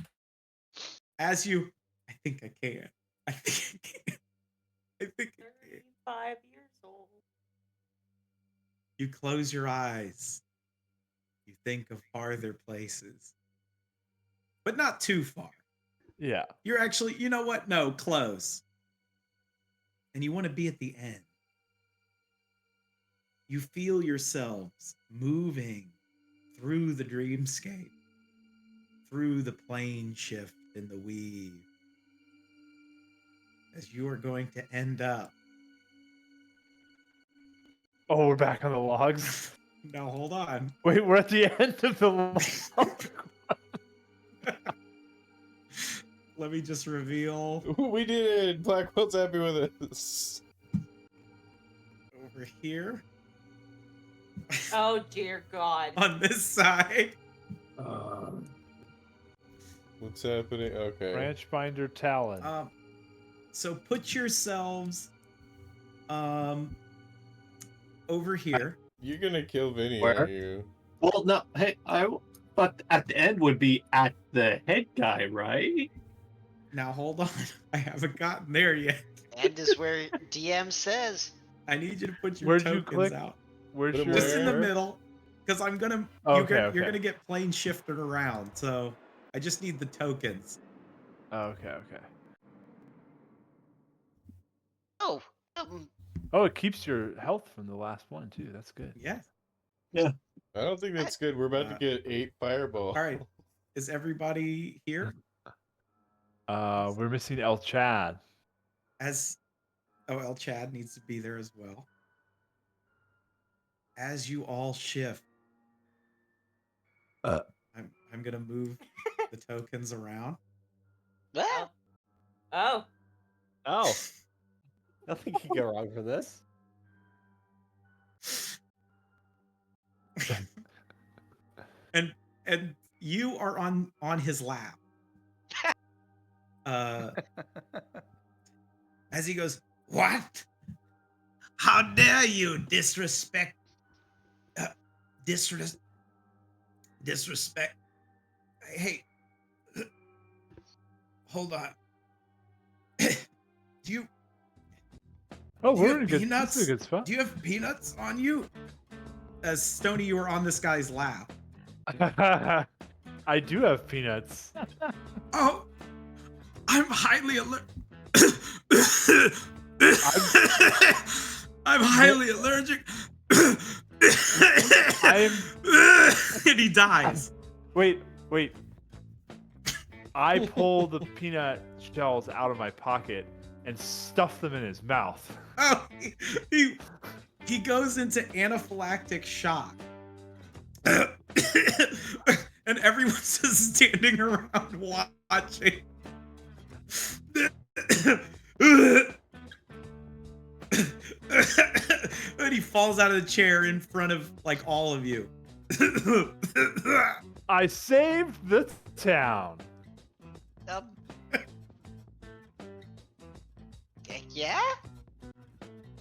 as you. I think I can. I think I can. I think I can. 35 years old. You close your eyes. You think of farther places, but not too far. Yeah. You're actually, you know what? No, close. And you want to be at the end. You feel yourselves moving through the dreamscape, through the plane shift and the weave, as you are going to end up. Oh, we're back on the logs. Now, hold on. Wait, we're at the end of the log. Let me just reveal We did it! Blackwell's happy with us. over here Oh, dear God. on this side. What's happening? Okay. Branch binder talon. So put yourselves over here. You're gonna kill Vinny, Where? aren't you? Well, no, hey, but at the end would be at the head guy, right? Now hold on. I haven't gotten there yet. And is where DM says. I need you to put your Where'd you tokens click? out. Where's Put 'em your? Just in the Where? middle. Because I'm gonna Okay, you're okay. gonna get plane shifted around. So I just need the tokens. Okay. Oh, Oh, it keeps your health from the last one too. That's good. Yeah. I don't think that's good. We're about to get 8 fireballs. All right. Is everybody here? We're missing El Chad. El Chad needs to be there as well. As you all shift, I'm gonna move the tokens around. ah, Oh. Oh. Nothing can go wrong for this. and you are on his lap. As he goes, "What? How dare you disrespect disrespect. Hey, hold on. Do you Oh, Do you we're have in good. This peanuts? is a good spot. do you have peanuts on you? As Stony, you were on this guy's lap. I do have peanuts. Oh, I'm highly allergic. I'm highly allergic. And he dies. Wait. I pull the peanut shells out of my pocket and stuff them in his mouth. Oh, he goes into anaphylactic shock. And everyone's just standing around watching. And he falls out of the chair in front of like all of you. I saved the town. Um, yeah?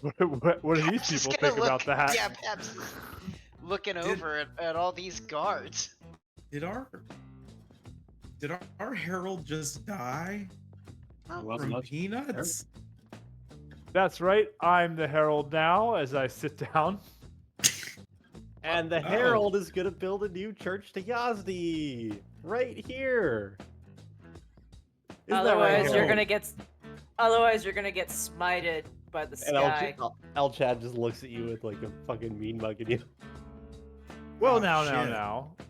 What do these Pep's just people gonna think about that? Yeah, Pep's just looking over at all these guards. Did our herald just die Wasn't from much. peanuts? That's right. I'm the herald now. As I sit down. And the Herald is gonna build a new church to Yazdi right here. Isn't that right, Otherwise, you're Harold? gonna get smited by the And sky. El Chad just looks at you with like a fucking mean mug at you. Well, Oh, now. shit.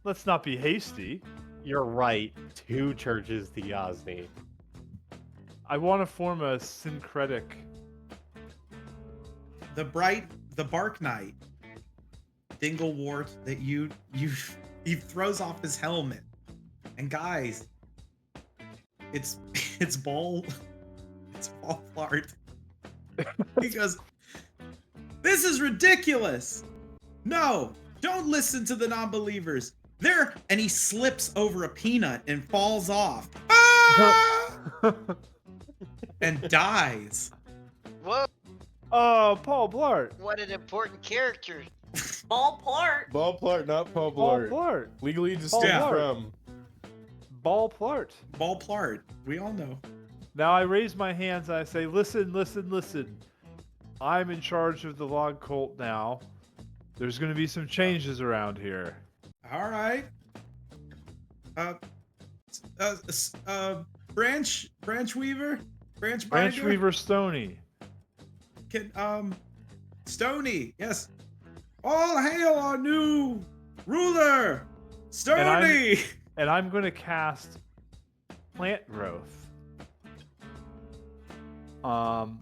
Let's not be hasty. You're right. 2 churches to Yazni. I want to form a syncretic. The Bark Knight, Dinglewart, that he throws off his helmet. And guys, it's ball fart. He goes, "This is ridiculous. No, don't listen to the non-believers. And he slips over a peanut and falls off. Ah! And dies. Whoa, Oh, Paul Blart. what an important character. Ball plart. Ball Plart, not Paul Paul Blart. Blart. Legally distinct Blart. from. Ball Plart. Ball plart. We all know. Now I raise my hands and I say, listen. I'm in charge of the log cult now. There's going to be some changes around here. All right. Branch Weaver, Branch Binder. Branch Weaver Stony. Stony, yes. All hail our new ruler, Stony. And I'm going to cast plant growth on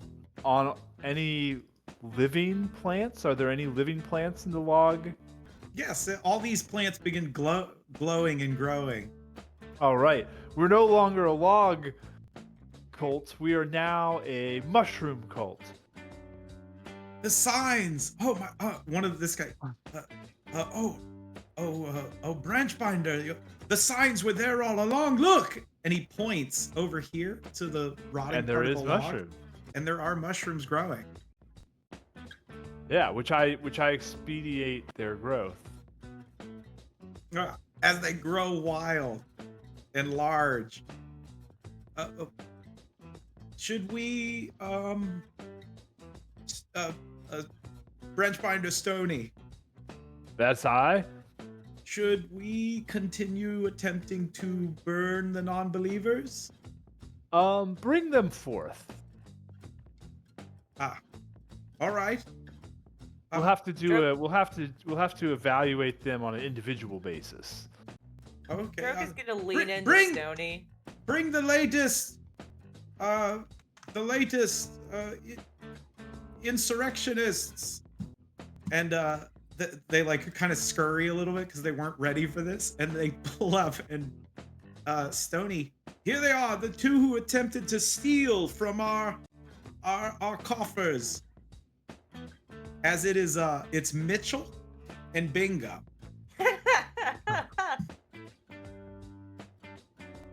any living plants. Are there any living plants in the log? Yes, all these plants begin glowing and growing. All right. We're no longer a log cult. We are now a mushroom cult. The signs. Oh my! One of this guy. Branch Binder. The signs were there all along. Look, and he points over here to the rotting And there part of is the log, mushroom. and there are mushrooms growing. Yeah, which I expedite their growth. As they grow wild and large. Should we Branch Binder Stony, That's I. should we continue attempting to burn the non-believers? Bring them forth. All right. We'll have to do Sure. we'll have to evaluate them on an individual basis. Okay. Kirk is gonna lean into bring- Stony. Bring the latest insurrectionists. And they like kind of scurry a little bit because they weren't ready for this, and they pull up and Stony, here they are, the 2 who attempted to steal from our coffers. As it is it's Mitchell and Bingo.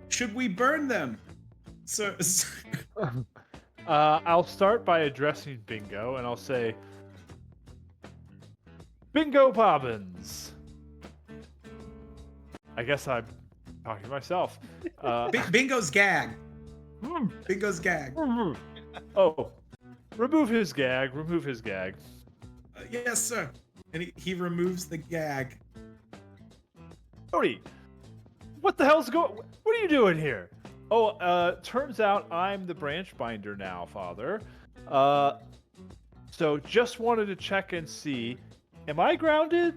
Should we burn them? Sir, I'll start by addressing Bingo, and I'll say, Bingo Bobbins, I guess I'm talking to myself. Bingo's gag. Bingo's gag. Oh, remove his gag. Remove his gag. Yes, sir. And he removes the gag. Cody, what the hell's going? What are you doing here? Oh, turns out I'm the branch binder now, Father. So just wanted to check and see. Am I grounded?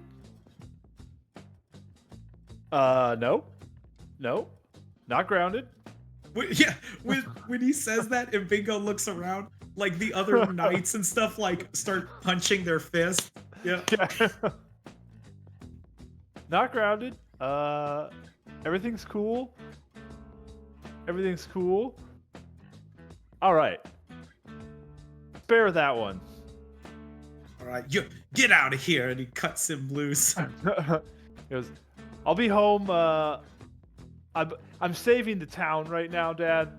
No, not grounded. Yeah, when he says that and Bingo looks around, like the other knights and stuff like start punching their fist. Yeah. Not grounded. Everything's cool. Everything's cool. All right. Spare that one. All right, you get out of here, and he cuts him loose. He goes, I'll be home. I'm saving the town right now, Dad.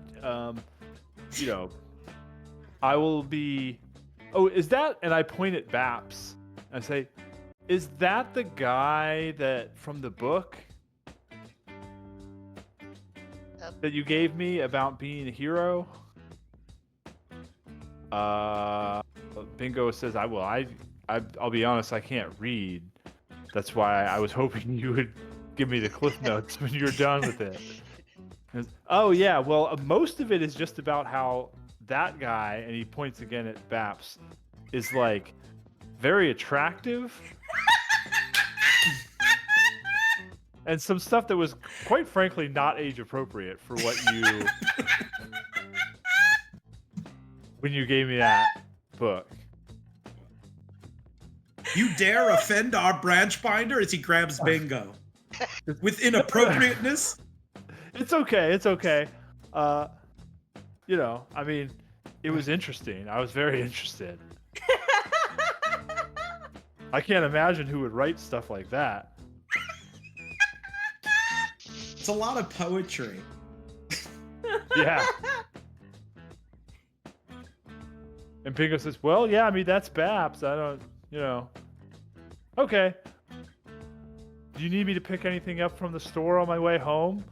You know, I will be. Oh, is that? And I point at Baps. I say, is that the guy that from the book that you gave me about being a hero? Bingo says, I'll be honest, I can't read. That's why I was hoping you would give me the cliff notes when you're done with it. Oh yeah, well, most of it is just about how that guy, and he points again at Baps, is like very attractive. And some stuff that was quite frankly not age appropriate for what you when you gave me that book. You dare offend our branch binder as he grabs Bingo with inappropriateness? It's okay. It's okay. You know, I mean, it was interesting. I was very interested. I can't imagine who would write stuff like that. It's a lot of poetry. Yeah. And Bingo says, well, yeah, I mean, that's Baps. I don't, you know. Okay. Do you need me to pick anything up from the store on my way home?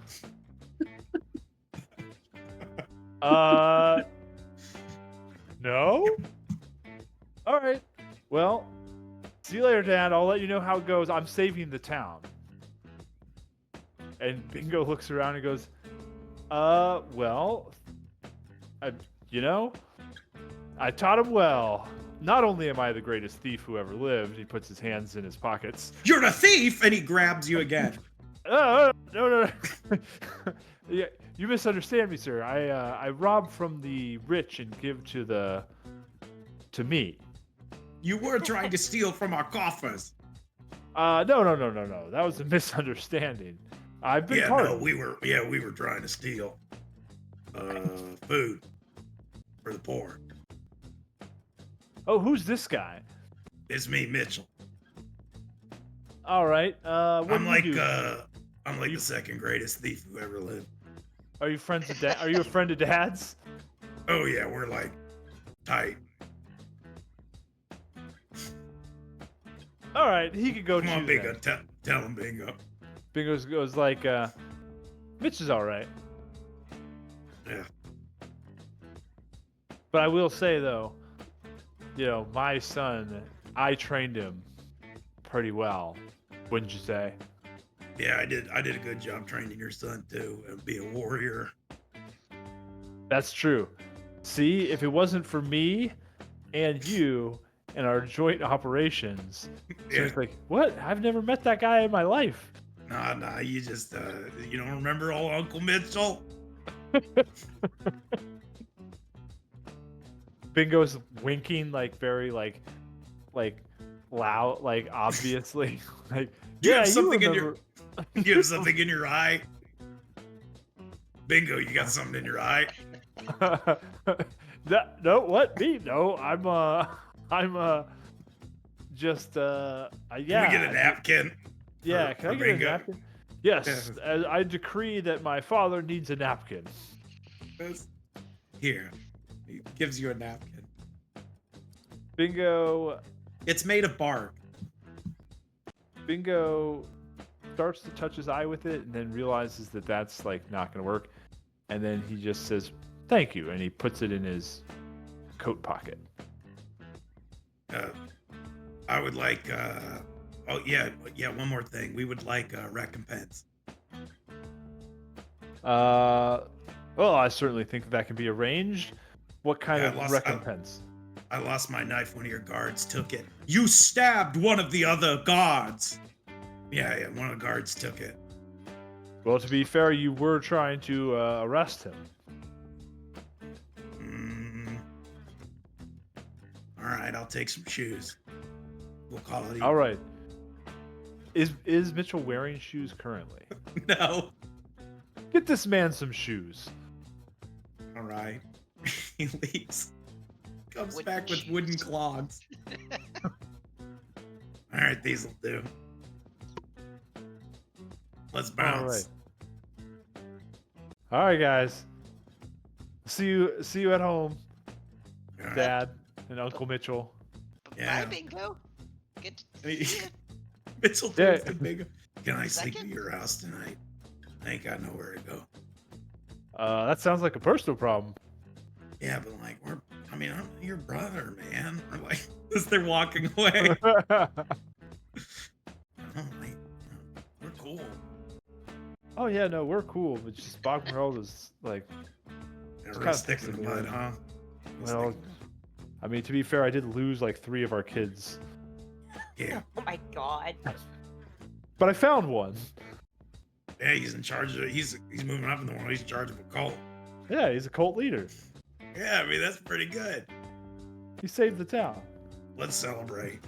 No? All right. Well, see you later, Dad. I'll let you know how it goes. I'm saving the town. And Bingo looks around and goes, well, you know, I taught him well. Not only am I the greatest thief who ever lived, he puts his hands in his pockets. You're the thief! And he grabs you again. No. Yeah, you misunderstand me, sir. I rob from the rich and give to me. You were trying to steal from our coffers. No. That was a misunderstanding. I've been we were trying to steal food for the poor. Oh, who's this guy? It's me, Mitchell. All right. I'm like the second greatest thief who ever lived. Are you friends with Dad? Are you a friend of Dad's? Oh yeah, we're like tight. All right, he could go. Come on, Bingo. Tell him, Bingo. Bingo goes like, Mitch is all right. Yeah. But I will say though, you know, my son, I trained him pretty well. Wouldn't you say? Yeah, I did a good job training your son too, and be a warrior. That's true. See, if it wasn't for me and you and our joint operations, so it's like, what? I've never met that guy in my life. Nah, you just you don't remember old Uncle Mitchell? Bingo's winking like very like loud, like obviously. Like, You yeah, have something you in your you have something in your eye. Bingo, you got something in your eye. No, what? Me? No, I'm just yeah. Can we get a napkin? Yeah, can I get Bingo? a napkin? Yes, I decree that my father needs a napkin. Here, he gives you a napkin. Bingo. It's made of bark. Bingo starts to touch his eye with it, and then realizes that that's like not gonna work, and then he just says thank you, and he puts it in his coat pocket. I would like. Oh yeah. One more thing. We would like recompense. Well, I certainly think that can be arranged. What kind Yeah, of recompense? I lost my knife. One of your guards took it. You stabbed one of the other guards. Yeah. One of the guards took it. Well, to be fair, you were trying to arrest him. All right, I'll take some shoes. We'll call it. All right. Is Mitchell wearing shoes currently? No. Get this man some shoes. All right. He leaves. Comes Wooden back with shoes. wooden clogs. All right, these will do. Let's bounce. All right, guys. See you at home, All right. Dad and Uncle Mitchell. Yeah. Bye, Bingo. Good to I mean, see you. Mitchell Yeah. turns to Bingo. Can I sleep at Second? your house tonight? I ain't got nowhere to go. That sounds like a personal problem. Yeah, but like I'm your brother, man. Or like as they're walking away. Like, we're cool. Oh yeah, no, we're cool, but just Bogmerald is like, Yeah, kinda we're sticking in pissing the me mud, off. huh? well, I mean, to be fair, I did lose like 3 of our kids, Yeah. Oh my god. but I found one. Yeah, he's in charge of he's moving up in the world. He's in charge of a cult. Yeah, he's a cult leader. Yeah, I mean that's pretty good. He saved the town. Let's celebrate.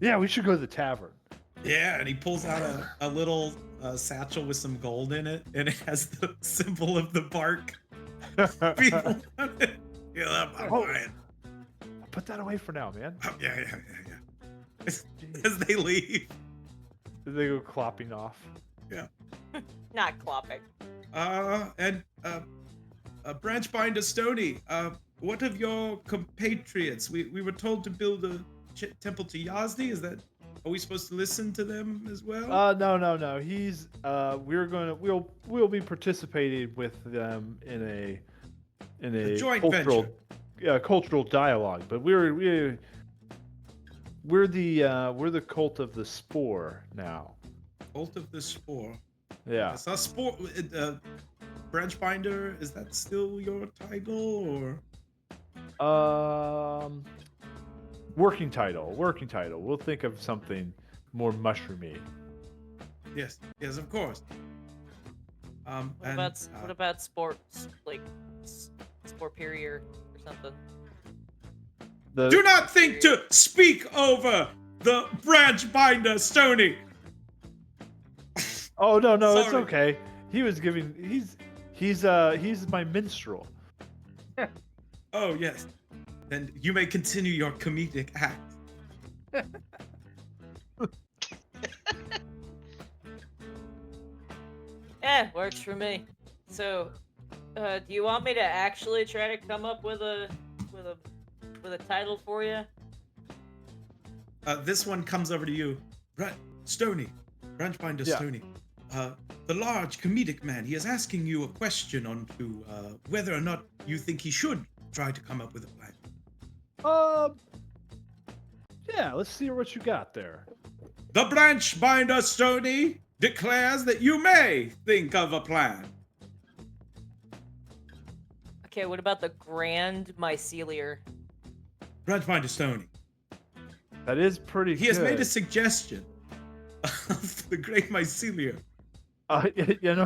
Yeah, we should go to the tavern. Yeah, and he pulls out a little satchel with some gold in it, and it has the symbol of the bark beetle on it. Yeah, I'm Oh. buying. Put that away for now, man. Oh, yeah. As they leave. They go clopping off. Not clopping. And Branchbinder Stony, what of your compatriots? We were told to build a temple to Yazdi. Are we supposed to listen to them as well? No. He's we'll be participating with them in a joint cultural cultural dialogue. But we're the cult of the spore now. Cult of the Spore. Yeah. I saw Spore. Branchbinder, is that still your title or? Working title. We'll think of something more mushroomy. Yes, of course. What about sports, like Sportperior or something? Do not think to speak over the Branchbinder Stony. Oh no, it's Sorry. okay. He's my minstrel. Oh yes. Then you may continue your comedic act. Yeah, works for me. So, do you want me to actually try to come up with a title for you? This one comes over to you. Stony. Branchbinder Yeah. Stony. The large comedic man, he is asking you a question on to whether or not you think he should try to come up with a plan. Yeah, let's see what you got there. The Branchbinder Stony declares that you may think of a plan. Okay, what about the Grand Myceliar? Branchbinder Stony. That is pretty He good. has made a suggestion of the Great Mycelium.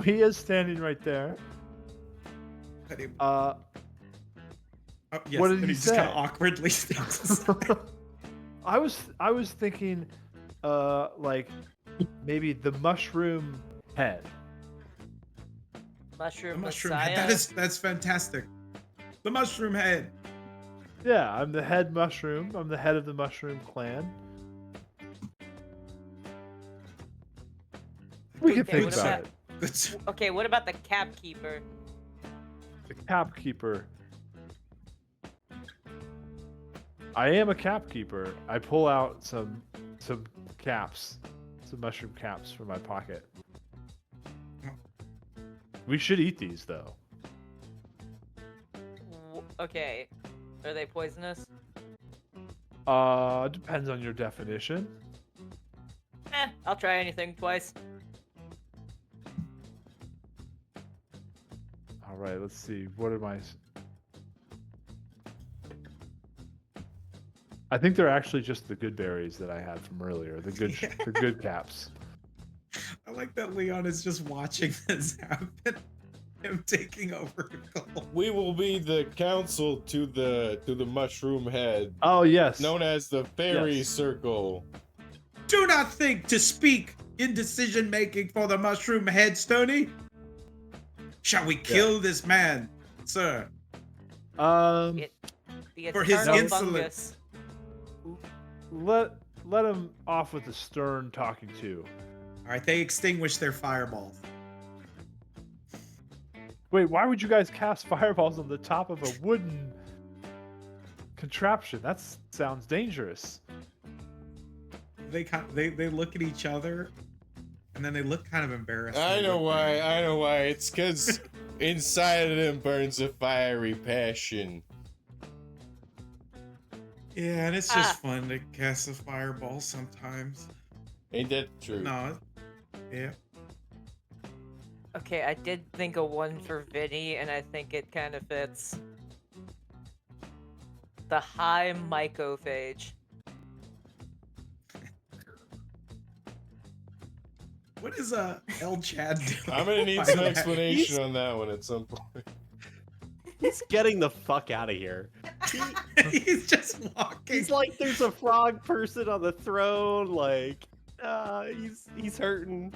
He is standing right there. Yes, what did and he just kind say? of awkwardly stands aside. I was thinking, like maybe the mushroom head. Mushroom, The mushroom Messiah? head. That's fantastic. The mushroom head. Yeah, I'm the head mushroom. I'm the head of the mushroom clan. We can Okay, think what about about- it. Good. Okay, what about the Capkeeper? The capkeeper. I am a capkeeper. I pull out some caps, some mushroom caps from my pocket. We should eat these though. Okay. Are they poisonous? Depends on your definition. I'll try anything twice. All right, let's see. What am I? I think they're actually just the good berries that I had from earlier. The good, Yeah. the good caps. I like that Leon is just watching this happen. Him taking over the goal. We will be the council to the mushroom head, Oh yes. known as the fairy Yes. circle. Do not think to speak in decision making for the mushroom head, Stony. Shall we kill this man, sir? The For his eternal insolence. fungus. Let him off with a stern talking to. All right, they extinguish their fireballs. Wait, why would you guys cast fireballs on the top of a wooden contraption? That sounds dangerous. They look at each other, and then they look kind of embarrassed. I know why. It's because inside of them burns a fiery passion. Yeah, and it's just fun to cast a fireball sometimes. Ain't that true? No, yeah. Okay, I did think of one for Vinny, and I think it kind of fits. The high mycophage. What is El Chad doing? I'm gonna need some explanation on that one at some point. He's getting the fuck out of here. He's just walking. He's like, there's a frog person on the throne. Like, he's hurting.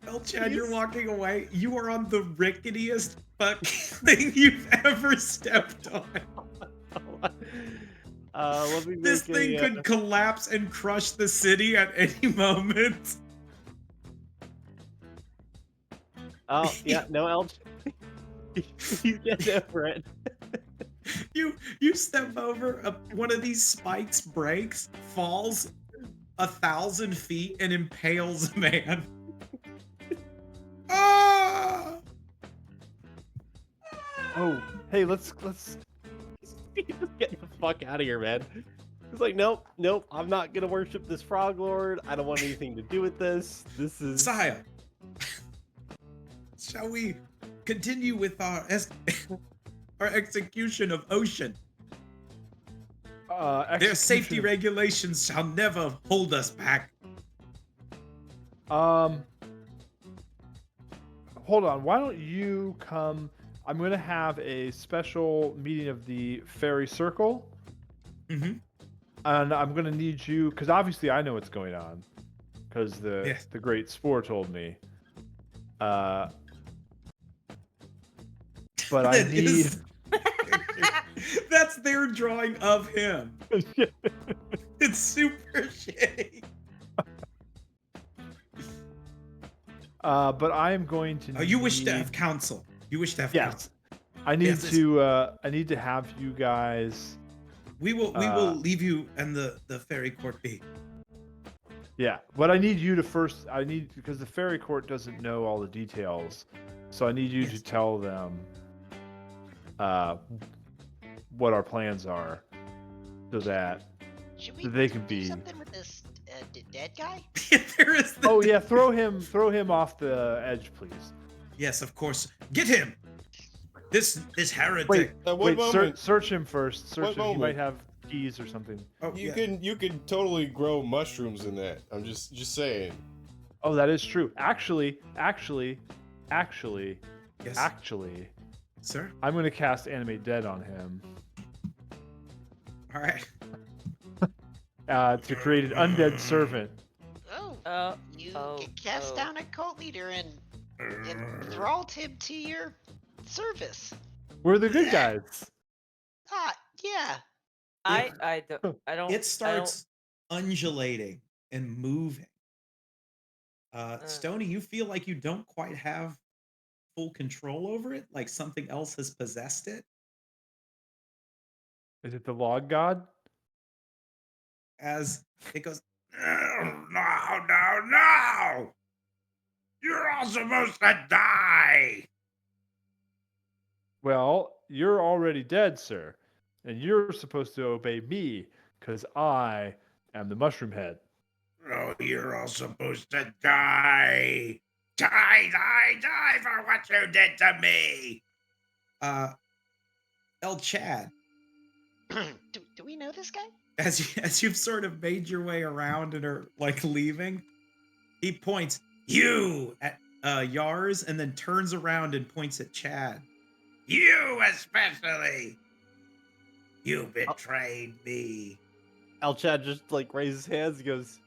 El Chad, you're walking away. You are on the ricketiest fucking thing you've ever stepped on. Let me This make thing could collapse and crush the city at any moment. Oh yeah, no, LJ. You get over it. You step over, one of these spikes breaks, falls 1,000 feet, and impales a man. Ah! Oh, hey, let's. Get the fuck out of here, man. He's like, nope, I'm not gonna worship this frog lord. I don't want anything to do with this. This is Sire, shall we continue with our execution of Ocean? Their safety execution regulations shall never hold us back. Hold on. Why don't you come? I'm going to have a special meeting of the Fairy Circle. Mm-hmm. And I'm going to need you, because obviously I know what's going on. Because the Great Spore told me. But I need... That's their drawing of him. It's super shitty. But I am going to. Oh, you wish to have counsel. You wish to have counsel. I need Yes, to. I need to have you guys. We will leave you and the fairy court be. Yeah, but I need you to first. Because the fairy court doesn't know all the details, so I need you to tell them what our plans are, so that they can do be. something with this dead guy? There is the Oh yeah, throw him off the edge, please. Yes, of course. Get him. This heretic. Wait, At what moment? search him first. Search What him. He moment? might have keys or something. Oh, You yeah. can totally grow mushrooms in that. I'm just saying. Oh, that is true. Actually, Yes, sir. I'm going to cast Animate Dead on him All right. to create an undead servant. Oh, you cast down a cult leader and enthralled him to your service. We're the good guys. Yeah. I don't. It starts undulating and moving. Stony, you feel like you don't quite have full control over it, like something else has possessed it. Is it the log god? As it goes, No! You're all supposed to die! Well, you're already dead, sir. And you're supposed to obey me, because I am the mushroom head. Oh, you're all supposed to die! Die for what you did to me! El Chad, do we know this guy? as you've sort of made your way around and are like leaving, he points you at Yars and then turns around and points at Chad. You especially. You betrayed me. El Chad just like raises his hands and goes,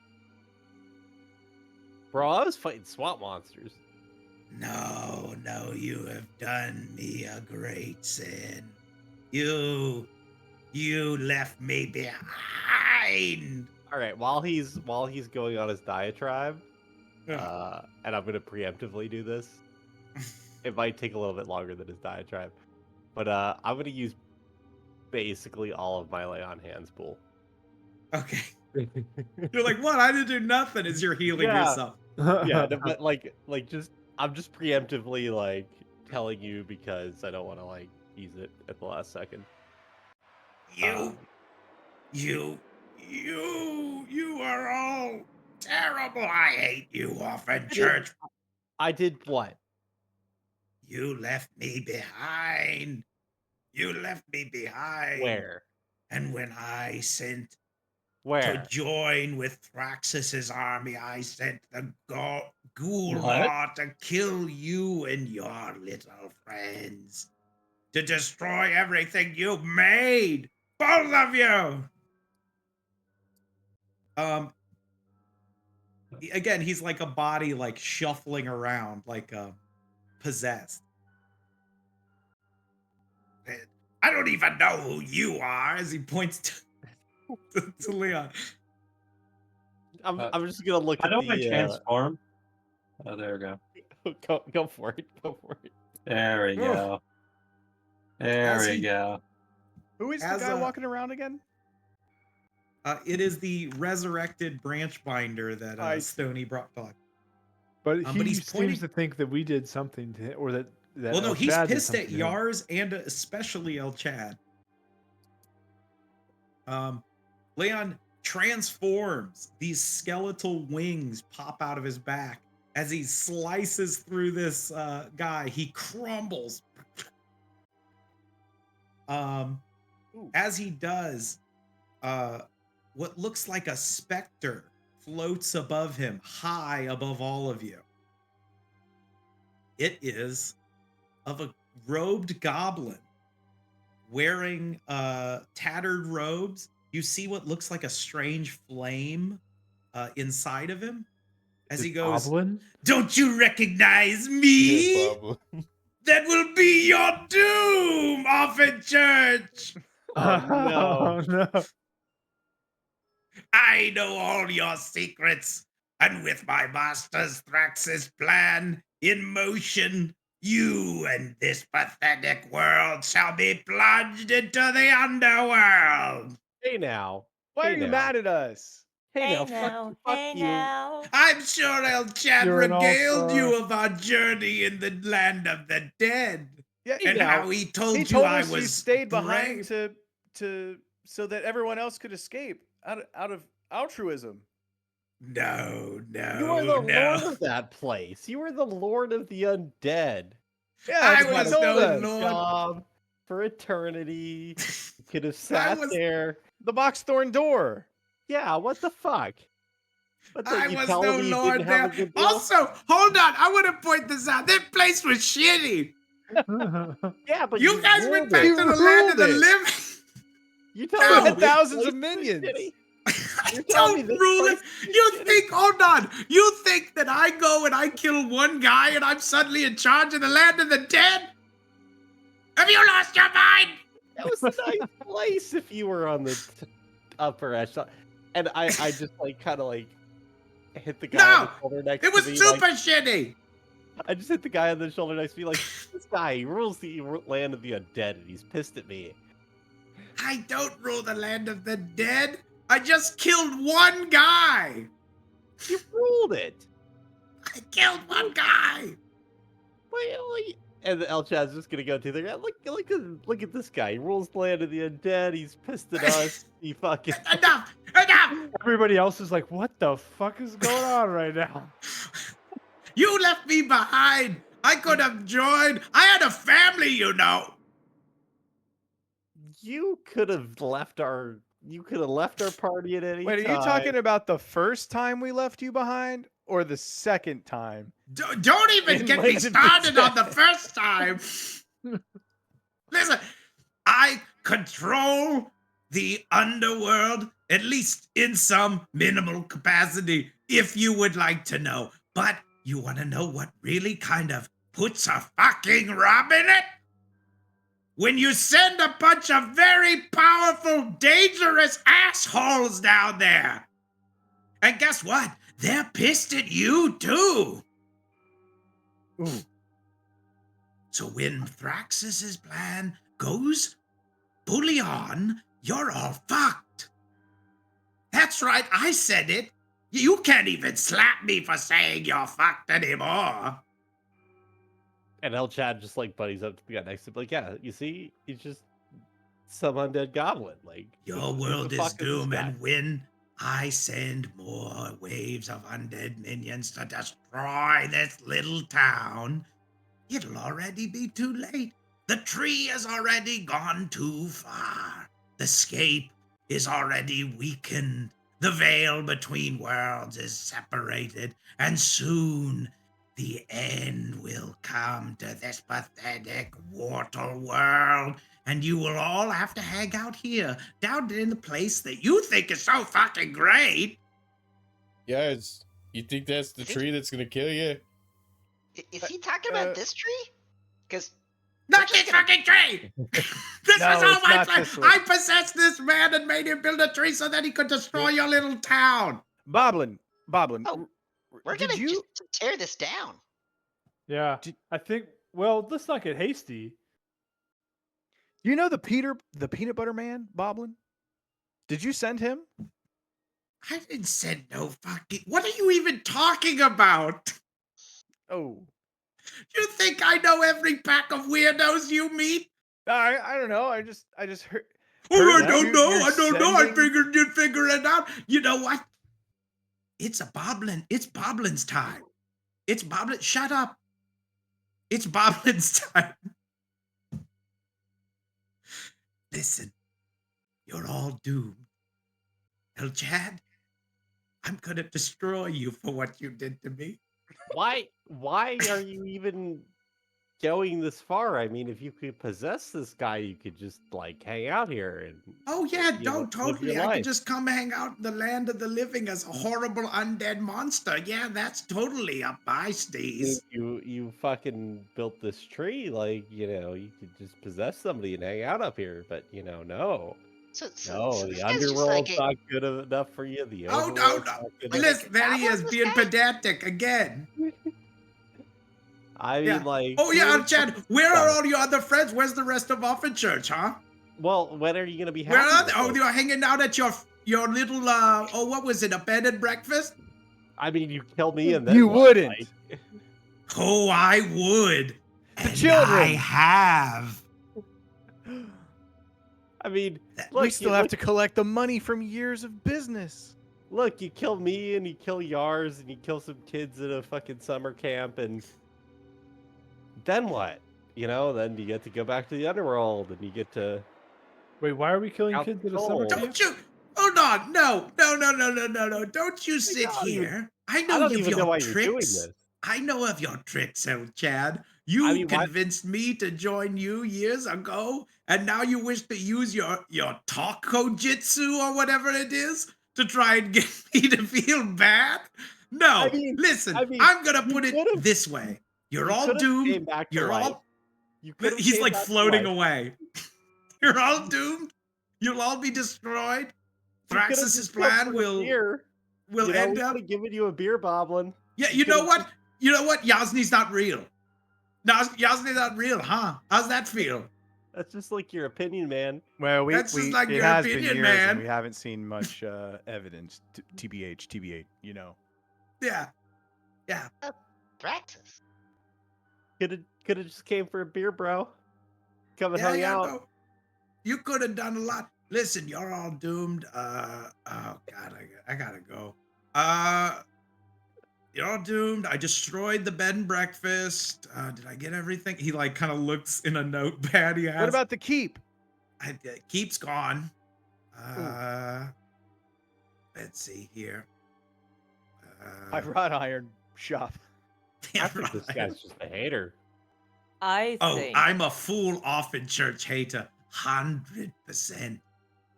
"Bro, I was fighting swamp monsters." No, you have done me a great sin. You left me behind. All right, while he's going on his diatribe, Yeah. and I'm gonna preemptively do this. It might take a little bit longer than his diatribe, but I'm gonna use basically all of my lay on hands pool. Okay. You're like, what? I didn't do nothing as you're healing Yeah. yourself. Yeah, no, but like just I'm just preemptively like telling you because I don't want to like use it at the last second. You are all terrible. I hate you, Orphan Church. I did what? You left me behind. Where? And when I sent Where? to join with Thraxus's army, I sent the ghoul What? law to kill you and your little friends. To destroy everything you've made. Both of you. Again, he's like a body like shuffling around, like possessed. I don't even know who you are, as he points to Leon. I'm just gonna look How at do I the. transform? Oh, there we go. Go for it. Go for it. There we go. There As we he- go. Who is the As guy a- walking around again? It is the resurrected branch binder that I- Stony brought back. But but he he's seems pointing- to think that we did something to him, or that Well, no, El he's Chad did pissed something at to him. Yars and especially El Chad. Leon transforms. These skeletal wings pop out of his back. As he slices through this guy, he crumbles. As he does, what looks like a specter floats above him, high above all of you. It is of a robed goblin wearing tattered robes. You see what looks like a strange flame inside of him as The he goes, Goblin? "Don't you recognize me? Problem. That will be your doom, Orphan Church. Oh, no. no. I know all your secrets, and with my master's Thrax's plan in motion, you and this pathetic world shall be plunged into the underworld. Hey now. Why Hey are you now. mad at us? Hey now. Fuck you. I'm sure El Chad You're an regaled all-star. you of our journey in the land of the dead, Yeah, and know, how he told he you told I us was you stayed behind brave. to so that everyone else could escape out of altruism. No, You were the no. lord of that place. You were the lord of the undead. Yeah, I that's what was he told no us. lord. Job for eternity. You could have sat was- there. The boxthorn door. Yeah, what the fuck? What the, I you was tell no me you lord didn't have a there. good deal? Also, hold on. I want to point this out. That place was shitty. Yeah, but You guys went ruled back it. to the land of the ruled it. living. You tell No. me You had this thousands of place was minions. shitty? I You're telling me don't this rule it. place is You shitty? think, hold on. You think that I go and I kill one guy and I'm suddenly in charge of the land of the dead? Have you lost your mind? That was a nice place if you were on the upper echelon. And I just like kind of like hit the guy on the shoulder next It was to me. super Like, shitty. I just hit the guy on the shoulder next to me like, this guy he rules the land of the undead and he's pissed at me. I don't rule the land of the dead. I just killed one guy. You ruled it. I killed one guy. Wait. And El Chad's just gonna go to the look at this guy. He rules the land of the undead. He's pissed at us. He fucking Enough. Everybody else is like, what the fuck is going on right now? You left me behind. I could have joined. I had a family, you know. You could have left our party at any Wait, time. are you talking about the first time we left you behind, or the second time? Don't even get me started on the first time. Listen, I control the underworld, at least in some minimal capacity, if you would like to know. But you want to know what really kind of puts a fucking rub in it? When you send a bunch of very powerful, dangerous assholes down there. And guess what? They're pissed at you, too. Ooh. So when Thraxus's plan goes fully on, you're all fucked. That's right, I said it. You can't even slap me for saying you're fucked anymore. And El Chad just like buddies up to the guy next to him, like, yeah, you see, he's just some undead goblin. Like, Your who the world is fuck this doom, guy? and when I send more waves of undead minions to destroy this little town, it'll already be too late. The tree has already gone too far. The scape is already weakened. The veil between worlds is separated, and soon the end will come to this pathetic mortal world, and you will all have to hang out here, down in the place that you think is so fucking great. Yeah, you think that's the tree that's gonna kill you? Is he talking about this tree? Because Not this fucking tree! This No, was all it's my not plan. this one. I possessed this man and made him build a tree so that he could destroy your little town. Boblin, Oh, we're did gonna you? just tear this down. Yeah, I think. Well, let's not get hasty. You know the peanut butter man, Boblin? Did you send him? I didn't send no fucking. What are you even talking about? Oh, You think I know every pack of weirdos you meet? I don't know. I just heard. Oh, heard I that don't you're know. I don't know. I sending- figured you'd figure it out. You know what? It's a Boblin. It's Boblin's time. It's Boblin. Shut up. It's Boblin's time. Listen, you're all doomed. El Chad, I'm gonna destroy you for what you did to me. Why are you even going this far? I mean, if you could possess this guy, you could just like hang out here and Oh yeah, you know, no, live totally. your I could life. just come hang out in the land of the living as a horrible undead monster. Yeah, that's totally up my I mean, steez. you fucking built this tree, like, you know, you could just possess somebody and hang out up here, but you know, no. So No, this the guy's just underworld's like not good enough for you. The Oh no, overworld's no. not good Like enough. Listen, there he is goblin, this being guy? pedantic again. I mean, Yeah. like. Oh yeah, who- Chad, where are all your other friends? Where's the rest of Church, huh? Well, when are you gonna be happy? Where are they? with Oh, us? you're hanging out at your little oh, what was it? A bed and breakfast? I mean, you kill me and then You what? wouldn't. Like, Oh, I would. And children. I have. I mean, we look, still have to collect the money from years of business. Look, you kill me and you kill Yars and you kill some kids at a fucking summer camp, and then what? You know, then you get to go back to the underworld and you get to. Wait, why are we killing Out kids at a cold. summer camp? Don't you? Hold on. No. Don't you sit don't even- here. I I know don't of even your know why you're doing tricks. this. I know of your tricks, El Chad. You I mean, why- convinced me to join you years ago, and now you wish to use your taco jitsu or whatever it is to try and get me to feel bad? No. I mean- Listen, I mean, I'm gonna you put it could've- this way. You're You all could've doomed. came back to You're life. all. You could've He's came like back to floating life. away. You're all doomed. You'll all be destroyed. You could've Thraxus's just come plan for a will beer. You know, end we up. could've given you a beer, Boblin. Yeah, you you know could've what? You know what? Yasni's not real. Yasni's not real, huh? How's that feel? That's just like your opinion, man. Well, That's just like it your has been opinion, years, and man. we haven't seen much evidence. TBH, you know. Yeah. Praxis. Could have just came for a beer, bro. Come and Yeah, hung out. no. You could have done a lot. Listen, you're all doomed. Oh God, I gotta go. You're all doomed. I destroyed the bed and breakfast. Did I get everything? He like kind of looks in a notepad he has. What about the keep? Keep's gone. Let's see here. My wrought iron shop. I think this guy's just a hater. I Oh, think. I'm a fool often church hater. 100%.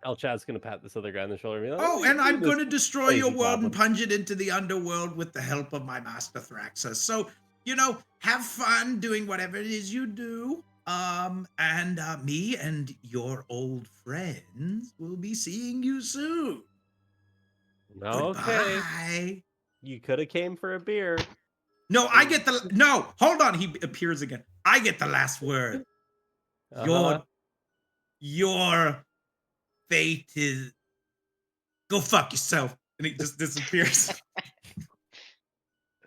El Chad's gonna pat this other guy on the shoulder and be like, Oh, you and do I'm this going to destroy lazy your world and goblin." plunge it into the underworld with the help of my master Thraxus. So, you know, have fun doing whatever it is you do. And me and your old friends will be seeing you soon. Okay. Goodbye. You could have came for a beer. No, I get the no. Hold on, he appears again. I get the last word. Uh-huh. Your fate is go fuck yourself, and he just disappears.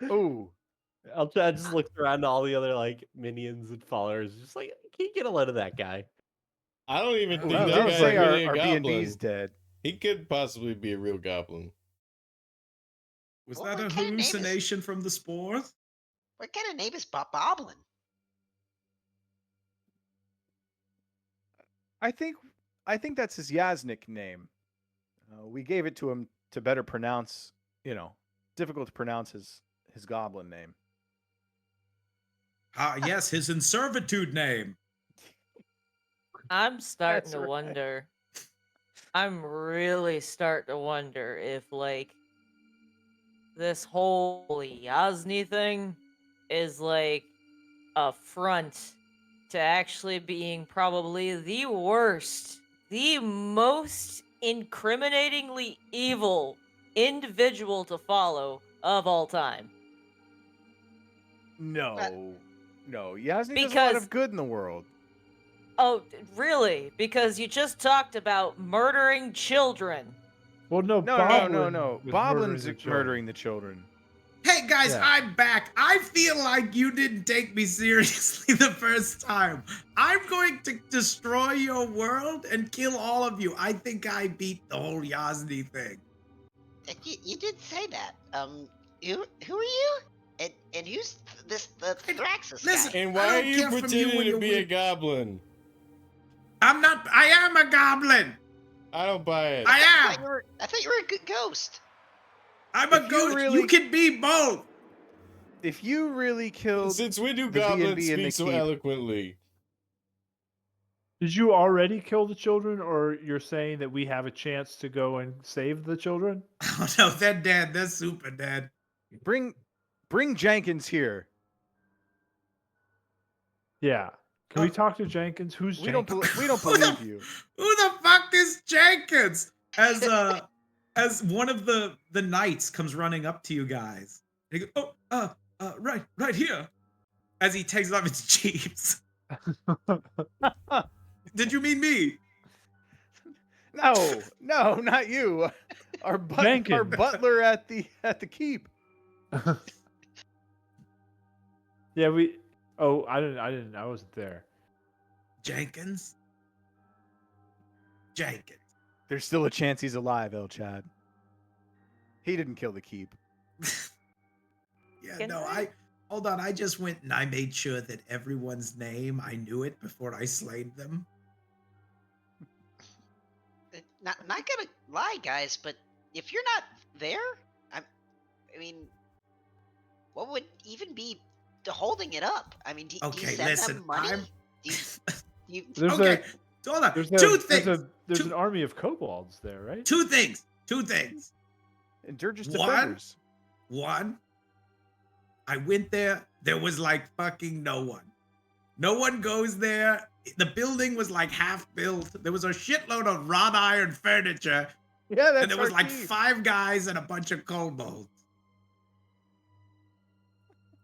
Ooh. El Chad just looks around to all the other like minions and followers, just like, can you get a load of that guy? I don't even think Well, that they guy's say really a our goblin. B&B's dead. He could possibly be a real goblin. Was Well, that a what kind of name is- hallucination from the spores? What kind of name is Boblin? I think that's his Yaznik name. We gave it to him to better pronounce, difficult to pronounce his goblin name. Yes, his in servitude name. I'm starting That's to right. wonder. I'm really starting to wonder if, like, this whole Yasni thing is, like, a front to actually being probably the worst, the most incriminatingly evil individual to follow of all time. No. Yaznie does a lot Because- of good in the world. Oh, really? Because you just talked about murdering children. Well, no, No. was Boblin's murdering the children. murdering the children. Hey guys, Yeah. I'm back. I feel like you didn't take me seriously the first time. I'm going to destroy your world and kill all of you. I think I beat the whole Yasni thing. You did say that. Who are you? And who's the Thraxus Listen, guy? And I why are don't you care from you pretending when to you're be a weak. goblin? I am a goblin. I don't buy it. I I am. thought you were a good ghost. I'm a If you ghost. really- You can be both. If you really killed Since when do the goblins B&B and the speak so keep. eloquently? Did you already kill the children, or you're saying that we have a chance to go and save the children? Oh no, they're dead. They're super dead. bring Jenkins here. Yeah. Can we talk to Jenkins? Who's We don't Jenkins? we don't Who the- believe you. Who the fuck is Jenkins? As one of the knights comes running up to you guys. And he goes, right here. As he takes off his jeeps. Did you mean me? No, not you. Our Jenkins. butler at the keep. Yeah, we. Oh, I didn't. I wasn't there. Jenkins? There's still a chance he's alive, El Chad. He didn't kill the keep. Yeah, Can no, I- hold on. I just went and I made sure that everyone's name, I knew it before I slayed them. Not gonna lie, guys, but if you're not there, I mean, what would even be holding it up? I mean, do you Okay, send listen, them money? I'm- Do you, There's Okay, so hold on. There's Two things. There's Two- an army of kobolds there, right? Two things. And they're just One? defenders. One, I went there. There was like fucking no one. No one goes there. The building was like half built. There was a shitload of wrought iron furniture. Yeah, that's And there was our like keep. 5 guys and a bunch of kobolds.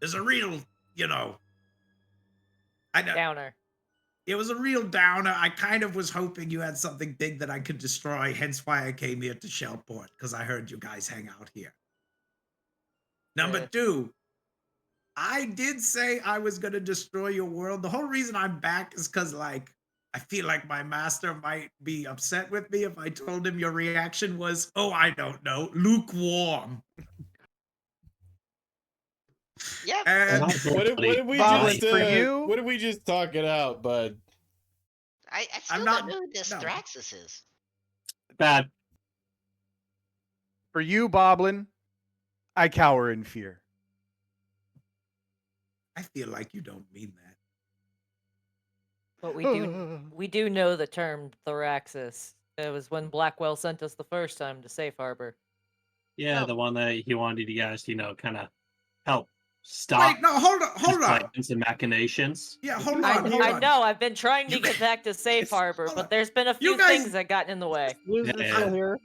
There's a real, I know. Downer. It was a real downer. I kind of was hoping you had something big that I could destroy, hence why I came here to Shellport, because I heard you guys hang out here. Number Eh. 2, I did say I was going to destroy your world. The whole reason I'm back is because, like, I feel like my master might be upset with me if I told him your reaction was, oh, I don't know, lukewarm. Yeah. And Not good, What buddy. if we Boblin, just for you? what if we just talk it out, bud? I still I'm don't not. know who this No. Thraxus is. Bad. For you, Boblin, I cower in fear. I feel like you don't mean that. But we do know the term Thoraxis. It was when Blackwell sent us the first time to Safe Harbor. Yeah, Oh. the one that he wanted you guys, kind of help stop Wait, no, hold his on. plans and machinations. Yeah, hold I, on, hold I on. know, I've been trying to You get back to Safe it's- Harbor, hold but on. there's been a You few guys- things that gotten in the way. Liz is still here.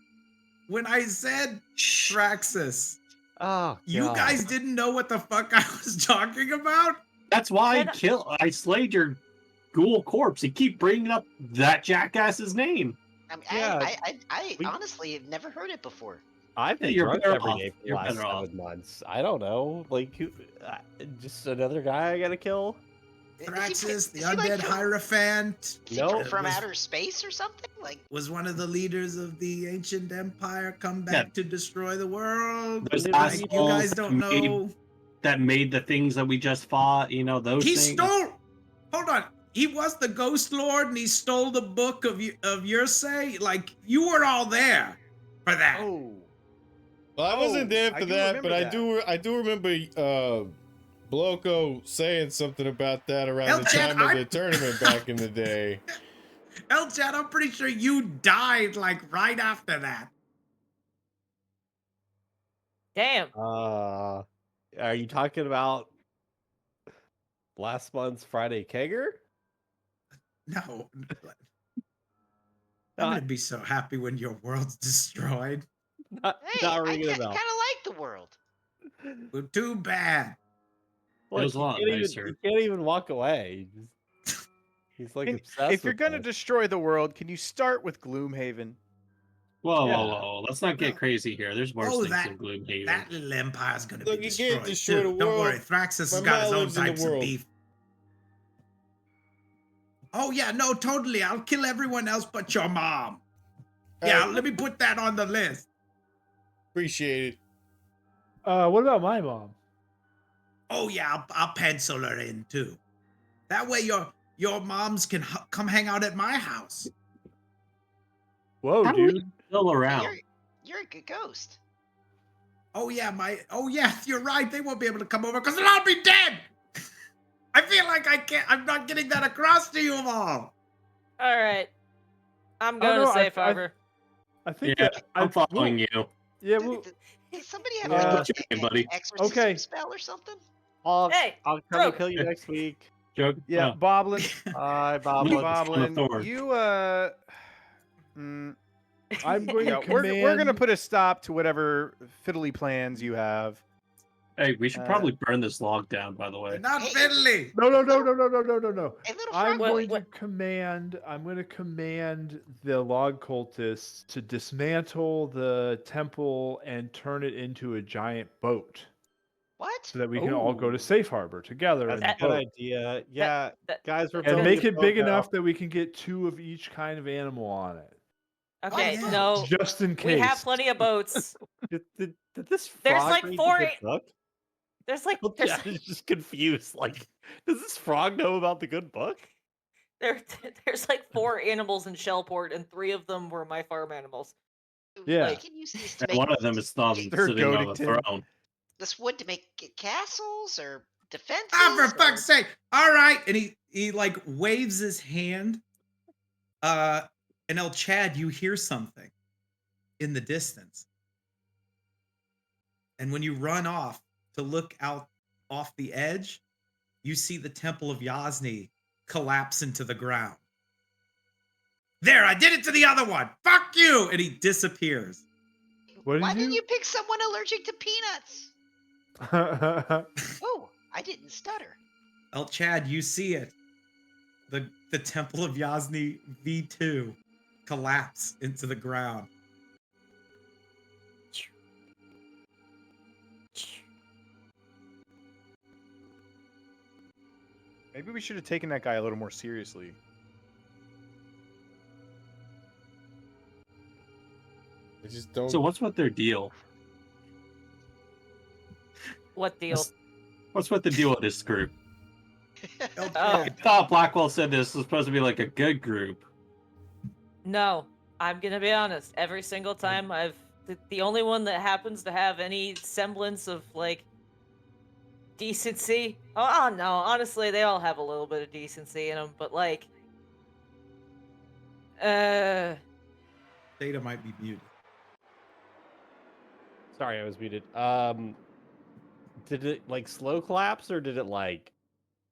When I said Thraxis, Oh, you God. guys didn't know what the fuck I was talking about? That's why And- I slayed your ghoul corpse. You keep bringing up that jackass's name. I mean, Yeah, I we- honestly have never heard it before. I've been You're drunk better every off. day for the You're last better off. 7 months. I don't know. Like, just another guy I gotta kill? Thraxis, the is he like undead from- Hierophant, Is he No, from was- outer space or something? Like, was one of the leaders of the ancient empire come Yeah. back to destroy the world. Those You Like, you assholes guys don't that made- know. that made the things that we just fought. Those He things. stole. Hold on. He was the Ghost Lord, and he stole the book of Yursei. Like, you were all there for that. Oh. Well, I wasn't Oh, there I for do that, but remember I do remember Bloco saying something about that around the Elchat, time of I'm- the tournament back in the day. Elchat, I'm pretty sure you died like right after that. Damn. Are you talking about last month's Friday Kegger? No. Uh, I'm gonna be so happy when your world's destroyed. Not, hey, not I ringing a kind of bell. like the world. Well, too bad. Look, was a lot nicer. He can't even walk away. He's like obsessed. If you're with gonna us. destroy the world, can you start with Gloomhaven? Whoa, Yeah. whoa! Let's not get crazy here. There's worse Oh, things that- than Gloomhaven. That little empire's gonna Look, be you destroyed. can't destroy too. the Don't worry, world. Thraxus has My got ma his own lives in the types of world. beef. Oh yeah, no, totally. I'll kill everyone else but your mom. Yeah, let me put that on the list. Appreciate it. What about my mom? Oh yeah, I'll pencil her in too. That way your moms can come hang out at my house. Whoa, How do we dude. still Hey, around? you're a good ghost. Oh yeah, you're right. They won't be able to come over because they'll all be dead. I feel like I'm not getting that across to you all. All right. I'm Oh, going no, to Safe I- Harbor. I think Yeah, that I'm following you. Yeah, Does- well, Does somebody have Yeah. like What's your name, buddy? an exorcism Okay. spell or something? I'll Hey, come Drogo. and kill you next week. Joke. Yeah, Oh, Boblin. Bye, Bob. Bob. Boblin, Thor. you mm, I'm going yeah, to we're command. gonna put a stop to whatever fiddly plans you have. Hey, we should probably burn this log down. By the way. Not Hey. fiddly. No. Hey, little I'm frog going boy. to command. I'm going to command the log cultists to dismantle the temple and turn it into a giant boat, What? so that we can all go to Safe Harbor together That's in a the good boat, idea. Yeah, that- guys, we're and building make a it big boat now. enough that we can get 2 of each kind of animal on it, Okay, yeah. no. just in case. We have plenty of boats. Did this There's frog like read the 4 good book? There's like Well, there's, Chad is just confused. Like, does this frog know about the good book? there's like 4 animals in Shellport, and 3 of them were my farm animals. Yeah. We can use these to And make one of them is Thumb They're sitting on the Goatington. throne. this wood to make castles or defenses. Ah, for or- fuck's sake! All right, and he like waves his hand. And El Chad, you hear something in the distance, and when you run off to look out off the edge, you see the Temple of Yasni collapse into the ground. There, I did it to the other one. Fuck you! And he disappears. What Why did didn't you? you pick someone allergic to peanuts? you? Oh, I didn't stutter. El Chad, you see it. the Temple of Yasni V2 collapse into the ground. Maybe we should have taken that guy a little more seriously. I just don't. So what's with their deal? What deal? What's with the deal with this group? El Oh. I Chad, thought Blackwell said this was supposed to be like a good group. No, I'm gonna be honest. Every single time the only one that happens to have any semblance of like decency. Oh no, honestly, they all have a little bit of decency in them, but like, Data might be muted. Sorry, I was muted. Did it like slow collapse or did it like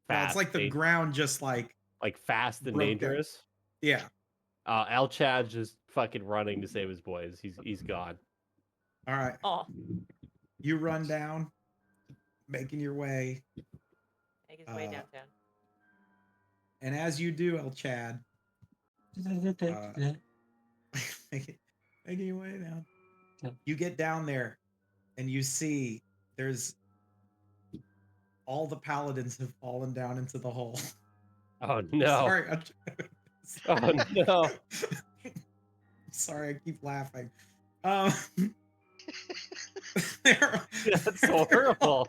No, fast? it's like the dan- ground just like like fast and broke down. dangerous. Yeah. El Chad's just fucking running to save his boys. He's gone. All right. oh, You run down, making your way, make his way Uh, downtown. and as you do, El Chad, making your way down. Yeah. You get down there, and you see there's all the paladins have fallen down into the hole. Oh no! Sorry. Oh no! Sorry, I keep laughing. They're- That's horrible.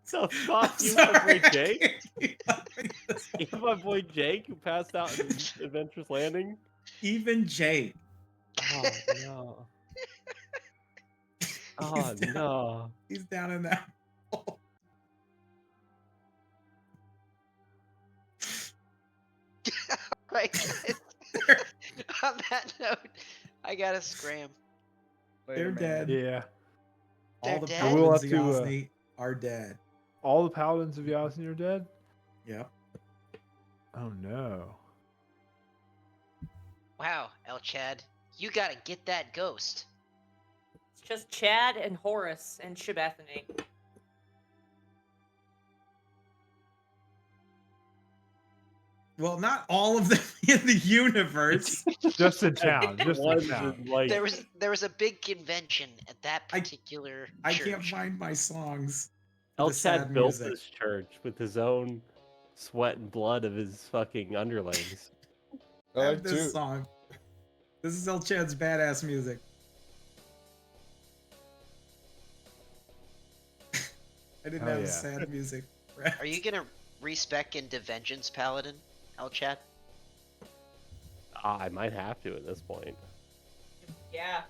So fuck I'm you, my boy sorry, I Jake. can't keep laughing this You way. my boy Jake who passed out in Adventurers Landing. Even Jake. Oh no! Oh He's down, no! he's down in that hole. Right, guys. On that note, I gotta scram. They're dead. Yeah. All They're the dead. We'll paladins have of to, Yasni are dead. All the paladins of Yasni are dead? Yep. Oh no. Wow, El Chad, you gotta get that ghost. It's just Chad and Horace and Shebethany. Well, not all of them in the universe. Just in town. Just One's in town. in, like, There was a big convention at that I- particular I church. can't find my songs. for El the sad Chad built music. this church with his own sweat and blood of his fucking underlings. I I like have this to. song. This is El Chad's badass music. I didn't Oh, have yeah. sad music. Are you gonna respec into Vengeance Paladin, El Chad? I might have to at this point. Yeah.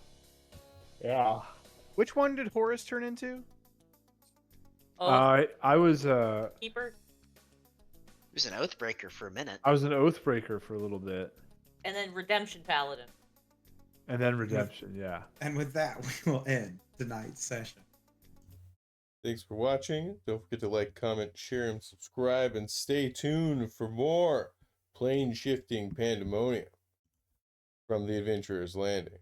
Yeah. Which one did Horace turn into? Oh, I was keeper, He was an Oathbreaker for a minute. I was an Oathbreaker for a little bit. and then Redemption Paladin. And then Redemption, yeah. And with that, we will end tonight's session. Thanks for watching. Don't forget to like, comment, share, and subscribe, and stay tuned for more plane shifting pandemonium from the Adventurers Landing.